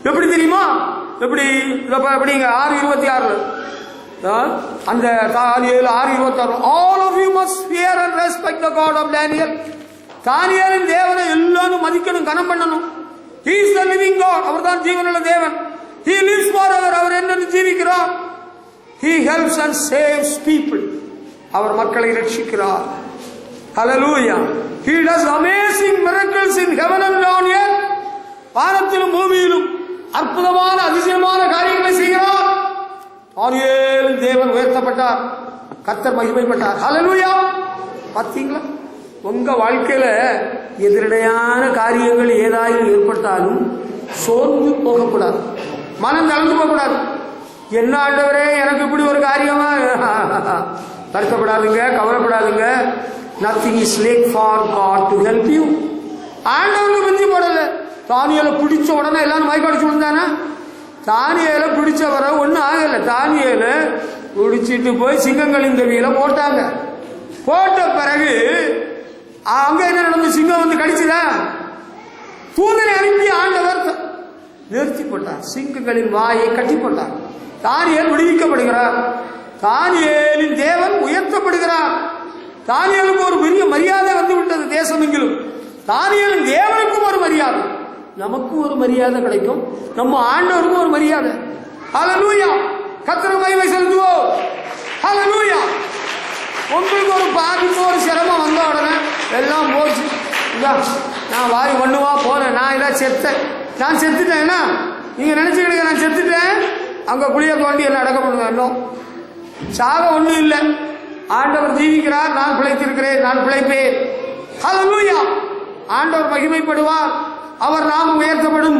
எப்படி தெரியுமா? எப்படி? 6:26 அந்த தானியேல் 6:26 all of you must fear and respect the God of Daniel. தானியேலின் தேவனை எல்லாரும் மதிக்கணும், கனம் பண்ணணும். He is the living God. அவர் தான் ஜீவனுள்ள தேவன். He lives forever. அவர் என்ன ஜீவிக்கிறார். He helps and saves people. அவர் மக்களை ரட்சிக்கிறார். Hallelujah. He does amazing miracles in heaven and on earth. வானத்திலும் பூமியிலும் அற்புதமான அதிசயமான காரியங்களை செய்கிறார். தானியேல் தேவன் உயர்த்தப்பட்டார், கர்த்தர் மகிமைப்பட்டார். ஹல்லேலூயா. பார்த்தீங்களா? உங்க வாழ்க்கையில எதிரடையான காரியங்கள் ஏதாயும் ஏற்பட்டாலும் சோர்ந்து போகக்கூடாது, மனம் தளர்ந்து போகக்கூடாது. என்ன ஆண்டவரே எனக்கு இப்படி ஒரு காரியமா? வருத்தப்படாதுங்க, கவலைப்படாதுங்க. Nothing is late for God to help you. ஆண்டவனுக்கு மிஞ்சி போடல. தானியேலை பிடிச்ச உடனே எல்லாரும் மயக்கடிச்சு விழுந்தானா? தானியேலை பிடிச்ச வர ஒன்றும் ஆகலை. தானியேலை பிடிச்சிட்டு போய் சிங்கங்களின் கவியில போட்டாங்க. போட்ட பிறகு அங்க என்ன நடந்து? சிங்கம் வந்து கடிச்சுதா? தூதனை அனுப்பி ஆண்டவர் நிறுத்தி போட்டார். சிங்கங்களின் வாயை கட்டி போட்டார். தானியேல் விடுவிக்கப்படுகிறார். தானியேலின் தேவன் உயர்த்தப்படுகிறார். தானியேலுக்கு ஒரு பெரிய மரியாதை வந்து விட்டது தேசம் எங்கிலும். தானியேலின் தேவனுக்கும் ஒரு மரியாதை, நமக்கும் ஒரு மரியாதை கிடைக்கும், நம்ம ஆண்டவருக்கும் ஒரு மரியாதை. ஹல்லேலூயா. கர்த்தருக்கு மகிமை செலுத்துவோம். ஹல்லேலூயா. உங்களுக்கு ஒரு பாதிப்பு, ஒரு சிரமம் வந்த உடனே எல்லாம் போச்சு. நான் வாரி ஒண்ணுவா போறேன், நான் இதான் செத்தேன், நான் செத்துட்டேன்னா நீங்க நினைச்சுக்கிடுங்க நான் செத்துட்டேன். அங்க குளிய தோண்டி என்ன அடக்க பண்ணுங்க. இன்னும் சாக ஒண்ணும் இல்லை. ஆண்டவர் ஜீவிக்கிறார், நான் பிழைத்திருக்கிறேன், நான் பிழைப்பேன். ஹல்லேலூயா. ஆண்டவர் மகிமைப்படுவார், அவர் நாமம் உயர்த்தப்படும்,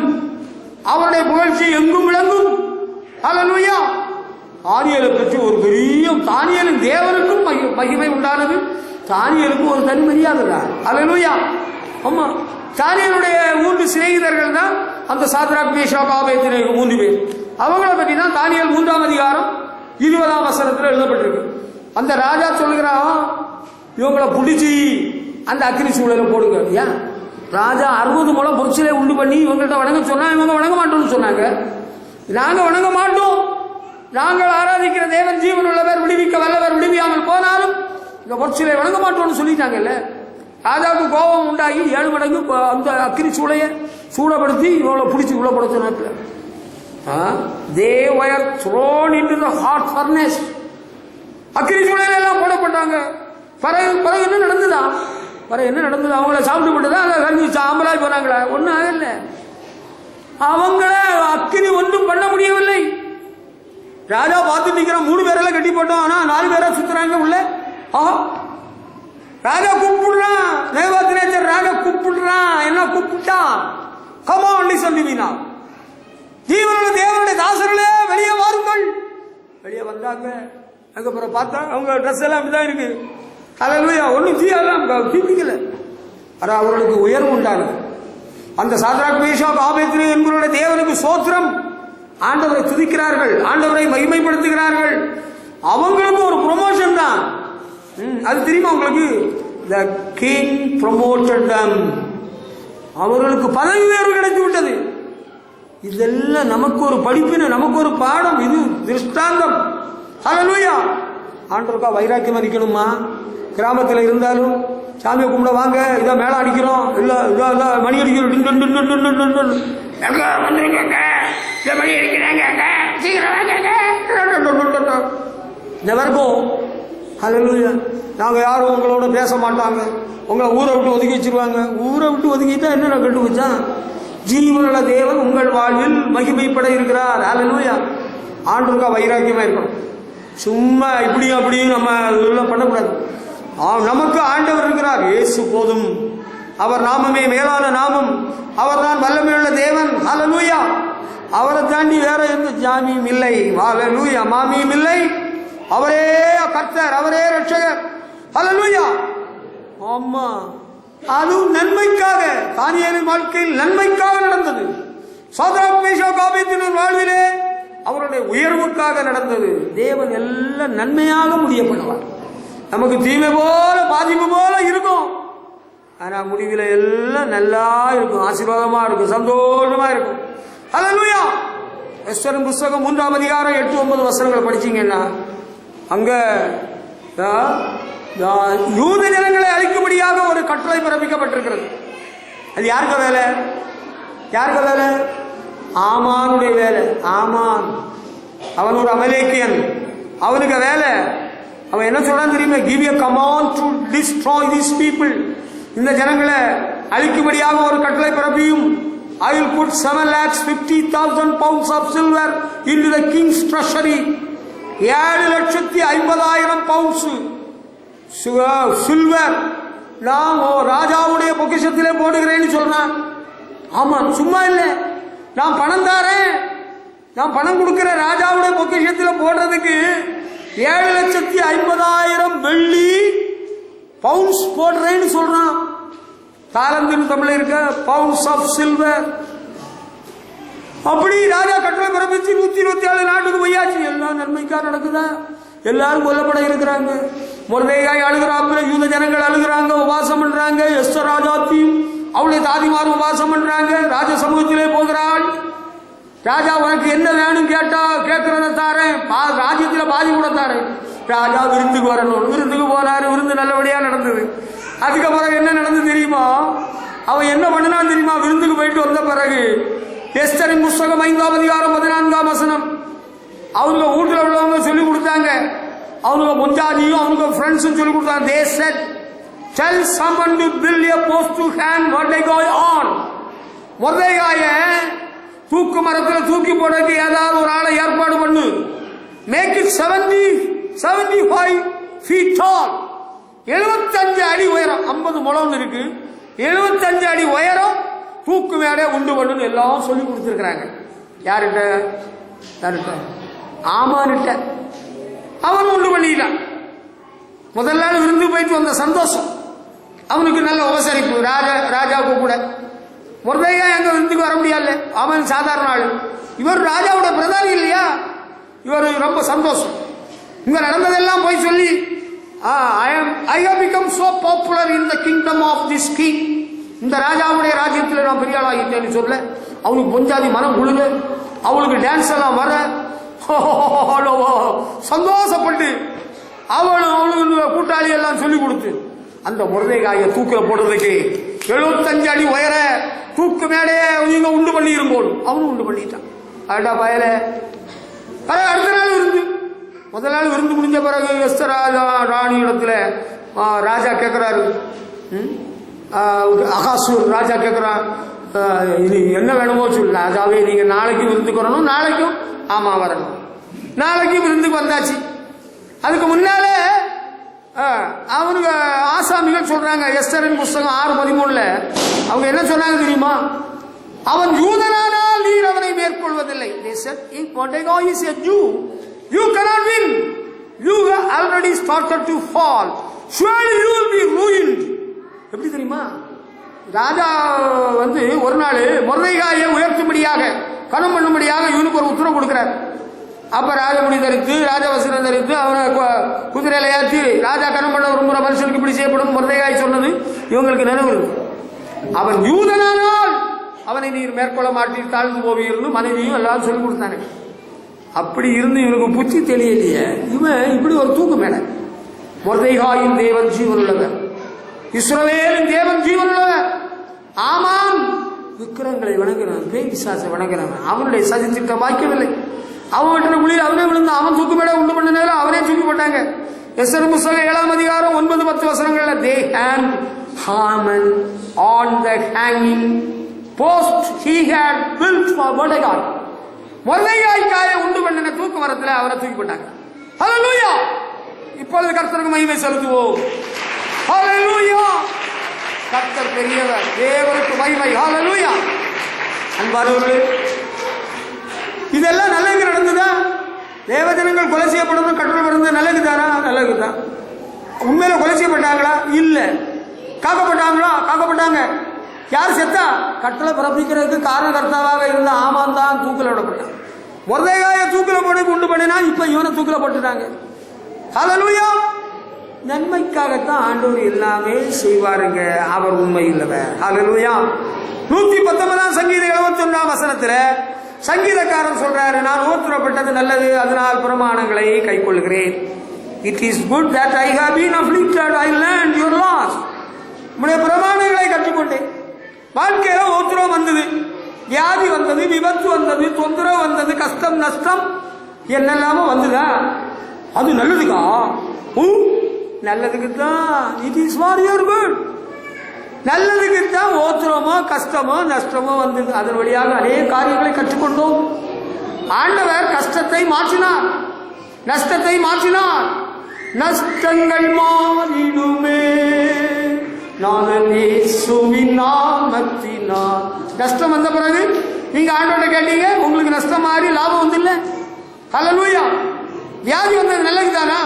அவருடைய புகழ்ச்சி எங்கும் விளங்கும். ஹல்லேலூயா. தானியேலை பற்றி ஒரு பெரிய தானியேலின் தேவனுக்கும் மகிமை உண்டானது. தானியேலுக்கும் ஒரு தனி மரியாதை தான். ஹல்லேலூயா. ஆமா, தானியேலுடைய 3 சிநேகிதர்கள் தான் அந்த சாத்ராக், மேஷாக், ஆபேத்நேகோ 3 பேர். அவங்கள பற்றி தான் தானியேல் 3ஆம் அதிகாரம் 20ஆம் வசனத்தில் எழுதப்பட்டிருக்கு. அந்த ராஜா சொல்லுகிறான், இவங்களை பிடிச்சி அந்த அக்னி சூழல போடுங்க. ஏன்? ராஜா 60 முழம் பொருட்களை உண்டு பண்ணி இவங்கள்ட்ட வணங்க சொன்னா இவங்க வணங்க மாட்டோம்னு சொன்னாங்க. நாங்க வணங்க மாட்டோம், நாங்கள் ஆராதிக்கிற தேவன் ஜீவன் உள்ளவர், விடுவிக்க வல்லவர், விடுவியாமல் போனாலும் இந்த பொருட்களை வணங்க மாட்டோம்னு சொல்லிட்டாங்கல்ல. ராஜாவுக்கு கோபம் உண்டாகி 7 மடங்கு அந்த அக்னி சூளையை சூடப்படுத்தி இவங்களை பிடிச்சி உள்ள போட சொன்னாங்க. They were thrown into the hot furnace. அக்னி சூளையில எல்லாம் போடப்பட்டாங்க. பிறகு என்ன நடந்ததா? என்ன நடந்தது? அவங்கள சாப்பிட்டு போட்டுதான் அதை கஞ்சி சாம்பலாய் போனாங்களா? ஒன்றும் ஆகல. அவங்கள அக்கினி ஒன்றும் பண்ண முடியவில்லை. ராஜா பார்த்து நிற்கிறான். 3 பேரெல்லாம் கட்டி போட்டோம், ஆனா 4 பேரா சுத்துறாங்க உள்ள. ராஜா கூப்பிடுறான், நேபுகாத்நேச்சர் ராஜா கூப்பிடுறான். என்ன கூப்பிட்டான்? Come on listen to me நவ. ஜீவனுள்ள தேவனுடைய தாசர்களே வெளியே வாருங்கள். வெளியே வந்தாங்க. அதுக்கப்புறம் பார்த்தா அவங்க ட்ரெஸ் எல்லாம் அப்படிதான் இருக்கு. ஹல்லேலூயா. ஒன்றும் தீபிக்கல. ஆனால் அவர்களுக்கு உயர்வு உண்டானது. அந்த சாத்ராக், மேஷாக், ஆபேத்நேகோ என்பவருடைய தேவனுக்கு சோத்திரம். ஆண்டவரை துதிக்கிறார்கள், ஆண்டவரை மகிமைப்படுத்துகிறார்கள். அவங்களுக்கு ஒரு ப்ரொமோஷன் தான். அது தெரியுமா உங்களுக்கு? The king promoted them. அவர்களுக்கு பதவி உயர்வு கிடைத்து விட்டது. இதெல்லாம் நமக்கு ஒரு படிப்பினை, நமக்கு ஒரு பாடம், இது திருஷ்டாந்தம். ஹல்லேலூயா. ஆண்டவருக்கா வைராக்கியம் அடிக்கணுமா? கிராமத்தில் இருந்தாலும் சாமியை கும்பிட வாங்க, இதான் மேலே அடிக்கிறோம், இல்லை இதான் மணி அடிக்கிறோம், மணி அடிக்கிறாங்க, நெவர்கோ. ஹல்லேலூயா. நாங்கள் யாரும் உங்களோட பேச மாட்டாங்க, உங்களை ஊரை விட்டு ஒதுக்கி வச்சிருவாங்க. ஊரை விட்டு ஒதுக்கிட்டா என்ன கண்டு வச்சான்? ஜீவனுள்ள தேவன் உங்கள் வாழ்வில் மகிமைப்பட இருக்கிறார். ஹல்லேலூயா. ஆண்டவருக்கா வைராக்கியமா இருக்கணும். சும்மா இப்படியும் அப்படியும் நம்ம இதெல்லாம் பண்ணக்கூடாது. நமக்கு ஆண்டவர் இருக்கிறார். இயேசு போதும். அவர் நாமமே மேலான நாமம். அவர் தான் வல்லமையுள்ள தேவன். ஹல்லேலூயா. அவரை தாண்டி வேற எந்த ஜாமியும் இல்லை. ஹல்லேலூயா. மாமியும் இல்லை. அவரே கர்த்தர், அவரே ரட்சகர். ஹல்லேலூயா. ஆமா, அதுவும் நன்மைக்காக. தானியேலின் வாழ்க்கையில் நன்மைக்காக நடந்தது. சாத்ராக் மேஷாக் ஆபேத்நேகோ வாழ்விலே அவருடைய உயர்வுக்காக நடந்தது. தேவன் எல்லாம் நன்மையாக முடிய பண்ணுவார். நமக்கு தீமை போல பாதிப்பு போல இருக்கும், ஆனா முடிவில் எல்லாம் நல்லா இருக்கும், ஆசீர்வாதமா இருக்கும், சந்தோஷமா இருக்கும். ஹல்லேலூயா. எஸ்தரின் புஸ்தகம் 3ஆம் அதிகாரம் 8-9 வசனங்களை படிச்சீங்கன்னா அங்க யூத ஜனங்களை அழிக்கும்படியாக ஒரு கட்டளை பிறப்பிக்கப்பட்டிருக்கிறது. அது யாருக்கு வேலை? யாருக்கு வேலை? ஆமானுடைய வேலை. ஆமான் அவன் ஒரு அமலேக்கியன், அவனுக்கு வேலை. அவன் என்ன சொல்றான் தெரியுமா? give a command to destroy these people. இந்த ஜனங்களை அழிக்கும்படியாக ஒரு கட்டளை பிறப்பியும். I will put 7,50,000 pounds of silver into the king's treasury. 7,50,000 pounds silver நான் ராஜாவுடைய பொக்கிஷத்திலே போடுகிறேன்னு சொல்றான். ஆமா, சும்மா இல்லை, நான் பணம் தாரேன், நான் பணம் கொடுக்கிற ராஜாவுடைய பொக்கிஷத்தில் போடுறதுக்கு 7,50,000 வெள்ளி பவுண்ட்ஸ் போடுறேன்னு சொல்றான். தாலந்தின் தமிழ் இருக்க பவுண்ட்ஸ் ஆஃப் சில்வர். அப்படி ராஜா கட்டளை பிறப்பிச்சு 127 நாட்டுக்கு போயாச்சு. எல்லாம் நன்மைக்கா நடக்குதா? எல்லாரும் கொல்லப்பட இருக்கிறாங்க. மொர்தெகாய் அழுகிறாங்க, யூத ஜனங்கள் அழுகிறாங்க, உபாசம் பண்றாங்க. எஸ்தர் ராஜாத்தியும் அவளுடைய தாதிமாரும் உபாசம் பண்றாங்க. ராஜ சமூகத்திலே போகிறாள். ராஜா உனக்கு என்ன வேணும் கேட்டா கேட்கறத தாரேன், ராஜ்யத்தில் பாதி கூட தாரேன். ராஜா விருந்துக்கு வரணும். விருந்துக்கு போனாரு. விருந்து நல்லபடியா நடந்தது. அதுக்கப்புறம் என்ன நடந்தது தெரியுமா? அவன் என்ன பண்ணினான் தெரியுமா? விருந்துக்கு போயிட்டு வந்த பிறகு எஸ்தரின் புஸ்தகம் 5ஆம் அதிகாரம் 14ஆம் வசனம் அவங்க வீட்டில் உள்ளவங்க சொல்லி கொடுத்தாங்க. அவங்க முஞ்சாதியும் அவங்க ஃப்ரெண்ட்ஸும் சொல்லி கொடுத்தாங்க. They said, tell someone to build a post to hang Mordecai on. மொர்தெகாயை தூக்கு மரத்தில் தூக்கி போடுறதுக்கு ஏதாவது ஒரு ஆளை ஏற்பாடு பண்ணு. Make it 75 feet tall. 75 அடி உயரம். 50 முழம் இருக்கு. 75 அடி உயரம் தூக்கு மேலே உண்டு பண்ணுன்னு எல்லாம் சொல்லி கொடுத்துருக்கிறாங்க. யாருகிட்ட? யாருகிட்ட? ஆமான்கிட்ட. அவன் உண்டு பண்ணிட்டான். முதல் நாள் விருந்து போயிட்டு வந்த சந்தோஷம். அவனுக்கு நல்ல உபசரிப்பு ராஜாவுக்கு கூட. மொர்தெகாய் எங்க விருந்துக்கு வர முடியாது. அவன் சாதாரண ஆளு. இவர் ராஜாவோட பிரதானி இல்லையா? இவர் ரொம்ப சந்தோஷம். இங்க நடந்ததெல்லாம் போய் சொல்லி I have become so popular in the kingdom of this king. இந்த ராஜாவுடைய ராஜ்யத்தில் நான் பெரிய ஆளாகிட்டேன்னு சொல்ல அவனுக்கு பொஞ்சாதி மனம் குழுங்க. அவளுக்கு டான்ஸ் எல்லாம் வர சந்தோஷப்பட்டு அவளுக்கு கூட்டாளி எல்லாம் சொல்லி கொடுத்து அந்த மொர்தெகாயை தூக்கில போடுறதுக்கு 75 அடி உயர தூக்கு மேலே நீங்க உண்டு பண்ணி இரும்போது அவனும் உண்டு பண்ணிட்டான். அடா பயல. அடுத்த நாள் விருந்து. முதல் நாள் விருந்து முடிஞ்ச பிறகு எஸ்தர் ராணி இடத்துல ராஜா கேட்கிறாரு. அகாசூர் ராஜா கேட்கிறான், இது என்ன வேணுமோ சொல்லு ராஜாவே, நீங்க நாளைக்கு விருந்துக்கு வரணும். நாளைக்கும் ஆமா வரணும். நாளைக்கு விருந்துக்கு வந்தாச்சு. அதுக்கு முன்னால அவனுக்கு ஆசாமிகள் சொல்றாங்க. எஸ்தரின் புஸ்தகம் 6:13 அவங்க என்ன சொன்னாங்க தெரியுமா? அவன் யூதனானால் நீர் அவனை மேற்கொள்வதில்லை. They said, if Mordecai is a Jew, you cannot win. You have already started to fall. Surely you will be ruined. எப்படி தெரியுமா? ராஜா ஒரு நாள் மொர்தெகாயை உயர்த்தும்படியாக கனம் பண்ணும்படியாக இவனுக்கு ஒரு உத்தரவு கொடுக்கிறார். அப்ப ராஜமுடி தரித்து ராஜவசனம் தரித்து அவனை குதிரையில ஏற்றி ராஜா கனம் பண்ண விரும்புகிற மனுஷனுக்கு இப்படி செய்யப்படும் மொர்தெகாய் சொன்னது இவங்களுக்கு நினைவு. அவன் யூதனானால் அவனை நீர் மேற்கொள்ள மாட்டீர், தாழ்ந்து போவீர்னு மனைவியும் எல்லாரும் சொல்லி கொடுத்தானே. அப்படி இருந்து இவனுக்கு புத்தி தெரியலையே. இவன் இப்படி ஒரு தூக்கு மேல மொர்தெகாயின் தேவன் ஜீவனுள்ளவர், இஸ்ரவேலின் தேவன் ஜீவனுள்ளவர். ஆமாம் விக்கிரங்களை வணங்குறவன், பேய் பிசாசை வணங்குறவன், அவனுடைய சதி திட்டம் வாய்க்கவில்லை. அவன் குளிர் அவனே விழுந்து அவன் தூக்கு மேல உண்டு பண்ண நேரம் அவனே தூக்கி போட்டாங்க. எஸ்தர் புஸ்தகம் 7ஆம் அதிகாரம் 9-10 வசனங்கள்ல they hanged Haman on the hanging post he had built for Mordecai. மொர்தெகாய்க்காக உண்டு பண்ணின தூக்கு மரத்துல அவரை தூக்கி போட்டாங்க. ஹல்லேலூயா. இப்பொழுது கர்த்தருக்கு மகிமை செலுத்துவோம். ஹல்லேலூயா. கர்த்தர் பெரியவர், தேவனுக்கு மகிமை. ஹல்லேலூயா. அன்பானவர்களே, இதெல்லாம் நல்லது நடந்ததா? தேவஜனங்கள் கொலை செய்யப்படணும் கட்டளை பிறந்தது நல்லதுதானா? நல்லதுதான். உண்மையில கொலை செய்யப்பட்டாங்களா? இல்ல. காக்கப்பட்டாங்களா? காக்கப்பட்டாங்க. யார் செத்தா? கட்டளை பிறப்பிக்கிறதுக்கு காரணகர்த்தாவாக இருந்த ஆமான் தான் தூக்கில் விடப்பட்டான். மொர்தெகாயை தூக்கில போட்டு உண்டு பண்ணினா இப்ப இவனை தூக்கில போட்டுட்டாங்க. ஹல்லேலூயா. நன்மைக்காகத்தான் ஆண்டவர் எல்லாமே செய்வாருங்க. அவர் உண்மை இல்லவர். ஹல்லேலூயா. 119ஆம் சங்கீதம் 71ஆம் வசனத்துல சங்கீதக்காரன் சொல்றாரு, நான் ஓத்துறப்பட்டது நல்லது, அதனால் பிரமாணங்களை கைக்கொள்கிறேன். It is good that I have been afflicted, I learned your laws. உடைய பிரமாணங்களை கற்றுக்கொண்டேன். வாழ்க்கையில ஓத்துரம் வந்தது, வியாதி வந்தது, விபத்து வந்தது, தொந்தரவு வந்தது, கஷ்டம் நஷ்டம் என்னெல்லாமோ வந்ததா? அது நல்லதுக்கா? நல்லதுக்கு தான். It is for your good. நல்லதுக்கு தான் ஓத்துறமோ கஷ்டமோ நஷ்டமோ வந்தது. அதன் வழியாக அநேக காரியங்களை கற்றுக்கொண்டோம். ஆண்டவர் கஷ்டத்தை மாற்றினார், நஷ்டத்தை மாற்றினார். நஷ்டங்கள் மாறிடுமே நாதன் இயேசுவின் நாமத்தினால். கஷ்டம் வந்த பிறகு நீங்க ஆண்டவரை கேட்டீங்க, உங்களுக்கு நஷ்டம் மாறி லாபம் வந்து இல்ல. ஹல்லேலூயா. வியாதி வந்தது நல்லதுதானா?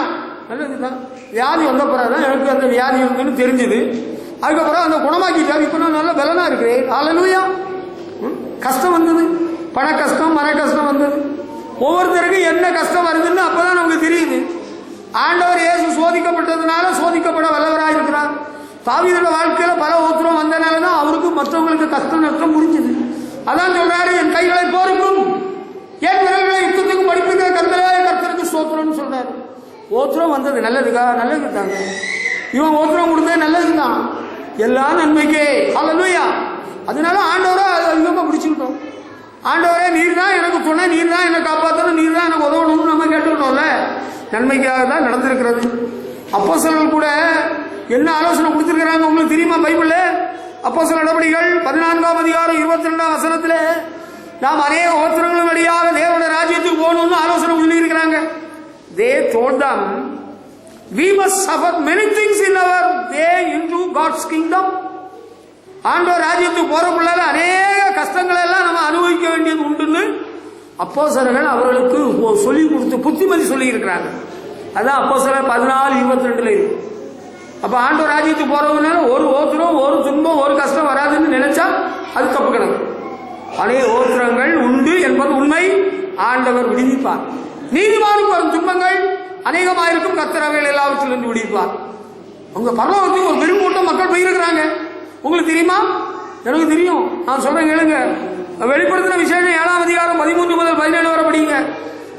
நல்லதுதான். வியாதி வந்த பிறகுதான் எனக்கு அந்த வியாதி இருக்குன்னு தெரிஞ்சது. அதுக்கப்புறம் அந்த குணமாக்கிட்டாரு. இப்ப நான் நல்ல பலனா இருக்கிறேன். ஹல்லேலூயா. கஷ்டம் வந்தது, பண கஷ்டம், மன கஷ்டம் வந்தது. ஒவ்வொருத்தருக்கும் என்ன கஷ்டம் வருதுன்னு அப்பதான் நமக்கு தெரியுது. ஆண்டவர் இயேசு சோதிக்கப்பட்டதுனால சோதிக்கப்பட வல்லவராக இருக்கிறார். தாவீதோட வாழ்க்கையில பல ஓத்திரம் வந்தனாலதான் அவருக்கு மற்றவங்களுக்கு கஷ்டம் நஷ்டம் புரிஞ்சுது. அதான் சொல்றாரு, என் கைகளை போருக்கும் என் விரல்களை யுத்தத்துக்கும் படிப்புகிற கர்த்தருக்கு ஸ்தோத்திரம்னு சொல்றாரு. ஓத்திரம் வந்தது நல்லதுக்கா? நல்லது தாங்க. இவன் ஓத்திரம் கொடுத்தது நல்லதுதான், எல்லாம் நன்மைக்கே. ஹல்லேலூயா. அதனால ஆண்டவரை அதிகமா பிடிச்சுக்கிட்டோம். ஆண்டவரே நீர் தான் எனக்கு துணை, நீர் தான் என்னை காப்பாற்றணும், நீர் தான் எனக்கு உதவணும்னு நம்ம கேட்டுக்கிட்டோம்ல. நன்மைக்காக தான் நடந்திருக்கிறது. அப்போஸ்தலர்கள் கூட என்ன ஆலோசனை கொடுத்திருக்கிறாங்க உங்களுக்கு தெரியுமா? பைபிள்ல அப்போஸ்தலர் நடவடிக்கைகள் 14ஆம் அதிகாரம் 22ஆம் வசனத்துல நாம் அநேக ஓத்திரங்கள் வழியாக தேவனுடைய ராஜ்யத்துக்கு போகணும்னு ஆலோசனை சொல்லியிருக்கிறாங்க. They told them we must suffer many things in our way into God's kingdom. ஆண்டவர் ராஜ்யத்துக்கு போறக்குள்ள அநேக கஷ்டங்களை எல்லாம் நம்ம அனுபவிக்க வேண்டியது உண்டுன்னு அப்போஸ்தலர்கள் அவர்களுக்கு சொல்லி கொடுத்து புத்திமதி சொல்லி இருக்கிறாங்க. அதான் அப்போஸ்தலர் 14:22 இருக்கு. அப்ப ஆண்டவர் ராஜ்யத்துக்கு போறவங்க ஒரு ஓத்திரம், ஒரு துன்பம், ஒரு கஷ்டம் வராதுன்னு நினைச்சா அது தப்பு கணக்கு. அநேக ஓத்திரங்கள் உண்டு என்பது உண்மை. ஆண்டவர் விடுவிப்பார். நீதிமானுக்கு வரும் துன்பங்கள் அநேகமாயிருக்கும், கர்த்தர் அவைகள் எல்லாவற்றிலிருந்து விடுவிப்பார். உங்க பரலோகத்துக்கு ஒரு பெருங்கூட்டம் மக்கள் போயிருக்கிறாங்க. உங்களுக்கு தெரியுமா? எனக்கு தெரியும். நான் சொல்றேன் கேளுங்க. வெளிப்படுத்தின விசேஷம் 7ஆம் அதிகாரம் 13 முதல் 17 வரை படிங்க.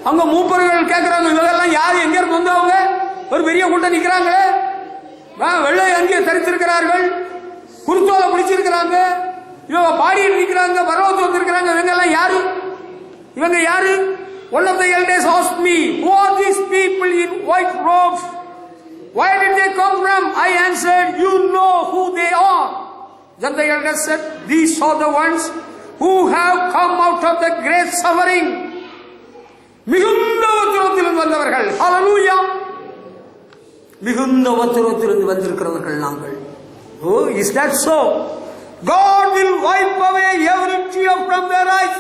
அவங்க மூப்பர்கள் கேட்கிறாங்க, இவங்கெல்லாம் யாரு, எங்க இருந்து வந்தவங்க? ஒரு பெரிய கூட்டம் நிக்கிறாங்களே, வெள்ளை அங்கே தரித்திருக்கிறார்கள், குருத்தோலை பிடிச்சிருக்கிறாங்க, இவங்க பாடிட்டு நிக்கிறாங்க, பரவத்து வந்திருக்கிறாங்க. இவங்க எல்லாம் யாரு? இவங்க யாரு? One of the elders asked me, who are these people in white robes? Why did they come from? I answered, you know who they are. Then the elders said, these are the ones who have come out of the great suffering. மிகுந்த உத்திரத்திலிருந்து வந்தவர்கள். ஹல்லேலூயா. மிகுந்த உத்திரத்திலிருந்து வந்திருக்கிறவர்கள் நாங்கள். Oh, is that so? God will wipe away every tear from their eyes.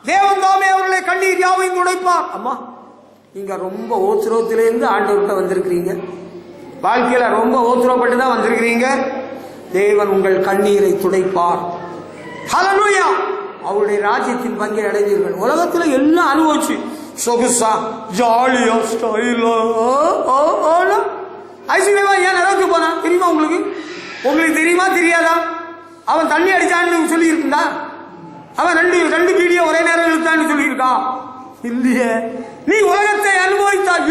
தேவன் தாமே அவர்களை கண்ணீர் யாவையும் துடைப்பார். அம்மா, நீங்க ரொம்ப ஓத்திரத்திலிருந்து ஆண்டவர்கிட்ட வந்திருக்கிறீங்க. வாழ்க்கையில ரொம்ப ஓத்திரப்பட்டு தான் வந்திருக்கிறீங்க. தேவன் உங்கள் கண்ணீரை துடைப்பார். ஹல்லேலூயா. அவருடைய ராஜ்யத்தின் பங்கை அடைவீர்கள். உலகத்துல எல்லாம் அனுபவிச்சு சொகுசா ஜாலியா ஸ்டைலா ஐஸ்வர்யமா ஏன் நரகத்துக்கு போனா தெரியுமா உங்களுக்கு? உங்களுக்கு தெரியுமா தெரியாதா? அவன் தண்ணி அடிச்சான்னு சொல்லி இருக்குண்டா? அவன் ரெண்டு வீடியோ ஒரே நேரம் இழுத்தான்னு சொல்லி இருக்கான் இல்லையே. நீ உலகத்தை அனுபவித்தால்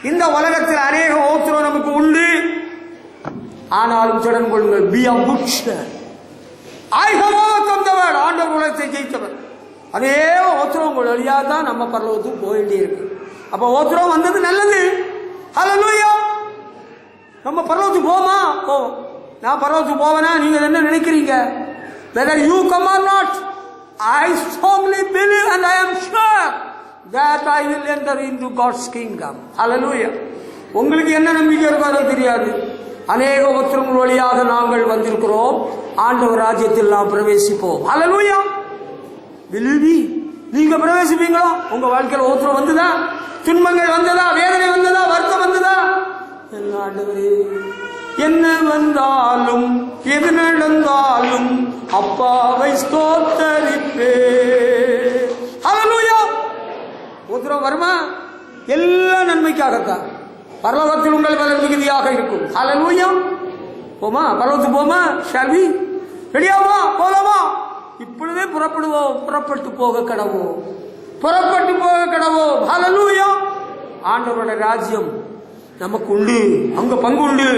இந்த உலகத்தில் அநேக ஓத்திரம் நமக்கு உண்டு. ஆனாலும் திடன் கொள்ளுங்கள். Be a good share. ஆண்டவர் உலகத்தை ஜெயித்தவர். அதே ஓத்திரங்கள் வழியாக தான் நம்ம பரலோகத்துக்கு போக வேண்டியிருக்கு. அப்ப ஓத்திரம் வந்தது நல்லது. ஹல்லேலூயா. நம்ம பரலோகத்துக்கு போமா? போவோம். நான் பரலோகத்துக்கு போவேனா? நீங்க என்ன நினைக்கிறீங்க? Whether you come or not, I strongly believe and I am sure that I will enter into God's kingdom. Hallelujah. உங்களுக்கு என்ன நம்பிக்கை இருக்காதோ தெரியாது. அநேக ஓத்திரங்கள் வழியாக நாங்கள் வந்திருக்கிறோம். ஆண்டவர் ராஜ்யத்தில் நாம் பிரவேசிப்போம். Hallelujah. Believe me. நீங்க பிரவேசிப்பீங்களா? உங்க வாழ்க்கையில் ஓத்திரம் வந்ததா? துன்பங்கள் வந்ததா? வேதனை வந்ததா? வருத்தம் வந்ததா? என்ன ஆண்டவரே, என்ன வந்தாலும் எது நடந்தாலும் அப்பாவை ஸ்தோத்தரிப்பே. ஹல்லேலூயா. ஓத்திரம் வருமா? எல்லாம் நன்மைக்காகத்தான். பரலோகத்தில் உங்கள் பலன் மிகுதியாக இருக்கும். ஹல்லேலூயா. போமா? பரலோகத்துக்கு போமா? Shall we? ரெடியாமா? போலாமா? இப்பொழுதே புறப்படுவோம். புறப்பட்டு போக கடவோம். புறப்பட்டு போக கடவோம். ஹல்லேலூயா. ஆண்டவருடைய ராஜ்யம் நமக்கு உண்டு. அங்க பங்கு உண்டு.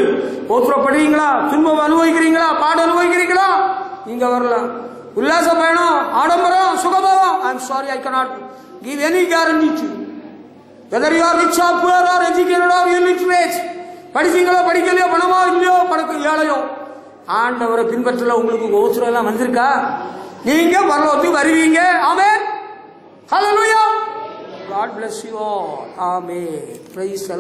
ஓத்திரப்படுவீங்களா? துன்பம் அனுபவிக்கிறீங்களா? பாடு அனுபவிக்கிறீங்களா? நீங்க வரலாம். உல்லாச பயணம், ஆடம்பரம், சுகபோகம். I am sorry, I cannot give any guarantee to you. Whether you are rich or poor or educated or illiterate, படிச்சீங்களோ படிக்கலையோ, பணமோ இல்லையோ, பணக்கு ஏழையோ, ஆண்டவரை பின்பற்றல உங்களுக்கு ஓத்திரம் எல்லாம் வந்திருக்கா? நீங்க பரலோகத்துக்கு வருவீங்க. ஆமென். ஹல்லேலூயா. God bless you all. Amen. Praise the Lord.